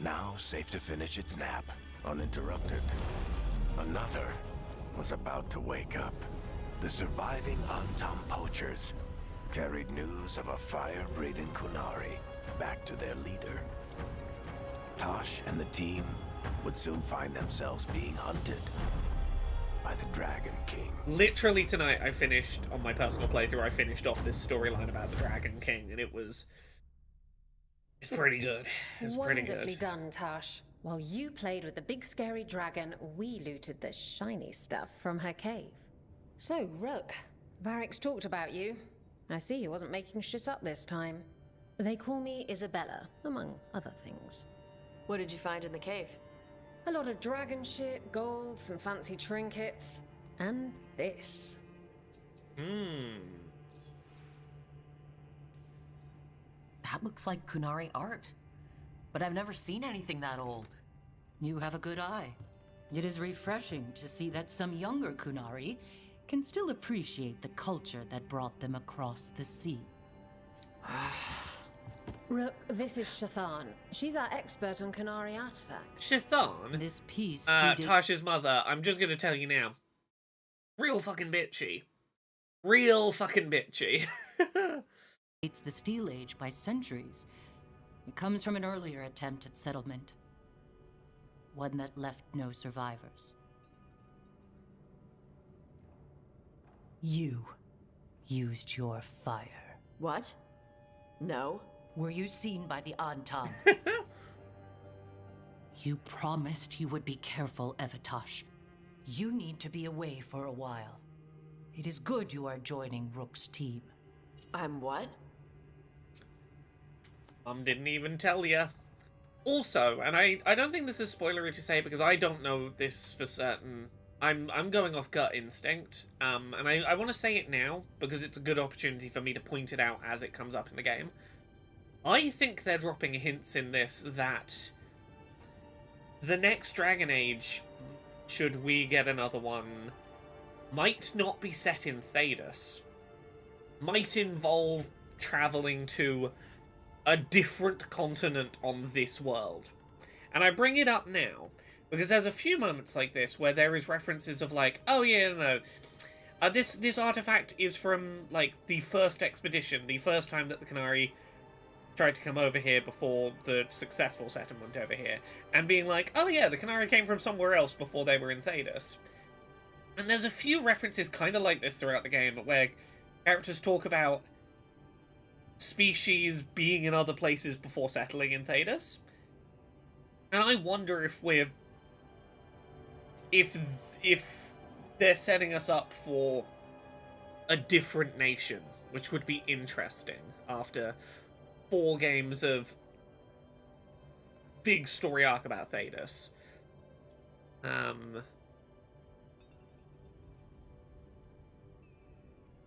Now safe to finish its nap, uninterrupted. Another was about to wake up. The surviving Antam poachers carried news of a fire-breathing Kunari back to their leader. Tosh and the team would soon find themselves being hunted by the Dragon King. Literally tonight I finished, on my personal playthrough, I finished off this storyline about the Dragon King, and it's pretty good. It's pretty good. Wonderfully done, Tosh. While you played with the big scary dragon, we looted the shiny stuff from her cave. So, Rook, Varric's talked about you. I see he wasn't making shit up this time. They call me Isabella, among other things. What did you find in the cave? A lot of dragon shit, gold, some fancy trinkets, and this. That looks like Kunari art. But I've never seen anything that old. You have a good eye. It is refreshing to see that some younger Kunari can still appreciate the culture that brought them across the sea. Rook, this is Shathan. She's our expert on Kunari artifacts. Shathan? This piece Tasha's mother, I'm just gonna tell you now. Real fucking bitchy. Real fucking bitchy. It's the Steel Age by centuries. It comes from an earlier attempt at settlement. One that left no survivors. You used your fire. What? No. Were you seen by the Antam? You promised you would be careful, Evatosh. You need to be away for a while. It is good you are joining Rook's team. I'm what? Didn't even tell ya. Also, and I don't think this is spoilery to say because I don't know this for certain. I'm going off gut instinct, and I want to say it now because it's a good opportunity for me to point it out as it comes up in the game. I think they're dropping hints in this that the next Dragon Age, should we get another one, might not be set in Thedas. Might involve traveling to a different continent on this world. And I bring it up now because there's a few moments like this where there is references of like, oh yeah, no, this artifact is from like the first expedition, the first time that the Kunari tried to come over here before the successful settlement over here, and being like, oh yeah, the Kunari came from somewhere else before they were in Thedas. And there's a few references kind of like this throughout the game where characters talk about species being in other places before settling in Thedas. And I wonder if they're setting us up for a different nation, which would be interesting after 4 games of big story arc about Thedas.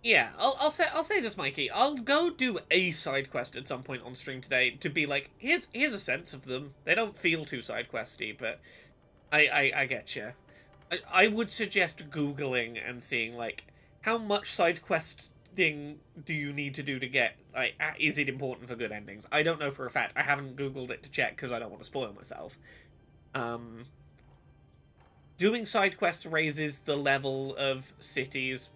Yeah, I'll say this, Mikey. I'll go do a side quest at some point on stream today to be like, here's a sense of them. They don't feel too side questy, but I get you. I would suggest Googling and seeing like how much side questing do you need to do to get, like, is it important for good endings? I don't know for a fact. I haven't Googled it to check because I don't want to spoil myself. Doing side quests raises the level of cities,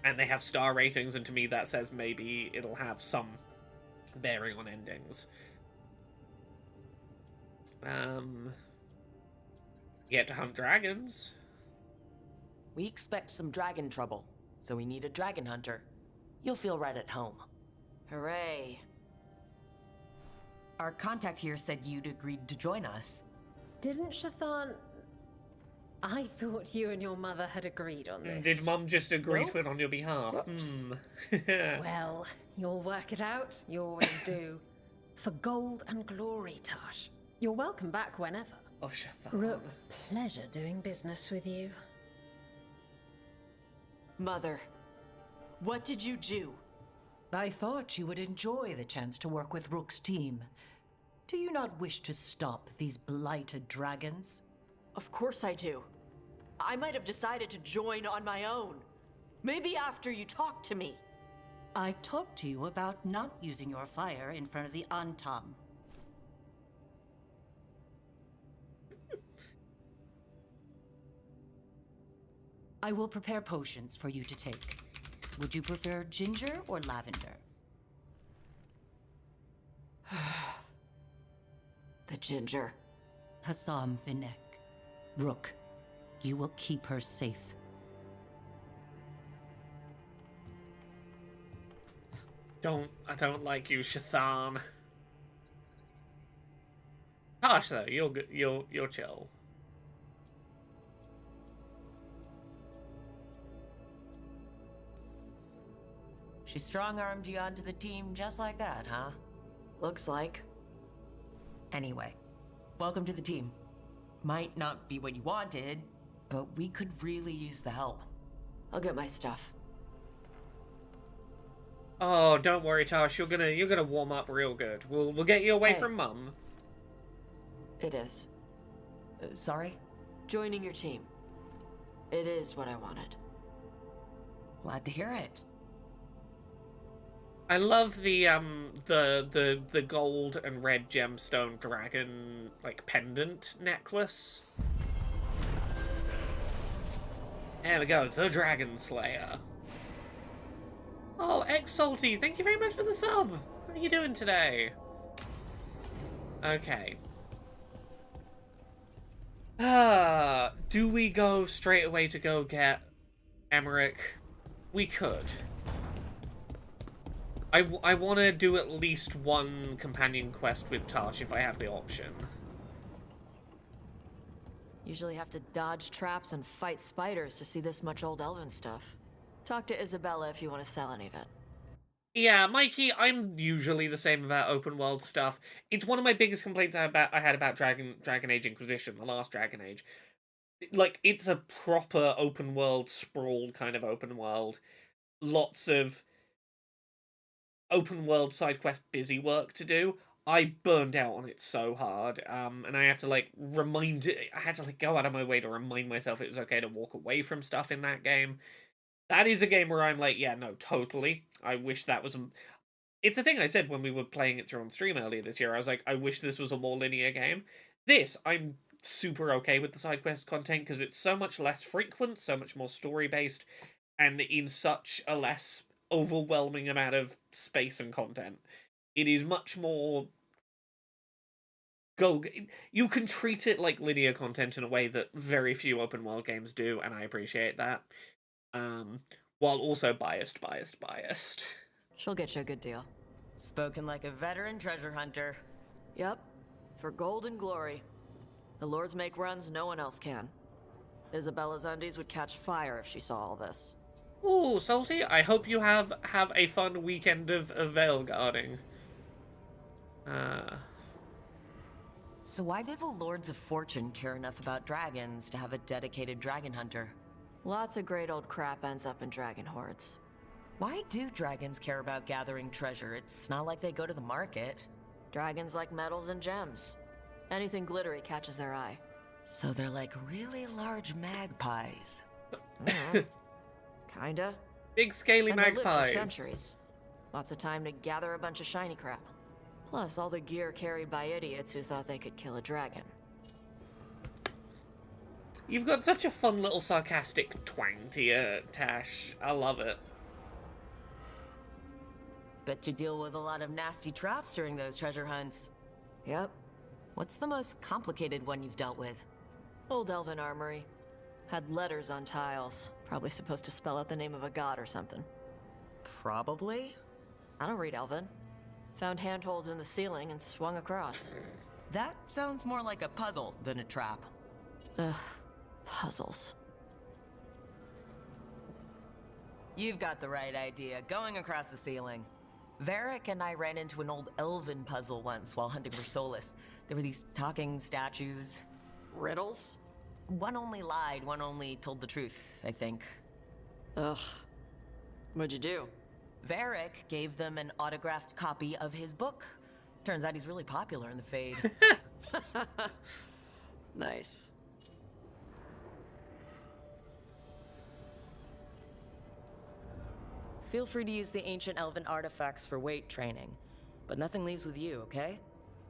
and they have star ratings, and to me that says maybe it'll have some bearing on endings. Get to hunt dragons. We expect some dragon trouble, so we need a dragon hunter. You'll feel right at home. Hooray. Our contact here said you'd agreed to join us. Didn't Shathan... I thought you and your mother had agreed on this. Did Mum just agree to it on your behalf? Well, you'll work it out. You always do. For gold and glory, Tosh. You're welcome back whenever. Oh, Shathan. Rook, pleasure doing business with you. Mother, what did you do? I thought you would enjoy the chance to work with Rook's team. Do you not wish to stop these blighted dragons? Of course I do. I might have decided to join on my own. Maybe after you talked to me. I talked to you about not using your fire in front of the Antam. I will prepare potions for you to take. Would you prefer ginger or lavender? The ginger. Hassam Vinek. Rook, you will keep her safe. I don't like you, Shathan. Gosh, though, you're chill. She strong-armed you onto the team just like that, huh? Looks like. Anyway, welcome to the team. Might not be what you wanted, but we could really use the help. I'll get my stuff. Oh, don't worry, Tosh. You're gonna warm up real good. We'll get you away from Mum. It is. Sorry? Joining your team. It is what I wanted. Glad to hear it. I love the gold and red gemstone dragon, like, pendant necklace. There we go, the Dragon Slayer. Oh, X-Salty, thank you very much for the sub. What are you doing today? Okay. Do we go straight away to go get Emmerich? We could. I want to do at least one companion quest with Tosh if I have the option. Usually have to dodge traps and fight spiders to see this much old elven stuff. Talk to Isabella if you want to sell any of it. Yeah, Mikey, I'm usually the same about open world stuff. It's one of my biggest complaints I had about Dragon Age Inquisition, the last Dragon Age. Like, it's a proper open world, sprawled kind of open world. Lots of open world side quest busy work to do. I burned out on it so hard, and I have to I had to go out of my way to remind myself it was okay to walk away from stuff in that game. That is a game where I'm like, yeah, no, totally. I wish that was it's a thing I said when we were playing it through on stream earlier this year. I was like, I wish this was a more linear game. This, I'm super okay with the side quest content because it's so much less frequent, so much more story-based, and in such a less overwhelming amount of space and content. It is much more you can treat it like linear content in a way that very few open world games do, and I appreciate that. While also biased. She'll get you a good deal. Spoken like a veteran treasure hunter. Yep. For gold and glory. The lords make runs no one else can. Isabella's undies would catch fire if she saw all this. Ooh, Salty, I hope you have a fun weekend of Veilguarding. So why do the Lords of Fortune care enough about dragons to have a dedicated dragon hunter? Lots of great old crap ends up in dragon hordes. Why do dragons care about gathering treasure? It's not like they go to the market. Dragons like metals and gems. Anything glittery catches their eye. So they're like really large magpies. Kinda. Big scaly And they live magpies. for centuries. Lots of time to gather a bunch of shiny crap. Plus all the gear carried by idiots who thought they could kill a dragon. You've got such a fun little sarcastic twang to you, Tash. I love it. Bet you deal with a lot of nasty traps during those treasure hunts. Yep. What's the most complicated one you've dealt with? Old elven armory. Had letters on tiles. Probably supposed to spell out the name of a god or something. Probably? I don't read elven. Found handholds in the ceiling and swung across. That sounds more like a puzzle than a trap. Ugh. Puzzles. You've got the right idea. Going across the ceiling. Varric and I ran into an old elven puzzle once while hunting for Solus. There were these talking statues. Riddles? One only lied, one only told the truth, I think. Ugh. What'd you do? Varric gave them an autographed copy of his book. Turns out he's really popular in the Fade. Nice. Feel free to use the ancient elven artifacts for weight training, but nothing leaves with you, okay?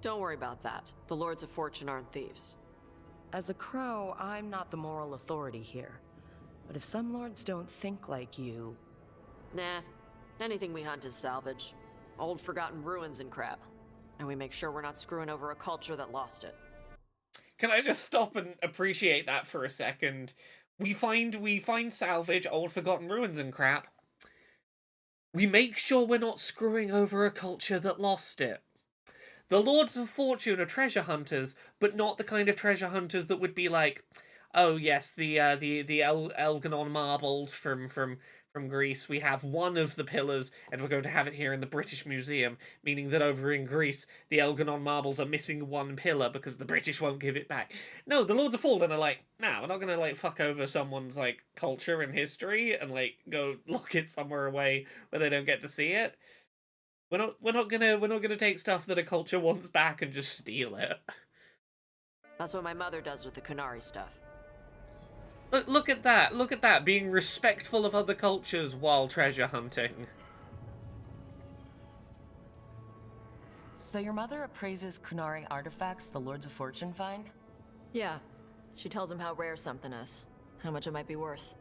Don't worry about that. The Lords of Fortune aren't thieves. As a crow, I'm not the moral authority here. But if some lords don't think like you... Nah. Anything we hunt is salvage. Old forgotten ruins and crap. And we make sure we're not screwing over a culture that lost it. Can I just stop and appreciate that for a second? We find salvage, old forgotten ruins and crap. We make sure we're not screwing over a culture that lost it. The Lords of Fortune are treasure hunters, but not the kind of treasure hunters that would be like, oh yes, the Elganon marbles from Greece. We have one of the pillars, and we're going to have it here in the British Museum, meaning that over in Greece, the Elganon marbles are missing one pillar because the British won't give it back. No, the Lords of Fallen are like, no, we're not going to like fuck over someone's like culture and history and like go lock it somewhere away where they don't get to see it. We're not gonna take stuff that a culture wants back and just steal it. That's what my mother does with the Kunari stuff. Look at that! Look at that! Being respectful of other cultures while treasure hunting. So your mother appraises Kunari artifacts the Lords of Fortune find? Yeah. She tells them how rare something is, how much it might be worth.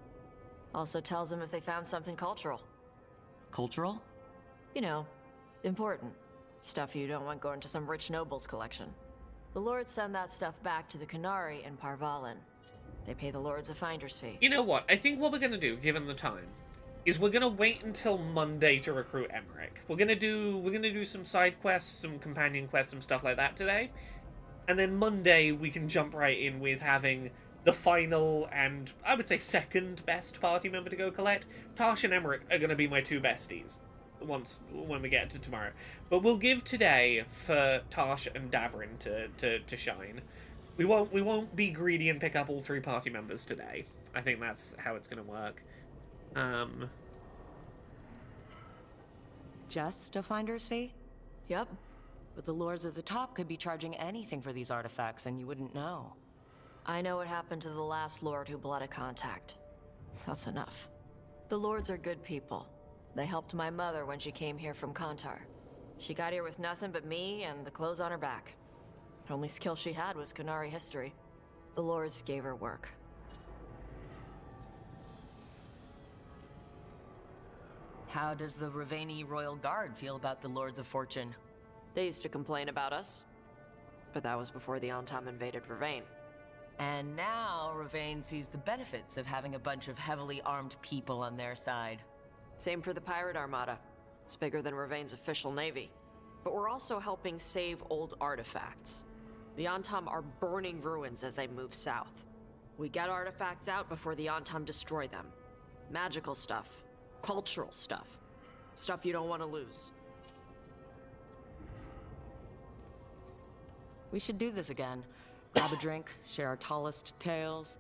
Also tells them if they found something cultural. Cultural? You know, important. Stuff you don't want going to some rich noble's collection. The Lords send that stuff back to the Kunari in Parvalin. They pay the Lords a finder's fee. You know what? I think what we're gonna do, given the time, is we're gonna wait until Monday to recruit Emmerich. We're gonna do some side quests, some companion quests, some stuff like that today. And then Monday we can jump right in with having the final and, I would say, second best party member to go collect. Tash and Emmerich are gonna be my two besties when we get to tomorrow. But we'll give today for Tash and Davrin to shine. We won't be greedy and pick up all three party members today. I think that's how it's gonna work. Just a finder's fee? Yep. But the Lords at the top could be charging anything for these artifacts and you wouldn't know. I know what happened to the last Lord who blotted contact. That's enough. The Lords are good people. They helped my mother when she came here from Kantar. She got here with nothing but me and the clothes on her back. The only skill she had was Kunari history. The Lords gave her work. How does the Ravani Royal Guard feel about the Lords of Fortune? They used to complain about us. But that was before the Antam invaded Ravane. And now Ravane sees the benefits of having a bunch of heavily armed people on their side. Same for the Pirate Armada. It's bigger than Ravane's official navy. But we're also helping save old artifacts. The Antam are burning ruins as they move south. We get artifacts out before the Antam destroy them. Magical stuff. Cultural stuff. Stuff you don't want to lose. We should do this again. Grab a drink, share our tallest tales.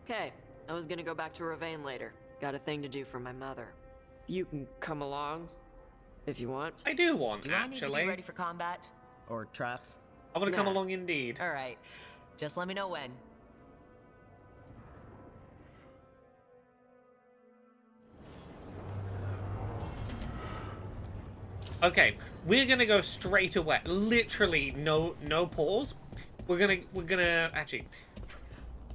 Okay, I was gonna go back to Ravane later. Got a thing to do for my mother. You can come along if you want. I do want, Do I need to be actually. ready for combat? Or traps? I want to come along indeed. Alright. Just let me know when. Okay, we're gonna go straight away. Literally, no pause. We're gonna actually.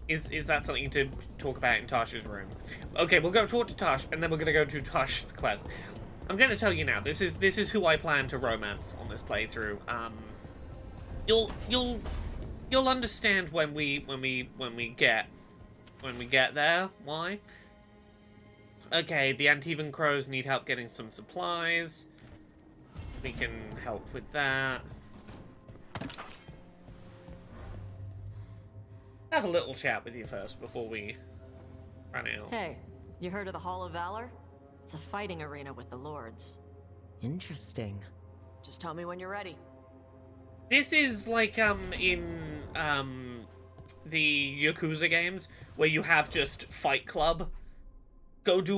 Is that something to talk about in Tasha's room? Okay, we'll go talk to Tash, and then we're gonna go to Tasha's quest. I'm gonna tell you now. This is who I plan to romance on this playthrough. You'll understand when we get there. Why? Okay, the Antivan Crows need help getting some supplies. We can help with that. Have a little chat with you first before we run out. Hey, you heard of the Hall of Valor? It's a fighting arena with the lords. Interesting. Just tell me when you're ready. This is like in the Yakuza games where you have just Fight Club. Do you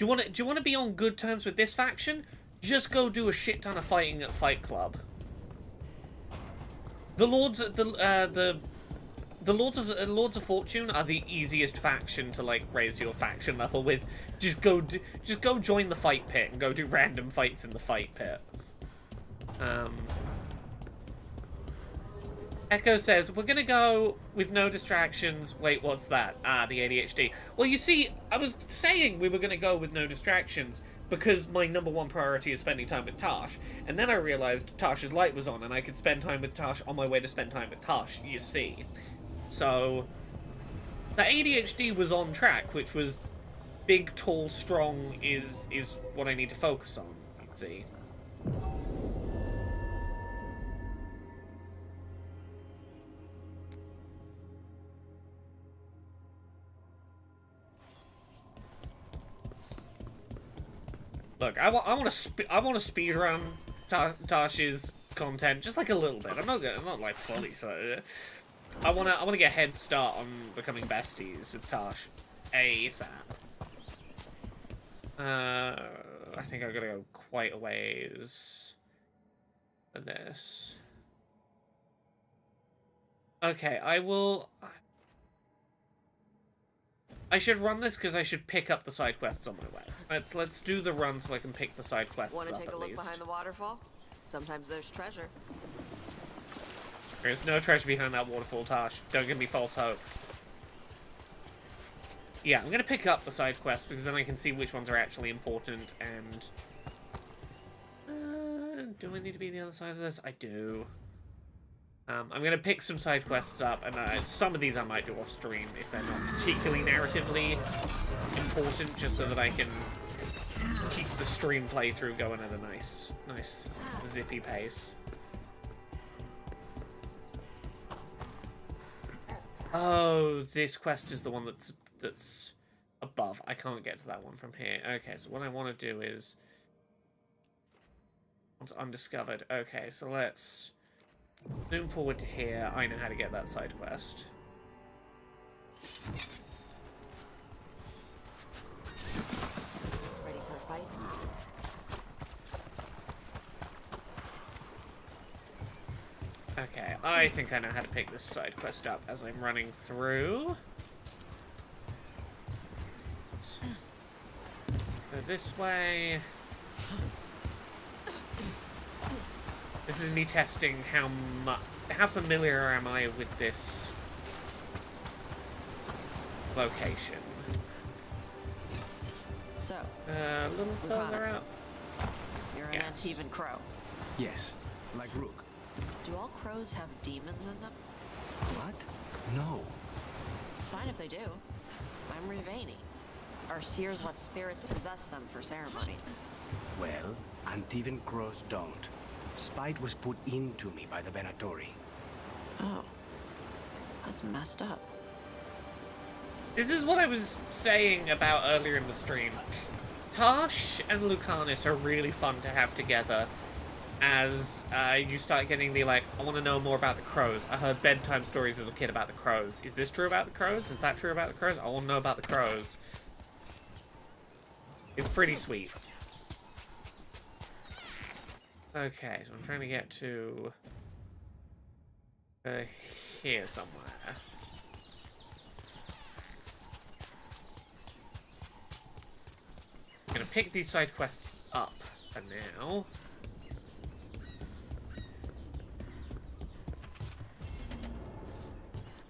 want to be on good terms with this faction? Just go do a shit ton of fighting at Fight Club. The Lords of Fortune are the easiest faction to like raise your faction level with. Just go join the fight pit and go do random fights in the fight pit. Echo says, we're gonna go with no distractions. Wait, what's that? Ah, the ADHD. Well, you see, I was saying we were gonna go with no distractions because my #1 priority is spending time with Tash. And then I realized Tash's light was on and I could spend time with Tash on my way to spend time with Tash, you see. So, the ADHD was on track, which was big, tall, strong is what I need to focus on, you see. Look, I want to speed run Tash's content just like a little bit. I'm not like fully so. I want to get a head start on becoming besties with Tash ASAP. I think I've got to go quite a ways for this. Okay, I should run this because I should pick up the side quests on my way. Let's do the run so I can pick the side quests Want up to take at a look least. behind the waterfall? Sometimes there's treasure. There's no treasure behind that waterfall, Tash. Don't give me false hope. Yeah, I'm gonna pick up the side quests because then I can see which ones are actually important and... do I need to be on the other side of this? I do. I'm gonna pick some side quests up, and some of these I might do off stream if they're not particularly narratively important, just so that I can keep the stream playthrough going at a nice zippy pace. Oh, this quest is the one that's above. I can't get to that one from here. Okay, so what I want to do is once undiscovered. Okay, so let's zoom forward to here. I know how to get that side quest. Ready for a fight? Okay, I think I know how to pick this side quest up as I'm running through. Go this way. This is me testing how familiar am I with this location. So, a little further Lucanus, up. you're an Yes. Antivan crow. Yes, like Rook. Do all crows have demons in them? What? No. It's fine if they do. I'm Rivani. Our seers let spirits possess them for ceremonies. Well, Antivan crows don't. Spite was put into me by the Venatori. Oh. That's messed up. This is what I was saying about earlier in the stream. Tash and Lucanus are really fun to have together as you start getting the, like, I want to know more about the crows. I heard bedtime stories as a kid about the crows. Is this true about the crows? Is that true about the crows? I want to know about the crows. It's pretty sweet. Okay, so I'm trying to get to here somewhere. I'm gonna pick these side quests up for now.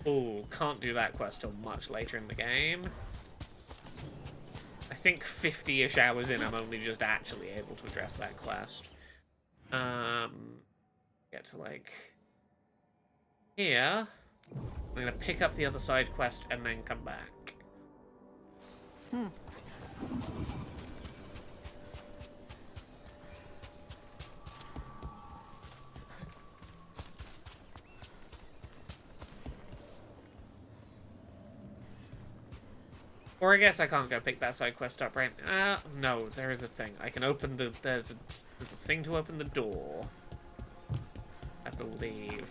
Oh, can't do that quest till much later in the game. I think 50-ish hours in, I'm only just actually able to address that quest. Get to, like, here. I'm gonna pick up the other side quest and then come back. Or I guess I can't go pick that side quest up, right? No, there is a thing. I can open the... There's a thing to open the door. I believe.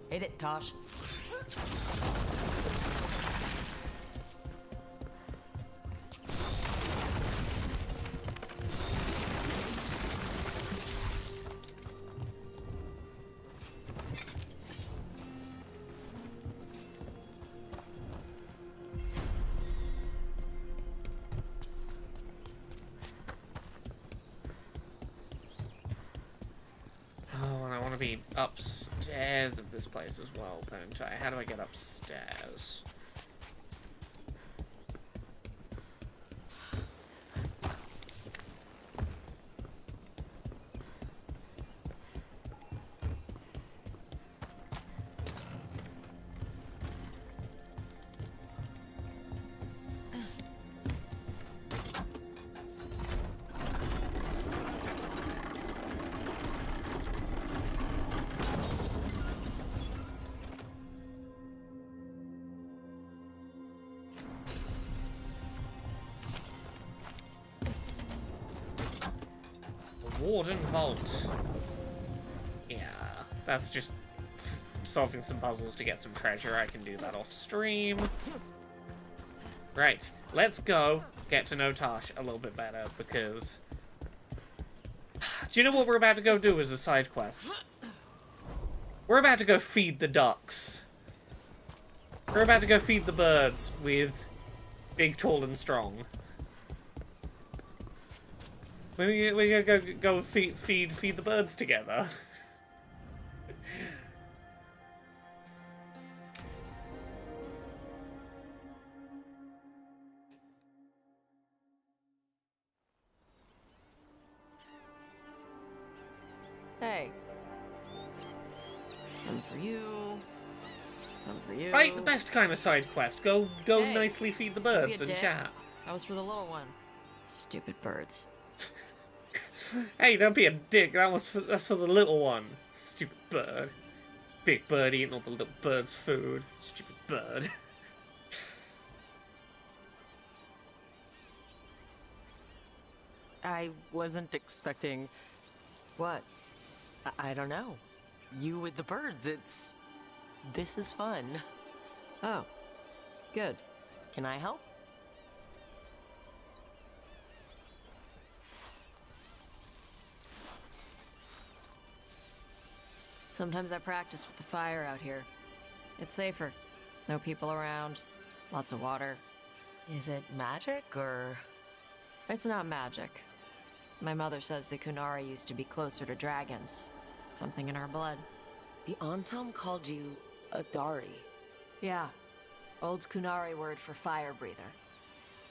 Hit it, Tosh. Be upstairs of this place as well, don't I? How do I get upstairs? Warden Vault. Yeah, that's just solving some puzzles to get some treasure. I can do that off stream. Right, let's go get to know Tosh a little bit better, because... Do you know what we're about to go do as a side quest? We're about to go feed the ducks. We're about to go feed the birds with Big, Tall, and Strong. We're gonna go feed the birds together. Hey. Some for you. Some for you. Right, the best kind of side quest. Go Hey, nicely feed the don't be birds a and dick. chat. That was for the little one. Stupid birds. Hey, don't be a dick. That's for the little one. Stupid bird. Big bird eating all the little bird's food. Stupid bird. I wasn't expecting... What? I don't know. You with the birds, this is fun. Oh. Good. Can I help? Sometimes I practice with the fire out here. It's safer. No people around. Lots of water. Is it magic, or...? It's not magic. My mother says the Kunari used to be closer to dragons. Something in our blood. The Antam called you a Dari. Yeah. Old Kunari word for fire breather.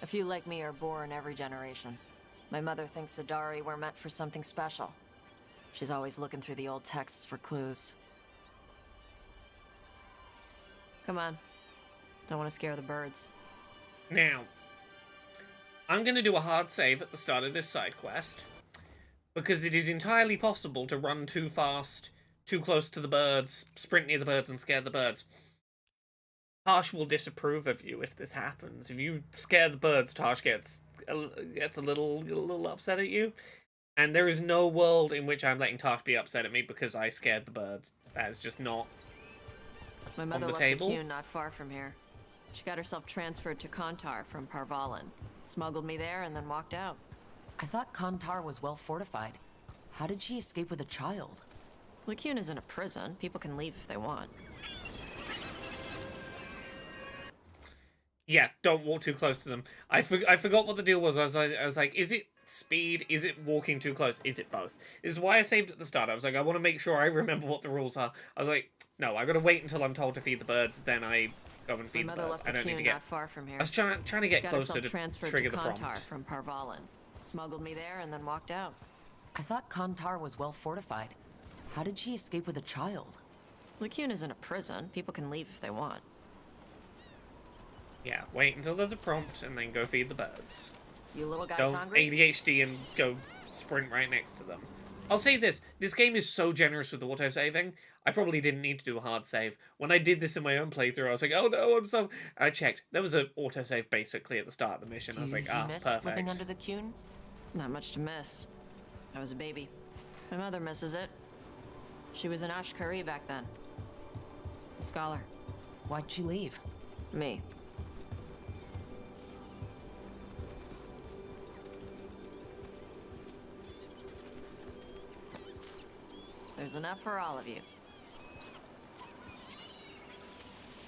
A few like me are born every generation. My mother thinks Adari were meant for something special. She's always looking through the old texts for clues. Come on. Don't want to scare the birds. Now, I'm going to do a hard save at the start of this side quest, because it is entirely possible to run too fast, too close to the birds, sprint near the birds and scare the birds. Tarsh will disapprove of you if this happens. If you scare the birds, Tarsh gets a little upset at you. And there is no world in which I'm letting Tarsh be upset at me because I scared the birds. That is just not My on mother the left table. the Qun not far from here. She got herself transferred to Kontar from Parvalan. Smuggled me there and then walked out. I thought Kontar was well fortified. How did she escape with a child? The Qun isn't a prison. People can leave if they want. Yeah, don't walk too close to them. I forgot what the deal was. I was like, is it speed? Is it walking too close? Is it both? This is why I saved at the start. I was like, I want to make sure I remember what the rules are. I was like, no, I gotta wait until I'm told to feed the birds, then I go and feed My the mother birds. left I the don't need Qun to get. not far from here. I was trying to get Got closer herself to transferred trigger to the Kontar prompt. from Parvalan. Smuggled me there and then walked out. I thought Kontar was well fortified. How did she escape with a child? The Qun isn't a prison. People can leave if they want. Yeah, wait until there's a prompt and then go feed the birds. You little guys Don't hungry? ADHD and go sprint right next to them. I'll say this game is so generous with autosaving, I probably didn't need to do a hard save. When I did this in my own playthrough, I was like, oh no, I checked. There was an autosave basically at the start of the mission. I was like, you miss perfect. living under the Qun? Not much to miss. I was a baby. My mother misses it. She was an Ashkari back then. A scholar. Why'd she leave? Me. There's enough for all of you.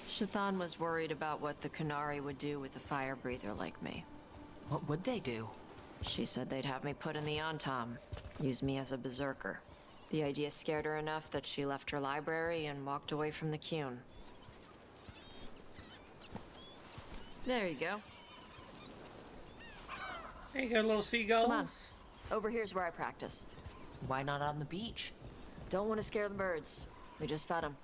Shathan was worried about what the Qunari would do with a fire breather like me. What would they do? She said they'd have me put in the Antam, use me as a berserker. The idea scared her enough that she left her library and walked away from the Qun. There you go. There you go, little seagulls. Come on. Over here's where I practice. Why not on the beach? Don't want to scare the birds. We just fed them.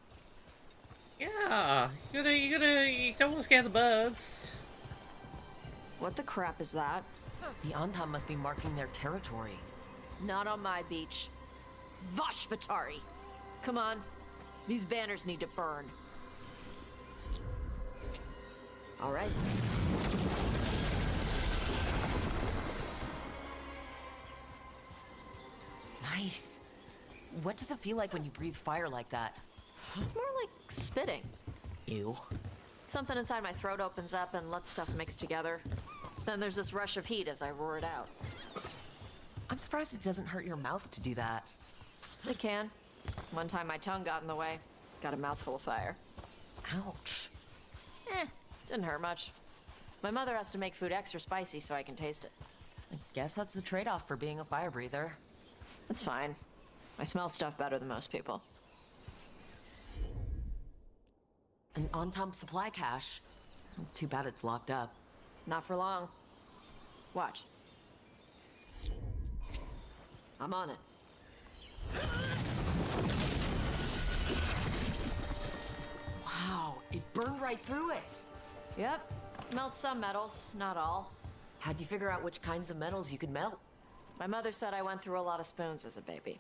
Yeah, you don't want to scare the birds. What the crap is that? The Antam must be marking their territory. Not on my beach. Vashvatari! Come on. These banners need to burn. All right. Nice. What does it feel like when you breathe fire like that? It's more like spitting. Ew. Something inside my throat opens up and lets stuff mix together. Then there's this rush of heat as I roar it out. I'm surprised it doesn't hurt your mouth to do that. It can. One time my tongue got in the way. Got a mouthful of fire. Ouch. Didn't hurt much. My mother has to make food extra spicy so I can taste it. I guess that's the trade-off for being a fire breather. It's fine. I smell stuff better than most people. An Antam supply cache. Too bad it's locked up. Not for long. Watch. I'm on it. Wow, it burned right through it. Yep. Melt some metals, not all. How'd you figure out which kinds of metals you could melt? My mother said I went through a lot of spoons as a baby.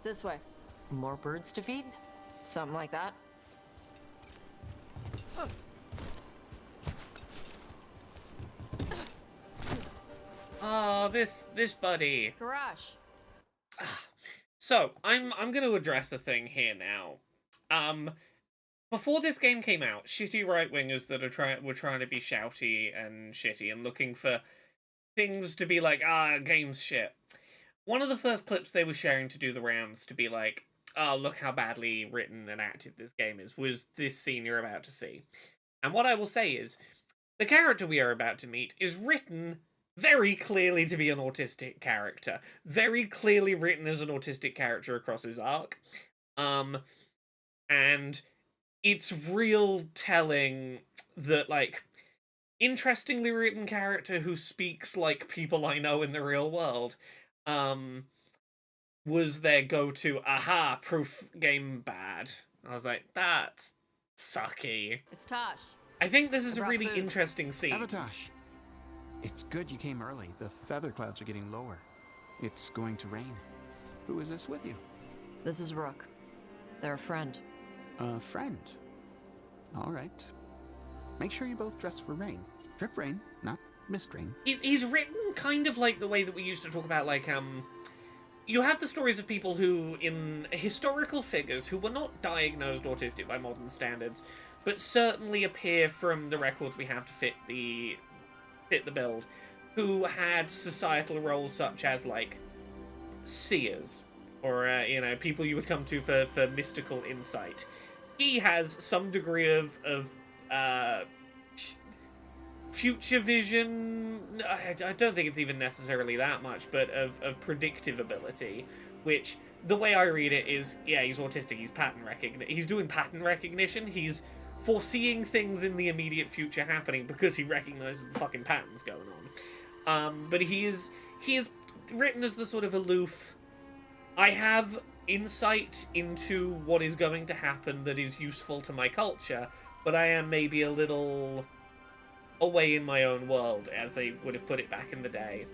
This way. More birds to feed? Something like that. Oh, this buddy. Garage. So, I'm gonna address a thing here now. Before this game came out, shitty right-wingers that were trying to be shouty and shitty and looking for things to be like, game's shit. One of the first clips they were sharing to do the rounds to be like, look how badly written and acted this game is, was this scene you're about to see. And what I will say is, the character we are about to meet is written very clearly to be an autistic character. Very clearly written as an autistic character across his arc. And it's real telling that, like, interestingly written character who speaks like people I know in the real world, was their go-to, proof game bad. I was like, that's sucky. It's Tosh. I think this is a brought really food. interesting scene. Avatosh, it's good you came early. The feather clouds are getting lower. It's going to rain. Who is this with you? This is Rook. They're a friend. A friend. All right. Make sure you both dress for rain. Drip rain, not mist rain. He's written kind of like the way that we used to talk about, like, you have the stories of people who, in historical figures, who were not diagnosed autistic by modern standards, but certainly appear from the records we have to fit the build, who had societal roles such as, like, seers, or, you know, people you would come to for mystical insight. He has some degree of future vision. I don't think it's even necessarily that much, but of predictive ability, which, the way I read it is, yeah, he's autistic, he's doing pattern recognition, he's foreseeing things in the immediate future happening because he recognizes the fucking patterns going on. But he is written as the sort of aloof, I have insight into what is going to happen that is useful to my culture, but I am maybe a little away in my own world, as they would have put it back in the day.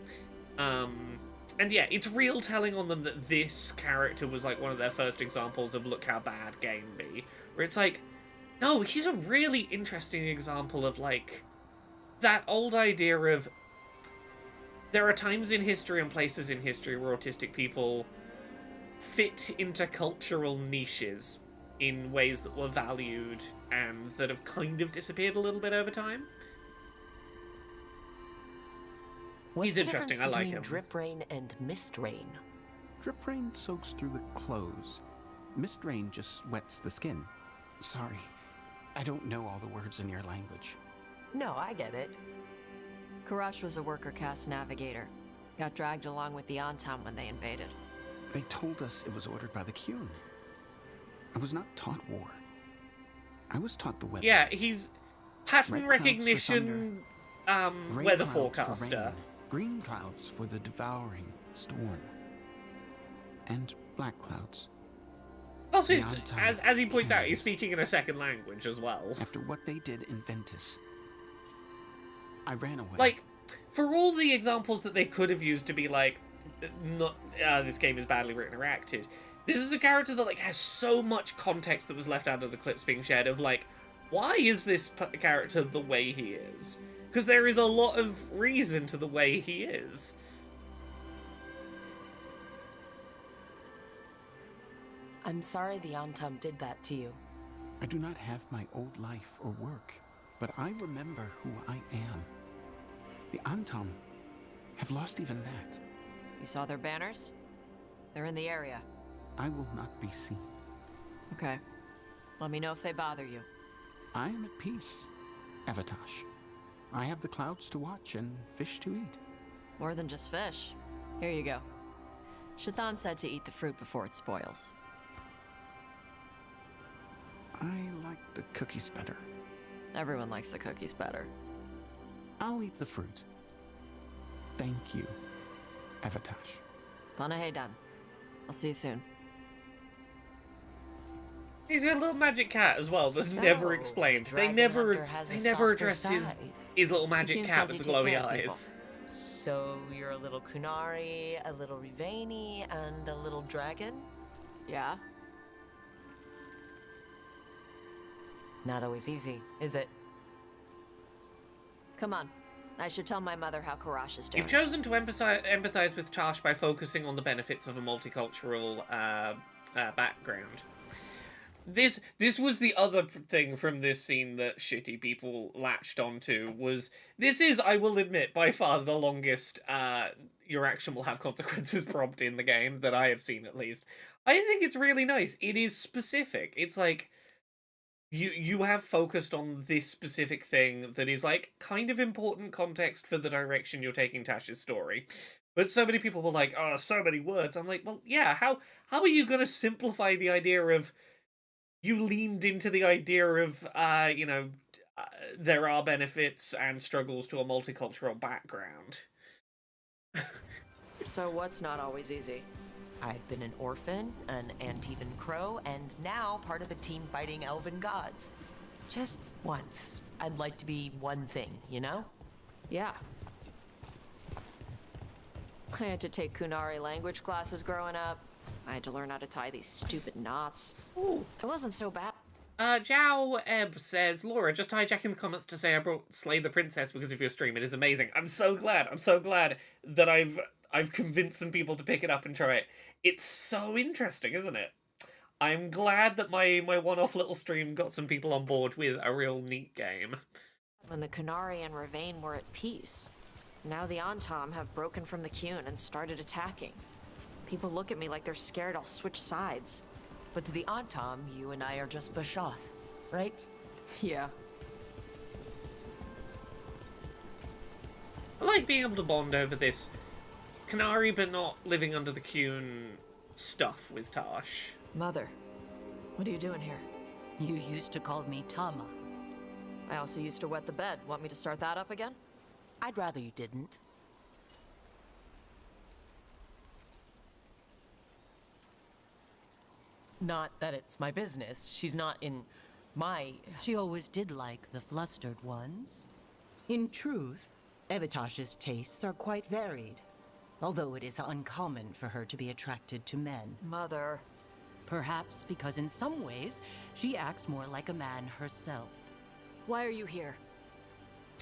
And yeah, it's real telling on them that this character was like one of their first examples of look how bad game be. Where it's like, no, he's a really interesting example of like that old idea of there are times in history and places in history where autistic people fit into cultural niches in ways that were valued and that have kind of disappeared a little bit over time. He's interesting, I like him. Drip rain and mist rain? Drip rain soaks through the clothes. Mist rain just wets the skin. Sorry, I don't know all the words in your language. No, I get it. Karash was a worker caste navigator. Got dragged along with the Antam when they invaded. They told us it was ordered by the Qun. I was not taught war. I was taught the weather. Yeah, he's pattern Red clouds for recognition, Gray weather clouds for forecaster. rain, green clouds for the devouring storm. And black clouds. Also, The Antam as he points out, cannons. he's speaking in a second language as well. After what they did in Ventus, I ran away. Like, for all the examples that they could have used to be like, not this game is badly written or acted, this is a character that like has so much context that was left out of the clips being shared of like, why is this character the way he is? Because there is a lot of reason to the way he is. I'm sorry the Antam did that to you. I do not have my old life or work, but I remember who I am. The Antam have lost even that. You saw their banners? They're in the area. I will not be seen. Okay. Let me know if they bother you. I am at peace, Avatash. I have the clouds to watch and fish to eat. More than just fish. Here you go. Shathan said to eat the fruit before it spoils. I like the cookies better. Everyone likes the cookies better. I'll eat the fruit. Thank you, Avatash. Panahedan. I'll see you soon. He's a little magic cat as well that's So, never explained. They never address softer his side. little magic Qun cat says with you the take glowy care of people. eyes. So you're a little Kunari, a little Rivani, and a little dragon? Yeah? Not always easy, is it? Come on. I should tell my mother how Karash is doing. You've chosen to empathize with Tash by focusing on the benefits of a multicultural background. This was the other thing from this scene that shitty people latched onto, was this is, I will admit, by far the longest your action will have consequences prompt in the game that I have seen, at least. I think it's really nice. It is specific. It's like you have focused on this specific thing that is like kind of important context for the direction you're taking Tash's story. But so many people were like, oh, so many words. I'm like, well, yeah, how are you going to simplify the idea of you leaned into the idea of, there are benefits and struggles to a multicultural background. So what's not always easy? I've been an orphan, an Antivan crow, and now part of the team fighting elven gods. Just once, I'd like to be one thing, you know? Yeah. I had to take Kunari language classes growing up. I had to learn how to tie these stupid knots. Ooh. It wasn't so bad. Zhao Ebb says, Laura, just hijacking the comments to say I brought Slay the Princess because of your stream. It is amazing. I'm so glad. I'm so glad that I've I've convinced some people to pick it up and try it. It's so interesting, isn't it? I'm glad that my one-off little stream got some people on board with a real neat game. When the Qunari and Ravain were at peace. Now the Antam have broken from the Qun and started attacking. People look at me like they're scared I'll switch sides. But to the Antam, you and I are just Vashoth, right? Yeah. I like being able to bond over this Qunari but not living under the Qun stuff with Tash. Mother, what are you doing here? You used to call me Tama. I also used to wet the bed. Want me to start that up again? I'd rather you didn't. Not that it's my business. She's not in my... She always did like the flustered ones. In truth, Evitash's tastes are quite varied. Although it is uncommon for her to be attracted to men. Mother. Perhaps because in some ways, she acts more like a man herself. Why are you here?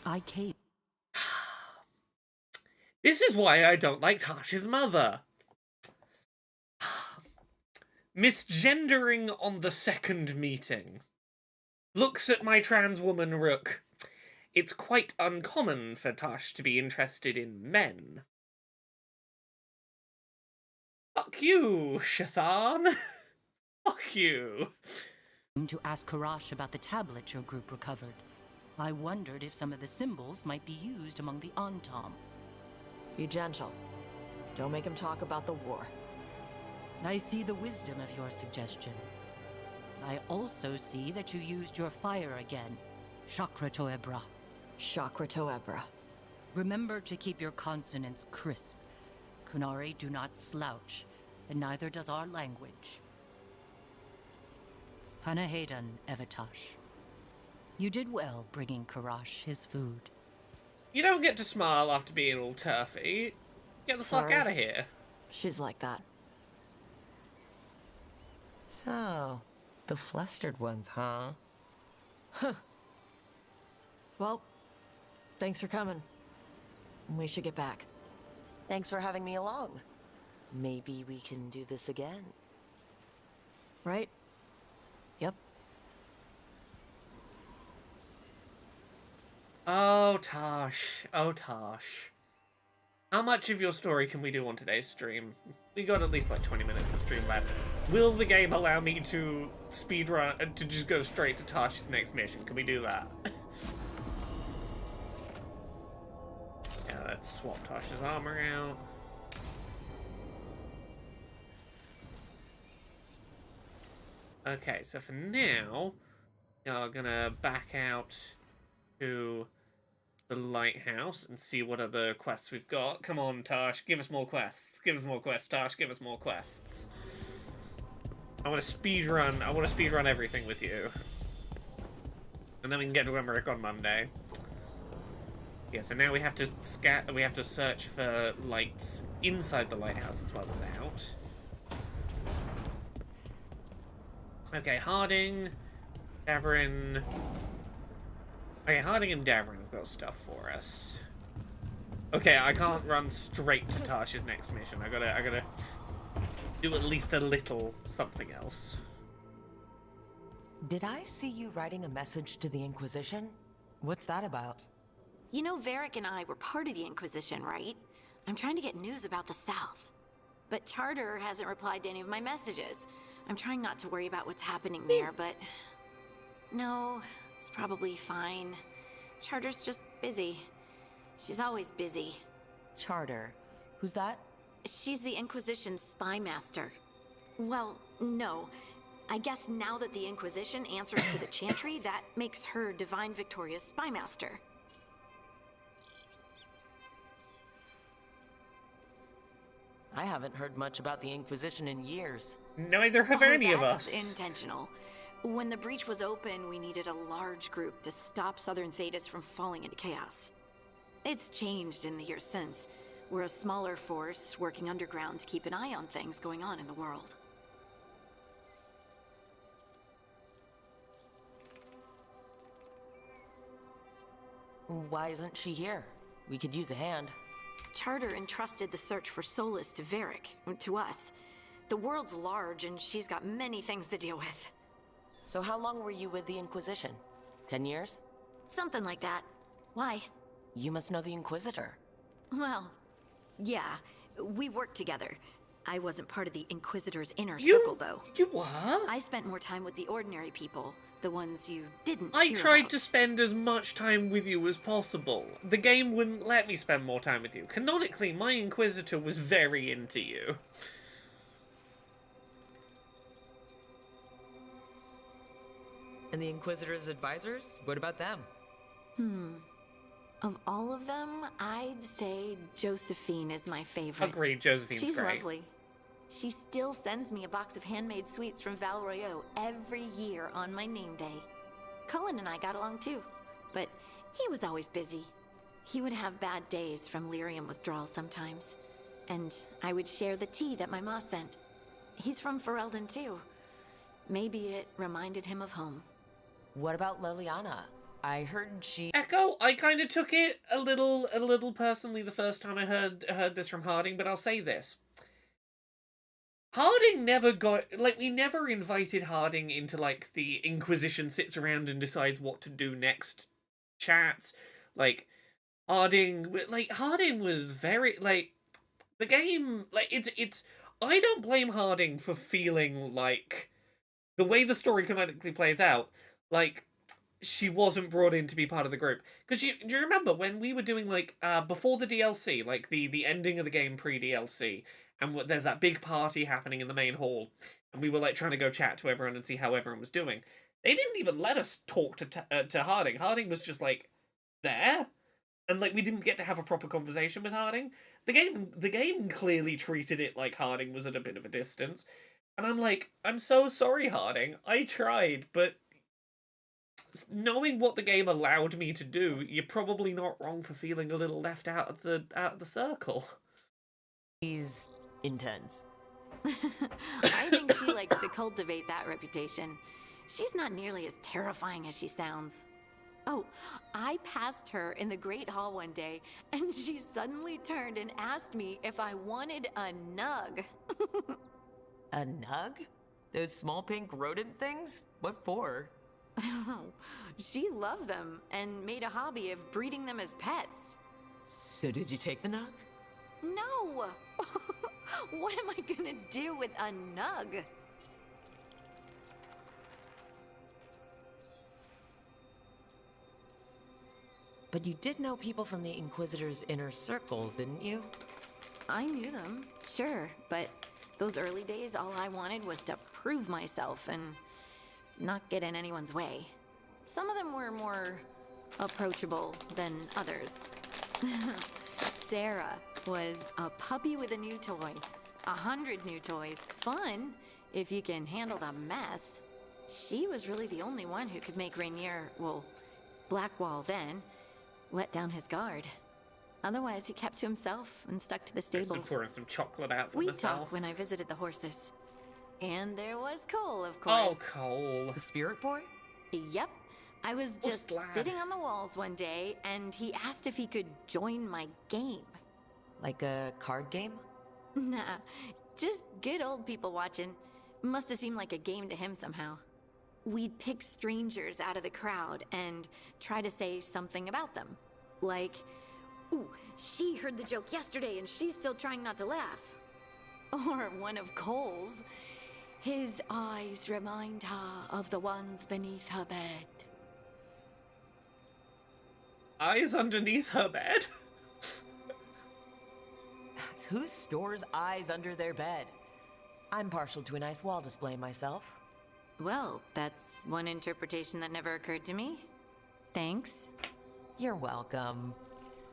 I came. This is why I don't like Tash's mother. Misgendering on the second meeting. Looks at my trans woman Rook. It's quite uncommon for Tash to be interested in men. Fuck you, Shathan. Fuck you. To ask Karash about the tablet your group recovered. I wondered if some of the symbols might be used among the Antam. Be gentle. Don't make him talk about the war. I see the wisdom of your suggestion. I also see that you used your fire again. Chakra Toebra. Chakra Toebra. Remember to keep your consonants crisp. Qunari do not slouch, and neither does our language. Panahadan, Evitash. You did well bringing Karash his food. You don't get to smile after being all turfy. Get the fuck out of here. She's like that. So, the flustered ones, huh? Huh. Well, thanks for coming. We should get back. Thanks for having me along. Maybe we can do this again. Right? Yep. Oh, Tash. Oh, Tash. How much of your story can we do on today's stream? We got at least like 20 minutes of stream left. Will the game allow me to speedrun, to just go straight to Tash's next mission? Can we do that? Yeah, let's swap Tash's armor out. Okay, so for now, we're gonna back out to the lighthouse and see what other quests we've got. Come on, Tash, give us more quests. Give us more quests, Tash, give us more quests. I want to speedrun everything with you. And then we can get to Emmerich on Monday. Yeah, so now we have to search for lights inside the lighthouse as well as out. Okay, Harding, Davrin. Okay, Harding and Davrin have got stuff for us. Okay, I can't run straight to Tash's next mission. I gotta do at least a little something else. Did I see you writing a message to the Inquisition? What's that about? You know, Varric and I were part of the Inquisition, right? I'm trying to get news about the South. But Charter hasn't replied to any of my messages. I'm trying not to worry about what's happening there, but... No, it's probably fine. Charter's just busy. She's always busy. Charter? Who's that? She's the Inquisition's spy master. Well, no. I guess now that the Inquisition answers to the Chantry, that makes her Divine Victoria's spy master. I haven't heard much about the Inquisition in years. Neither have any of us. That's intentional. When the breach was open, we needed a large group to stop Southern Thetis from falling into chaos. It's changed in the years since. We're a smaller force working underground to keep an eye on things going on in the world. Why isn't she here? We could use a hand. Charter entrusted the search for Solus to Varric, to us. The world's large, and she's got many things to deal with. So how long were you with the Inquisition? 10 years? Something like that. Why? You must know the Inquisitor. Well, yeah, we worked together. I wasn't part of the Inquisitor's inner circle, though. You were? I spent more time with the ordinary people, the ones you didn't I hear tried about. to spend as much time with you as possible. The game wouldn't let me spend more time with you. Canonically, my Inquisitor was very into you. And the Inquisitor's advisors? What about them? Of all of them, I'd say Josephine is my favorite. Agreed, Josephine's She's great. lovely. She still sends me a box of handmade sweets from Val Royeaux every year on my name day. Cullen and I got along too, but he was always busy. He would have bad days from lyrium withdrawal sometimes, and I would share the tea that my ma sent. He's from Ferelden too. Maybe it reminded him of home. What about Liliana? I heard she... Echo, I kind of took it a little personally the first time I heard this from Harding, but I'll say this. Harding never got... Like, we never invited Harding into, like, the Inquisition sits around and decides what to do next chats. Like, Harding was very, like... The game... Like, it's... I don't blame Harding for feeling like... The way the story canonically plays out, like... She wasn't brought in to be part of the group. Because do you remember when we were doing, like, before the DLC, like, the ending of the game pre-DLC, and there's that big party happening in the main hall, and we were, like, trying to go chat to everyone and see how everyone was doing. They didn't even let us talk to Harding. Harding was just, like, there, and, like, we didn't get to have a proper conversation with Harding. The game clearly treated it like Harding was at a bit of a distance, and I'm like, I'm so sorry, Harding. I tried, but... Knowing what the game allowed me to do, you're probably not wrong for feeling a little left out of the circle. He's intense. I think she likes to cultivate that reputation. She's not nearly as terrifying as she sounds. Oh, I passed her in the Great Hall one day, and she suddenly turned and asked me if I wanted a nug. A nug? Those small pink rodent things? What for? She loved them and made a hobby of breeding them as pets. So did you take the nug? No! What am I gonna do with a nug? But you did know people from the Inquisitor's inner circle, didn't you? I knew them, sure, but those early days, all I wanted was to prove myself and not get in anyone's way. Some of them were more approachable than others. Sarah was a puppy with a new toy. 100 new toys. Fun, if you can handle the mess. She was really the only one who could make Rainier, well, Blackwall then, let down his guard. Otherwise, he kept to himself and stuck to the stables. Pouring some chocolate out for We myself. talked when I visited the horses. And there was Cole, of course. Oh, Cole. The spirit boy? Yep. I was just lad? sitting on the walls one day, and he asked if he could join my game. Like a card game? Nah, just good old people watching. Must have seemed like a game to him somehow. We'd pick strangers out of the crowd and try to say something about them. Like, ooh, she heard the joke yesterday and she's still trying not to laugh. Or one of Cole's. His eyes remind her of the ones beneath her bed. Eyes underneath her bed? Who stores eyes under their bed? I'm partial to a nice wall display myself. Well, that's one interpretation that never occurred to me. Thanks. You're welcome.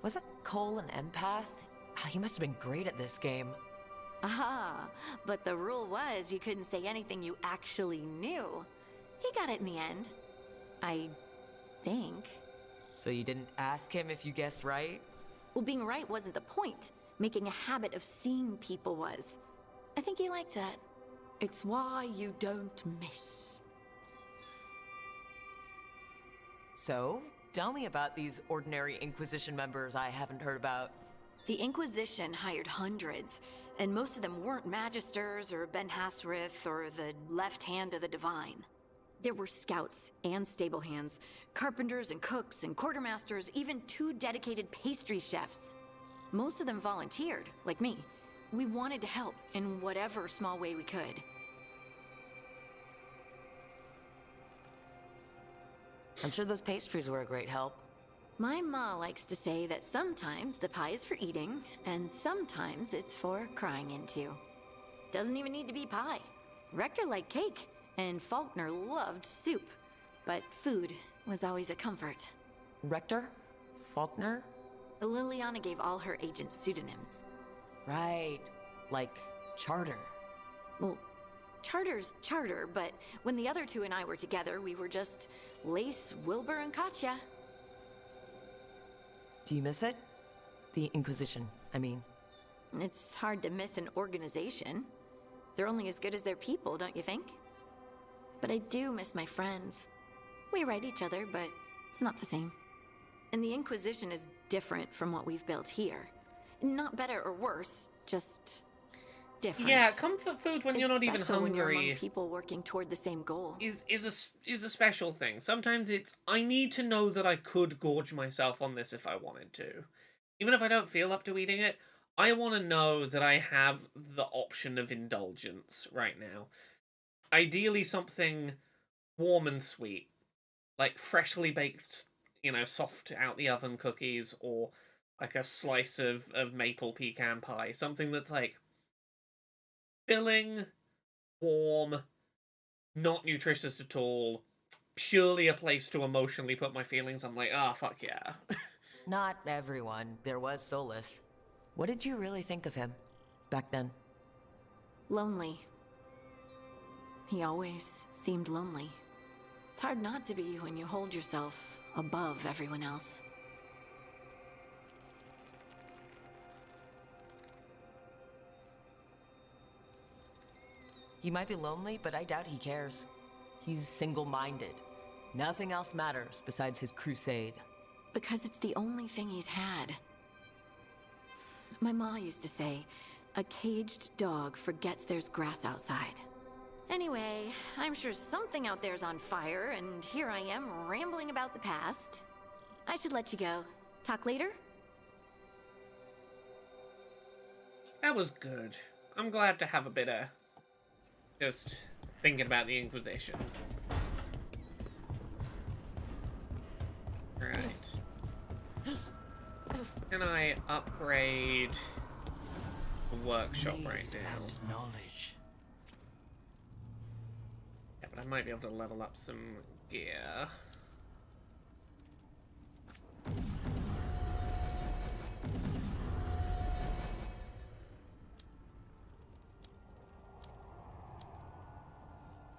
Wasn't Cole an empath? He must have been great at this game. Ah, but the rule was you couldn't say anything you actually knew. He got it in the end. I think. So you didn't ask him if you guessed right? Well, being right wasn't the point. Making a habit of seeing people was. I think he liked that. It's why you don't miss. So, tell me about these ordinary Inquisition members I haven't heard about. The Inquisition hired hundreds, and most of them weren't Magisters or Ben Hasrith or the left hand of the Divine. There were scouts and stable hands, carpenters and cooks and quartermasters, even 2 dedicated pastry chefs. Most of them volunteered, like me. We wanted to help in whatever small way we could. I'm sure those pastries were a great help. My ma likes to say that sometimes the pie is for eating, and sometimes it's for crying into. Doesn't even need to be pie. Rector liked cake, and Faulkner loved soup. But food was always a comfort. Rector? Faulkner? Liliana gave all her agents pseudonyms. Right. Like Charter. Well, Charter's Charter, but when the other 2 and I were together, we were just Lace, Wilbur, and Katya. Do you miss it? The Inquisition, I mean. It's hard to miss an organization. They're only as good as their people, don't you think? But I do miss my friends. We write each other, but it's not the same. And the Inquisition is different from what we've built here. Not better or worse, just different. Yeah, comfort food when you're not even Especially when you're hungry among people working toward the same goal. is a special thing. Sometimes it's, I need to know that I could gorge myself on this if I wanted to. Even if I don't feel up to eating it, I want to know that I have the option of indulgence right now. Ideally something warm and sweet. Like freshly baked, soft out the oven cookies, or like a slice of maple pecan pie. Something that's like filling, warm, not nutritious at all, purely a place to emotionally put my feelings. I'm like, fuck yeah. Not everyone. There was Solus. What did you really think of him back then? Lonely. He always seemed lonely. It's hard not to be when you hold yourself above everyone else. He might be lonely, but I doubt he cares. He's single-minded. Nothing else matters besides his crusade. Because it's the only thing he's had. My ma used to say, a caged dog forgets there's grass outside. Anyway, I'm sure something out there's on fire, and here I am rambling about the past. I should let you go. Talk later? That was good. I'm glad to have a bit of just thinking about the Inquisition. Right. Can I upgrade the workshop right now? Knowledge. Yeah, but I might be able to level up some gear.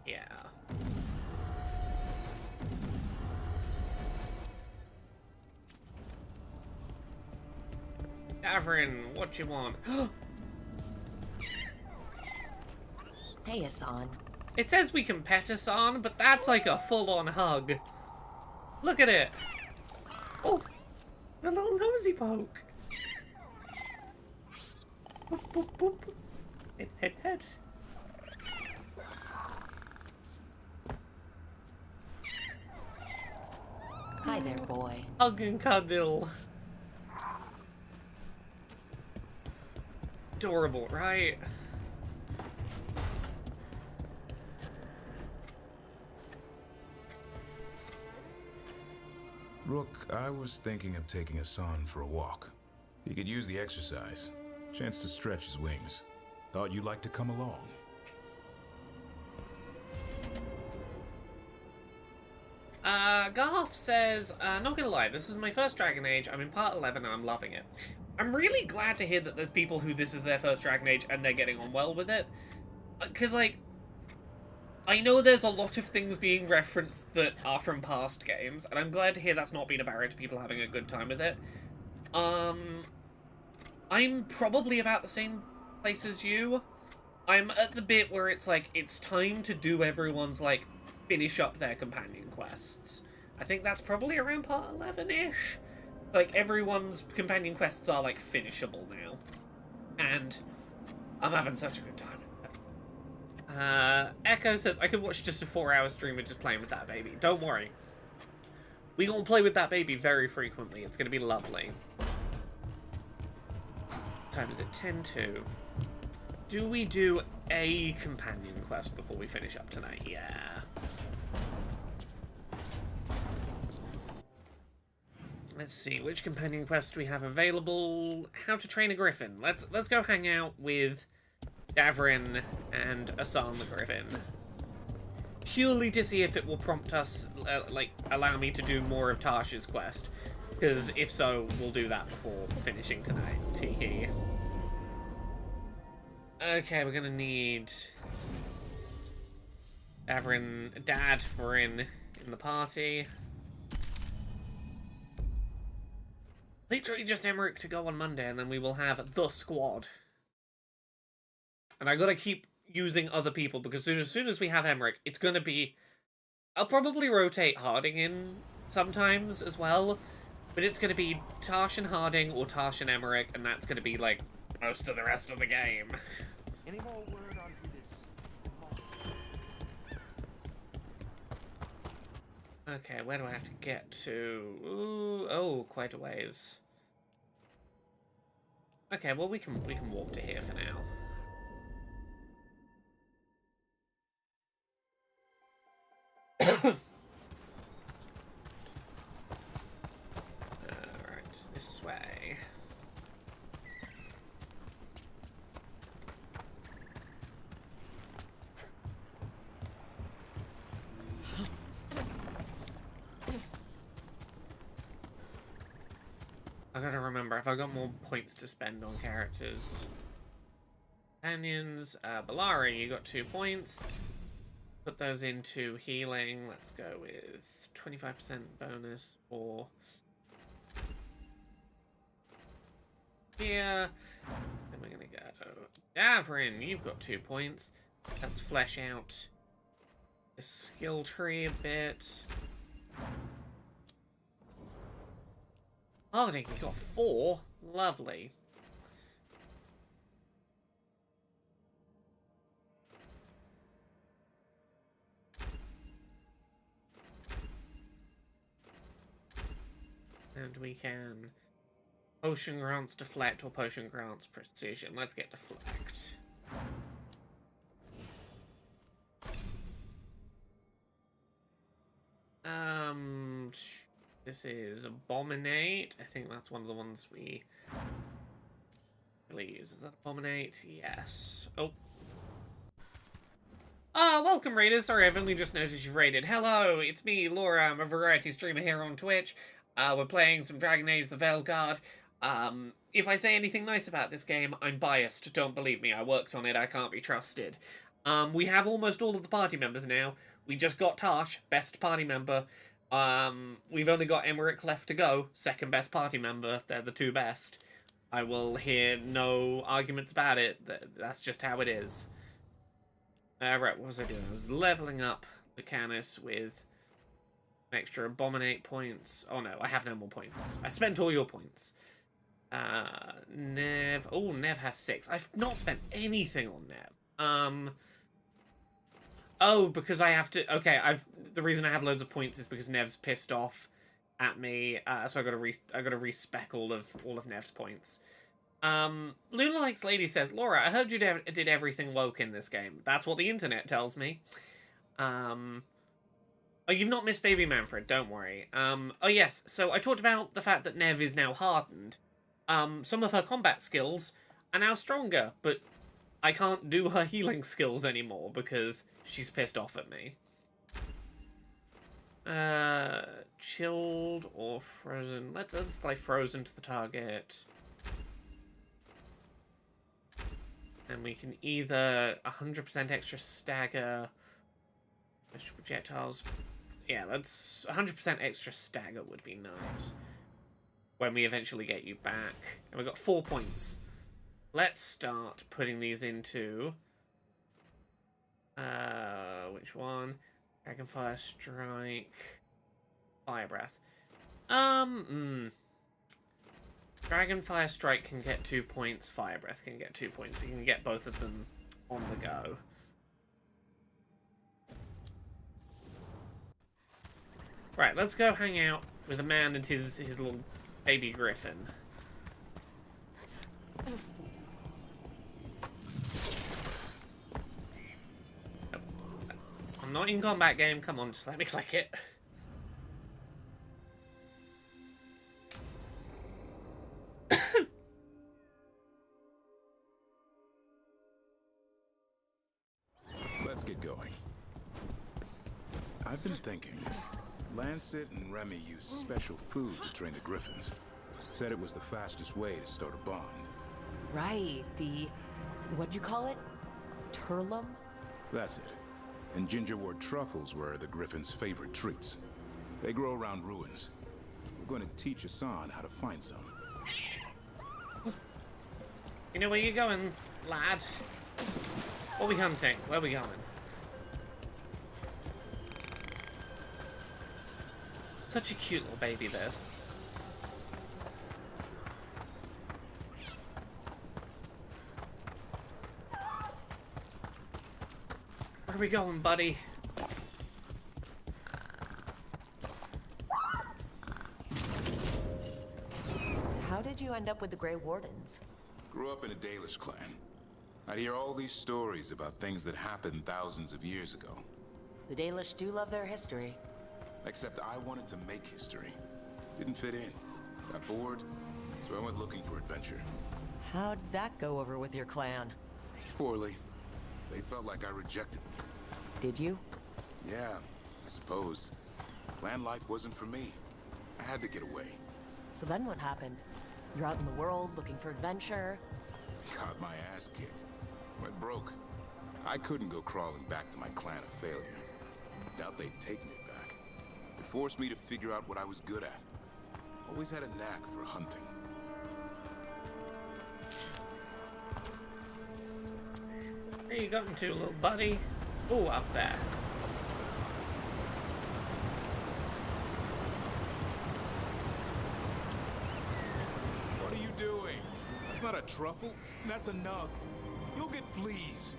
Yeah. Averin, what you want? Hey, Hassan. It says we can pet Hassan, but that's like a full-on hug. Look at it. Oh, a little nosy poke. Boop, boop, boop. Head. Hi there, boy. Hug and cuddle. Adorable, right? Rook, I was thinking of taking Hassan for a walk. He could use the exercise. Chance to stretch his wings. Thought you'd like to come along. Garth says, not gonna lie, this is my first Dragon Age, I'm in part 11 and I'm loving it. I'm really glad to hear that there's people who this is their first Dragon Age and they're getting on well with it. Because, like, I know there's a lot of things being referenced that are from past games, and I'm glad to hear that's not been a barrier to people having a good time with it. I'm probably about the same place as you. I'm at the bit where it's like, it's time to do everyone's, like, finish up their companion quests. I think that's probably around part 11-ish. Like, everyone's companion quests are, like, finishable now. And I'm having such a good time. Echo says, I could watch just a 4-hour stream of just playing with that baby. Don't worry. We gonna play with that baby very frequently. It's gonna be lovely. What time is it? 10:02. Do we do a companion quest before we finish up tonight? Yeah. Let's see, which companion quest we have available? How to Train a Griffin. Let's go hang out with Davrin and Asan the Griffin. Purely to see if it will prompt us, like, allow me to do more of Tasha's quest. Because if so, we'll do that before finishing tonight. Teehee. Okay, we're gonna need Dad for in the party. Literally just Emmerich to go on Monday, and then we will have the squad. And I gotta keep using other people, because as soon as we have Emmerich, it's gonna be... I'll probably rotate Harding in sometimes as well, but it's gonna be Tash and Harding or Tash and Emmerich, and that's gonna be, like, most of the rest of the game. Any more word on who this? Okay, where do I have to get to? Ooh, oh, quite a ways. Okay, well we can walk to here for now. Alright, this way. I gotta remember if I got more points to spend on characters. Companions, Bellari, you got 2 points. Put those into healing. Let's go with 25% bonus or here. Then we're gonna go Davrin, you've got 2 points. Let's flesh out the skill tree a bit. Harding, you got 4. Lovely. And we can potion grants deflect or potion grants precision. Let's get deflect. This is Abominate. I think that's one of the ones we really use. Is that Abominate? Yes. Oh. Ah, welcome raiders. Sorry, I've only just noticed you've raided. Hello, it's me, Laura. I'm a variety streamer here on Twitch. We're playing some Dragon Age the Veilguard. If I say anything nice about this game, I'm biased. Don't believe me. I worked on it. I can't be trusted. We have almost all of the party members now. We just got Tash, best party member. We've only got Emmerich left to go, second best party member. They're the 2 best. I will hear no arguments about it. That's just how it is. Right, what was I doing? I was leveling up Lucanus with extra Abominate points. Oh no, I have no more points. I spent all your points. Nev. Oh, Nev has 6. I've not spent anything on Nev. Oh, because I have to... Okay, the reason I have loads of points is because Nev's pissed off at me, so I gotta respec all of Nev's points. Luna Likes Lady says, Laura, I heard you did everything woke in this game. That's what the internet tells me. Oh, you've not missed Baby Manfred, don't worry. Oh yes, so I talked about the fact that Nev is now hardened. Some of her combat skills are now stronger, but I can't do her healing skills anymore because she's pissed off at me. Chilled or frozen? Let's play frozen to the target. And we can either 100% extra stagger projectiles. Yeah, that's 100% extra stagger would be nice when we eventually get you back. And we've got 4 points. Let's start putting these into which one? Dragonfire Strike, Fire Breath. Dragonfire Strike can get 2 points, Fire Breath can get 2 points. You can get both of them on the go. Right, let's go hang out with a man and his little baby griffin. I'm not in combat game, come on, just let me click it. Let's get going. I've been thinking. Lancet and Remy used special food to train the griffins. Said it was the fastest way to start a bond. Right, the... what'd you call it? Turlum? That's it. And gingerwort truffles were the griffins' favorite treats. They grow around ruins. We're going to teach Hassan how to find some. You know where you're going, lad? What are we hunting? Where are we going? Such a cute little baby, this. Where are we going, buddy? How did you end up with the Grey Wardens? Grew up in a Dalish clan. I'd hear all these stories about things that happened thousands of years ago. The Dalish do love their history. Except I wanted to make history. Didn't fit in. Got bored, so I went looking for adventure. How'd that go over with your clan? Poorly. They felt like I rejected them. Did you? Yeah, I suppose. Clan life wasn't for me. I had to get away. So then what happened? You're out in the world looking for adventure. Got my ass kicked. Went broke. I couldn't go crawling back to my clan of failure. Doubt they'd take me back. It forced me to figure out what I was good at. Always had a knack for hunting. Where you going to, little buddy? Oh, up there. What are you doing? That's not a truffle. That's a nug. You'll get fleas.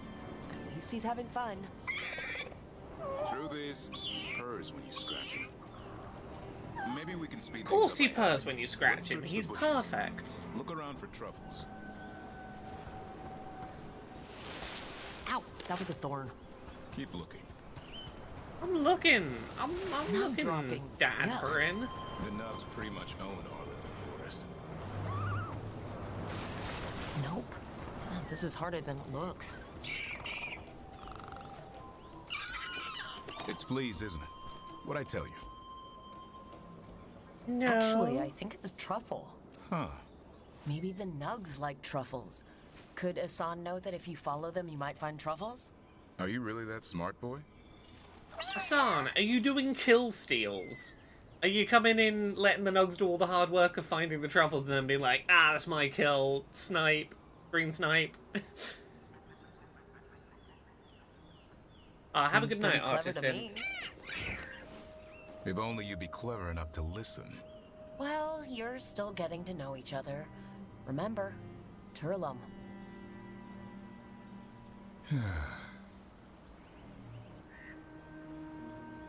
At least he's having fun. Truth is, he purrs when you scratch him. Maybe we can speed Of course things he up by purrs when you scratch him. Let's search the He's bushes. perfect. Look around for truffles. Ow, that was a thorn. Keep looking. I'm looking. I'm Now looking, dropping Dad, zip. for in. The nugs pretty much own our living forest. Nope. Oh, this is harder than it looks. It's fleas, isn't it? What'd I tell you? No. Actually, I think it's truffle. Huh. Maybe the nugs like truffles. Could Asan know that if you follow them, you might find truffles? Are you really that smart, boy? Hassan, are you doing kill steals? Are you coming in, letting the nugs do all the hard work of finding the truffles, and then being like, ah, that's my kill, snipe, green snipe? Have a good night, Artisan. If only you'd be clever enough to listen. Well, you're still getting to know each other. Remember, Turlum.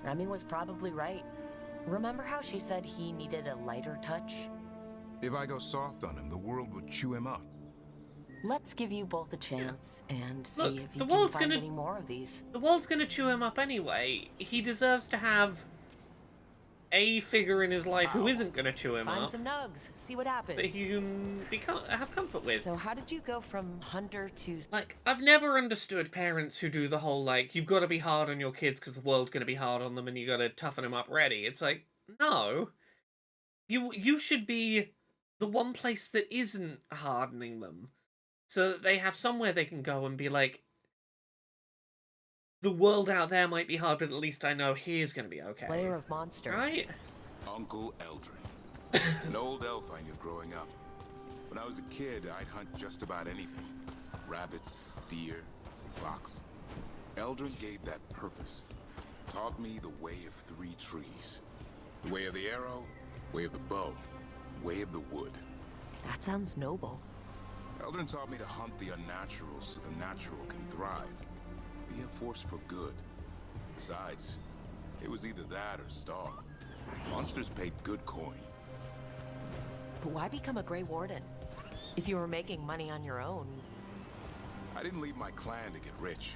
Remy was probably right. Remember how she said he needed a lighter touch? If I go soft on him, the world would chew him up. Let's give you both a chance and see Look, if you the can world's find gonna- any more of these. The world's gonna chew him up anyway. He deserves to have a figure in his life who isn't gonna chew him Find up, some nugs, see what happens. that he can have comfort with. So how did you go from hunter to... Like, I've never understood parents who do the whole, like, you've got to be hard on your kids because the world's going to be hard on them and you got to toughen them up ready. It's like, no. You should be the one place that isn't hardening them. So that they have somewhere they can go and be like, the world out there might be hard, but at least I know here's going to be okay. Slayer of monsters. Right? Uncle Eldrin. An old elf I knew growing up. When I was a kid, I'd hunt just about anything. Rabbits, deer, fox. Eldrin gave that purpose. Taught me the way of 3 trees. The way of the arrow, way of the bow, way of the wood. That sounds noble. Eldrin taught me to hunt the unnatural so the natural can thrive. Be a force for good. Besides, it was either that or starve. Monsters paid good coin. But why become a Grey Warden? If you were making money on your own... I didn't leave my clan to get rich.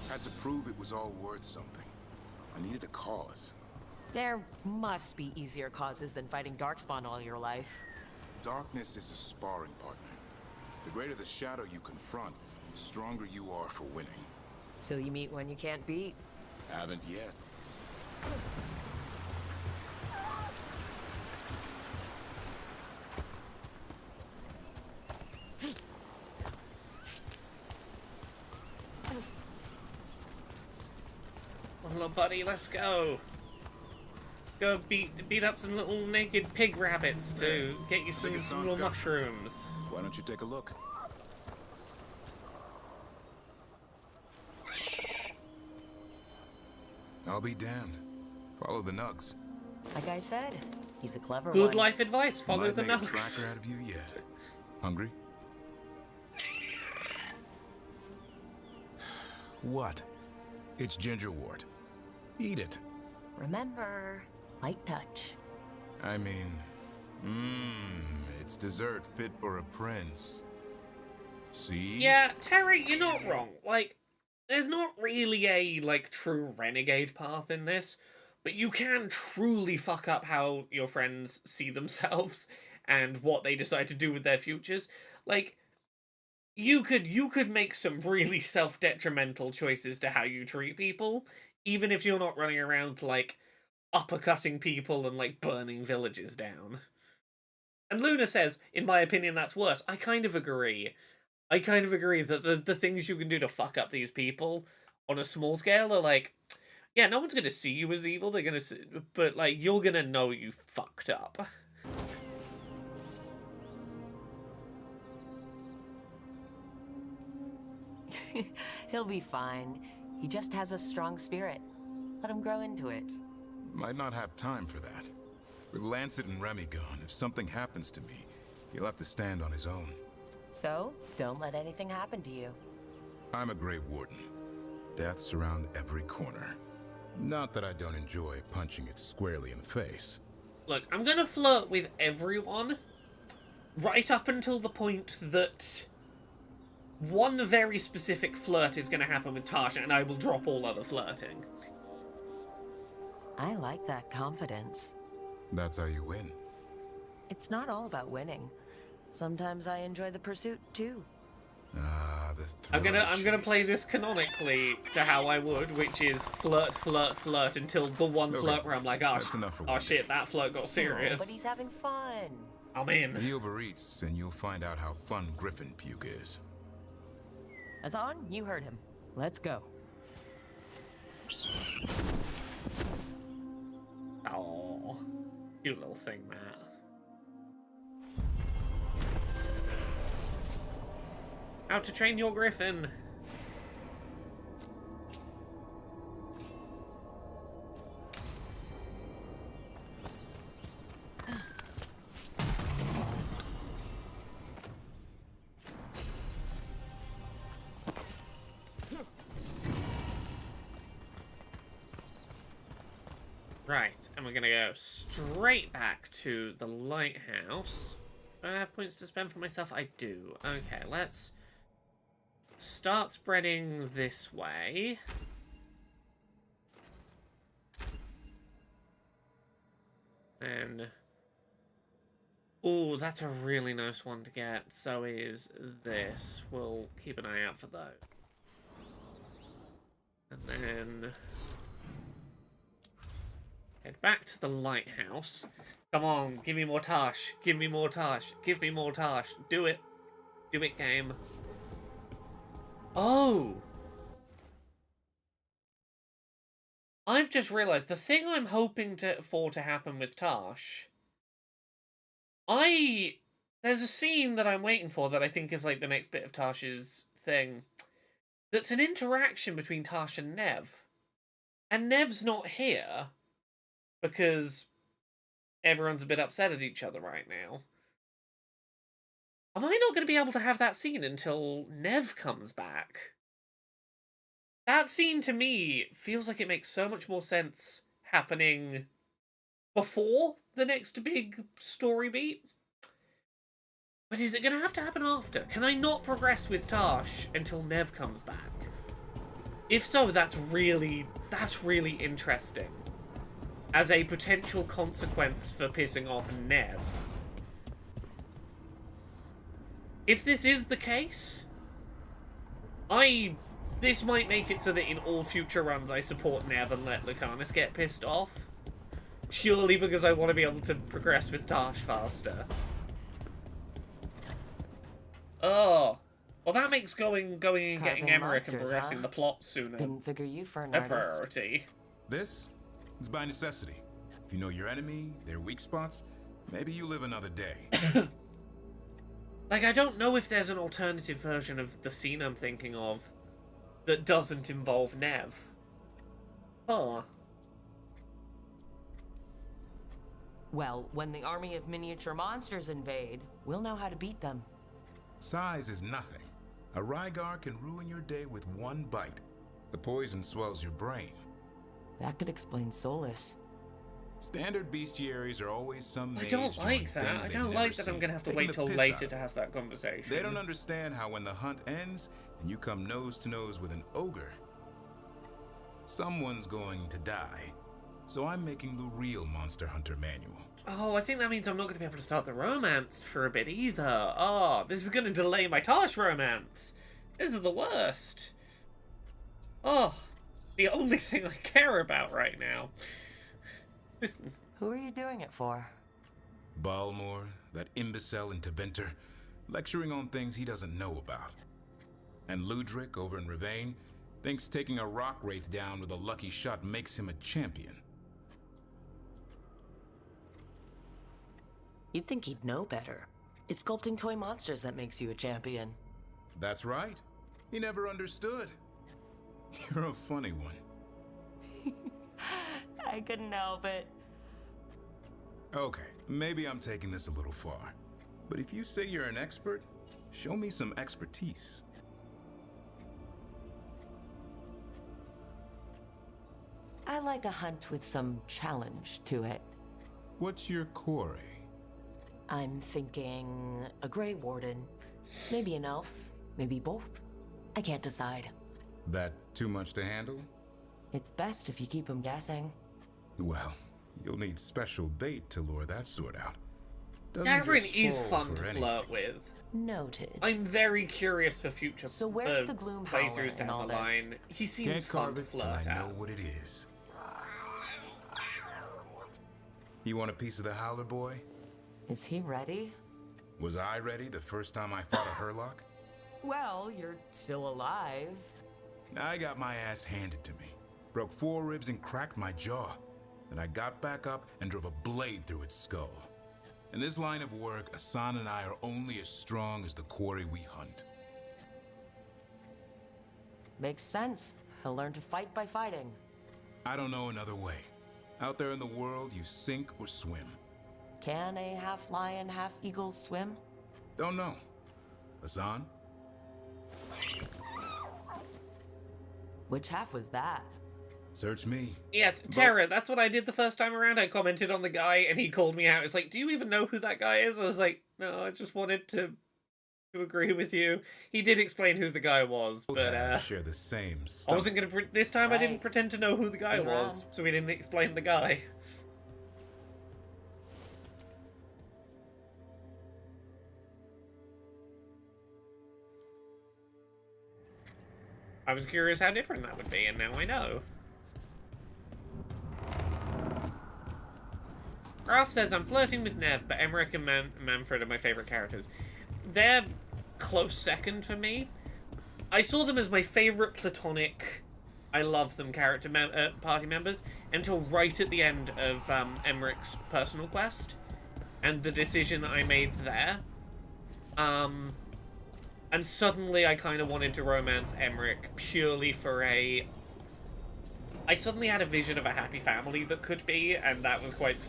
Had to prove it was all worth something. I needed a cause. There must be easier causes than fighting Darkspawn all your life. Darkness is a sparring partner. The greater the shadow you confront, the stronger you are for winning. So you meet one you can't beat? Haven't yet. Well, buddy, let's go. Go beat up some little naked pig rabbits to get you some little mushrooms. Why don't you take a look? I'll be damned. Follow the nugs. Like I said, he's a clever Good one. life advice. Follow Might the make a nugs. tracker out of you yet. Hungry? What? It's gingerwort. Eat it. Remember, light touch. I mean, it's dessert fit for a prince. See? Yeah, Terry, you're not wrong. Like, there's not really a, like, true renegade path in this, but you can truly fuck up how your friends see themselves and what they decide to do with their futures. Like, you could make some really self-detrimental choices to how you treat people, even if you're not running around, like, uppercutting people and, like, burning villages down. And Luna says, in my opinion, that's worse. I kind of agree. I kind of agree that the things you can do to fuck up these people on a small scale are like, yeah, no one's gonna see you as evil, they're gonna see, but, like, you're gonna know you fucked up. He'll be fine. He just has a strong spirit. Let him grow into it. Might not have time for that. With Lancet and Remy gone, if something happens to me, he'll have to stand on his own. So, don't let anything happen to you. I'm a Grey Warden. Death's around every corner. Not that I don't enjoy punching it squarely in the face. Look, I'm gonna flirt with everyone, right up until the point that one very specific flirt is gonna happen with Tasha, and I will drop all other flirting. I like that confidence. That's how you win. It's not all about winning. Sometimes I enjoy the pursuit, too. Ah, the I'm thrill of gonna chase. play this canonically to how I would, which is flirt, flirt, flirt until the one Okay, flirt where I'm like, oh, that's enough for oh one shit, that flirt got serious. But he's having fun. I'm in. He overeats, and you'll find out how fun Griffin puke is. Azan, you heard him. Let's go. Oh, cute little thing, Matt. How to train your griffin. Right, and we're gonna go straight back to the lighthouse. Do I have points to spend for myself? I do. Okay, let's start spreading this way. And oh, that's a really nice one to get. So is this. We'll keep an eye out for those. And then head back to the lighthouse. Come on, give me more Tosh. Give me more Tosh. Give me more Tosh. Do it. Do it, game. Oh! I've just realised the thing I'm hoping for to happen with Tosh. There's a scene that I'm waiting for that I think is like the next bit of Tosh's thing. That's an interaction between Tosh and Nev. And Nev's not here because everyone's a bit upset at each other right now. Am I not going to be able to have that scene until Nev comes back? That scene, to me, feels like it makes so much more sense happening before the next big story beat. But is it going to have to happen after? Can I not progress with Tash until Nev comes back? If so, that's really interesting. As a potential consequence for pissing off Nev. If this is the case, this might make it so that in all future runs I support Nev and let Lucanus get pissed off. Purely because I want to be able to progress with Tash faster. Oh. Well, that makes going and getting Carving Emmerich and monsters, progressing huh? the plot sooner Didn't figure you for an a artist. priority. This? It's by necessity. If you know your enemy, their weak spots, maybe you live another day. Like, I don't know if there's an alternative version of the scene I'm thinking of that doesn't involve Nev. Huh. Well, when the army of miniature monsters invade, we'll know how to beat them. Size is nothing. A Rygar can ruin your day with one bite. The poison swells your brain. That could explain Solus. Standard bestiaries are always some I mage don't like doing that. things I they've don't never like that I'm seen, gonna have to taking wait the till piss later out to of have that conversation. They don't understand how when the hunt ends and you come nose to nose with an ogre, someone's going to die. So I'm making the real Monster Hunter manual. Oh, I think that means I'm not going to be able to start the romance for a bit either. Oh, this is going to delay my Tash romance. This is the worst. Oh, the only thing I care about right now. Who are you doing it for? Balmor, that imbecile in Tebenter, lecturing on things he doesn't know about. And Ludric over in Ravane thinks taking a rock wraith down with a lucky shot makes him a champion. You'd think he'd know better. It's sculpting toy monsters that makes you a champion. That's right. He never understood. You're a funny one. I couldn't help it. Okay, maybe I'm taking this a little far. But if you say you're an expert, show me some expertise. I like a hunt with some challenge to it. What's your quarry? I'm thinking a Grey Warden. Maybe an elf. Maybe both. I can't decide. That too much to handle? It's best if you keep them guessing. Well, you'll need special bait to lure that sort out. Gavin is fun to flirt with. Noted. I'm very curious for future So where's the Gloom Howler playthroughs in down all the this? line. He seems Can't fun carve to it till flirt I know out. what it is. You want a piece of the Howler boy? Is he ready? Was I ready the first time I fought a Herlock? Well, you're still alive. I got my ass handed to me. Broke 4 ribs and cracked my jaw. Then I got back up and drove a blade through its skull. In this line of work, Asan and I are only as strong as the quarry we hunt. Makes sense. He'll learn to fight by fighting. I don't know another way. Out there in the world, you sink or swim. Can a half-lion, half-eagle swim? Don't know. Asan? Which half was that? Search me. Yes, Tara, that's what I did the first time around. I commented on the guy and he called me out. It's like, do you even know who that guy is? I was like, no, I just wanted to agree with you. He did explain who the guy was, but share the same I stuff. wasn't gonna. This time I didn't pretend to know who the guy See you was, around. so we didn't explain the guy. I was curious how different that would be, and now I know. Ralph says, I'm flirting with Nev, but Emmerich and Manfred are my favourite characters. They're close second for me. I saw them as my favourite platonic, I love them party members, until right at the end of Emmerich's personal quest, and the decision I made there. And suddenly I kind of wanted to romance Emmerich purely for a... I suddenly had a vision of a happy family that could be, and that was quite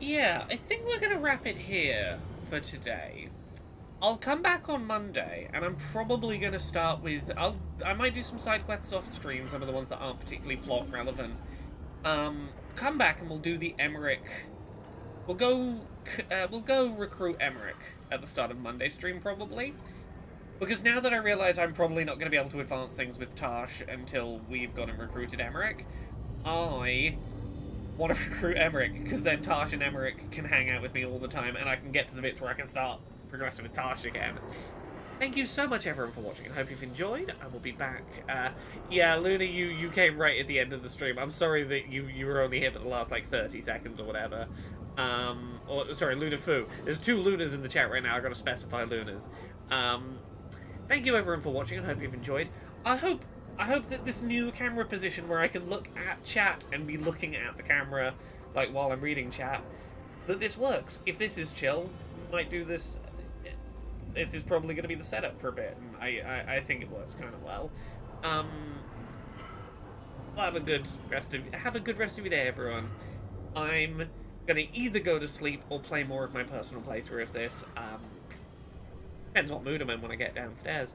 yeah, I think we're going to wrap it here for today. I'll come back on Monday, and I'm probably going to start with... I might do some side quests off stream, some of the ones that aren't particularly plot relevant. Come back and we'll do the Emmerich... We'll go recruit Emmerich at the start of Monday stream, probably. Because now that I realise I'm probably not going to be able to advance things with Tash until we've gone and recruited Emmerich, I want to recruit Emmerich, because then Tash and Emmerich can hang out with me all the time, and I can get to the bits where I can start progressing with Tash again. Thank you so much, everyone, for watching. I hope you've enjoyed. I will be back. Yeah, Luna, you came right at the end of the stream. I'm sorry that you were only here for the last, like, 30 seconds or whatever. Or, sorry, Luna Fu. There's 2 Lunas in the chat right now. I've got to specify Lunas. Thank you, everyone, for watching. I hope you've enjoyed. I hope that this new camera position where I can look at chat and be looking at the camera, like, while I'm reading chat, that this works. If this is chill, might do this. This is probably going to be the setup for a bit, and I think it works kind of well. Well, have a good rest of your day, everyone. I'm gonna either go to sleep or play more of my personal playthrough of this. Depends what mood I'm in when I get downstairs.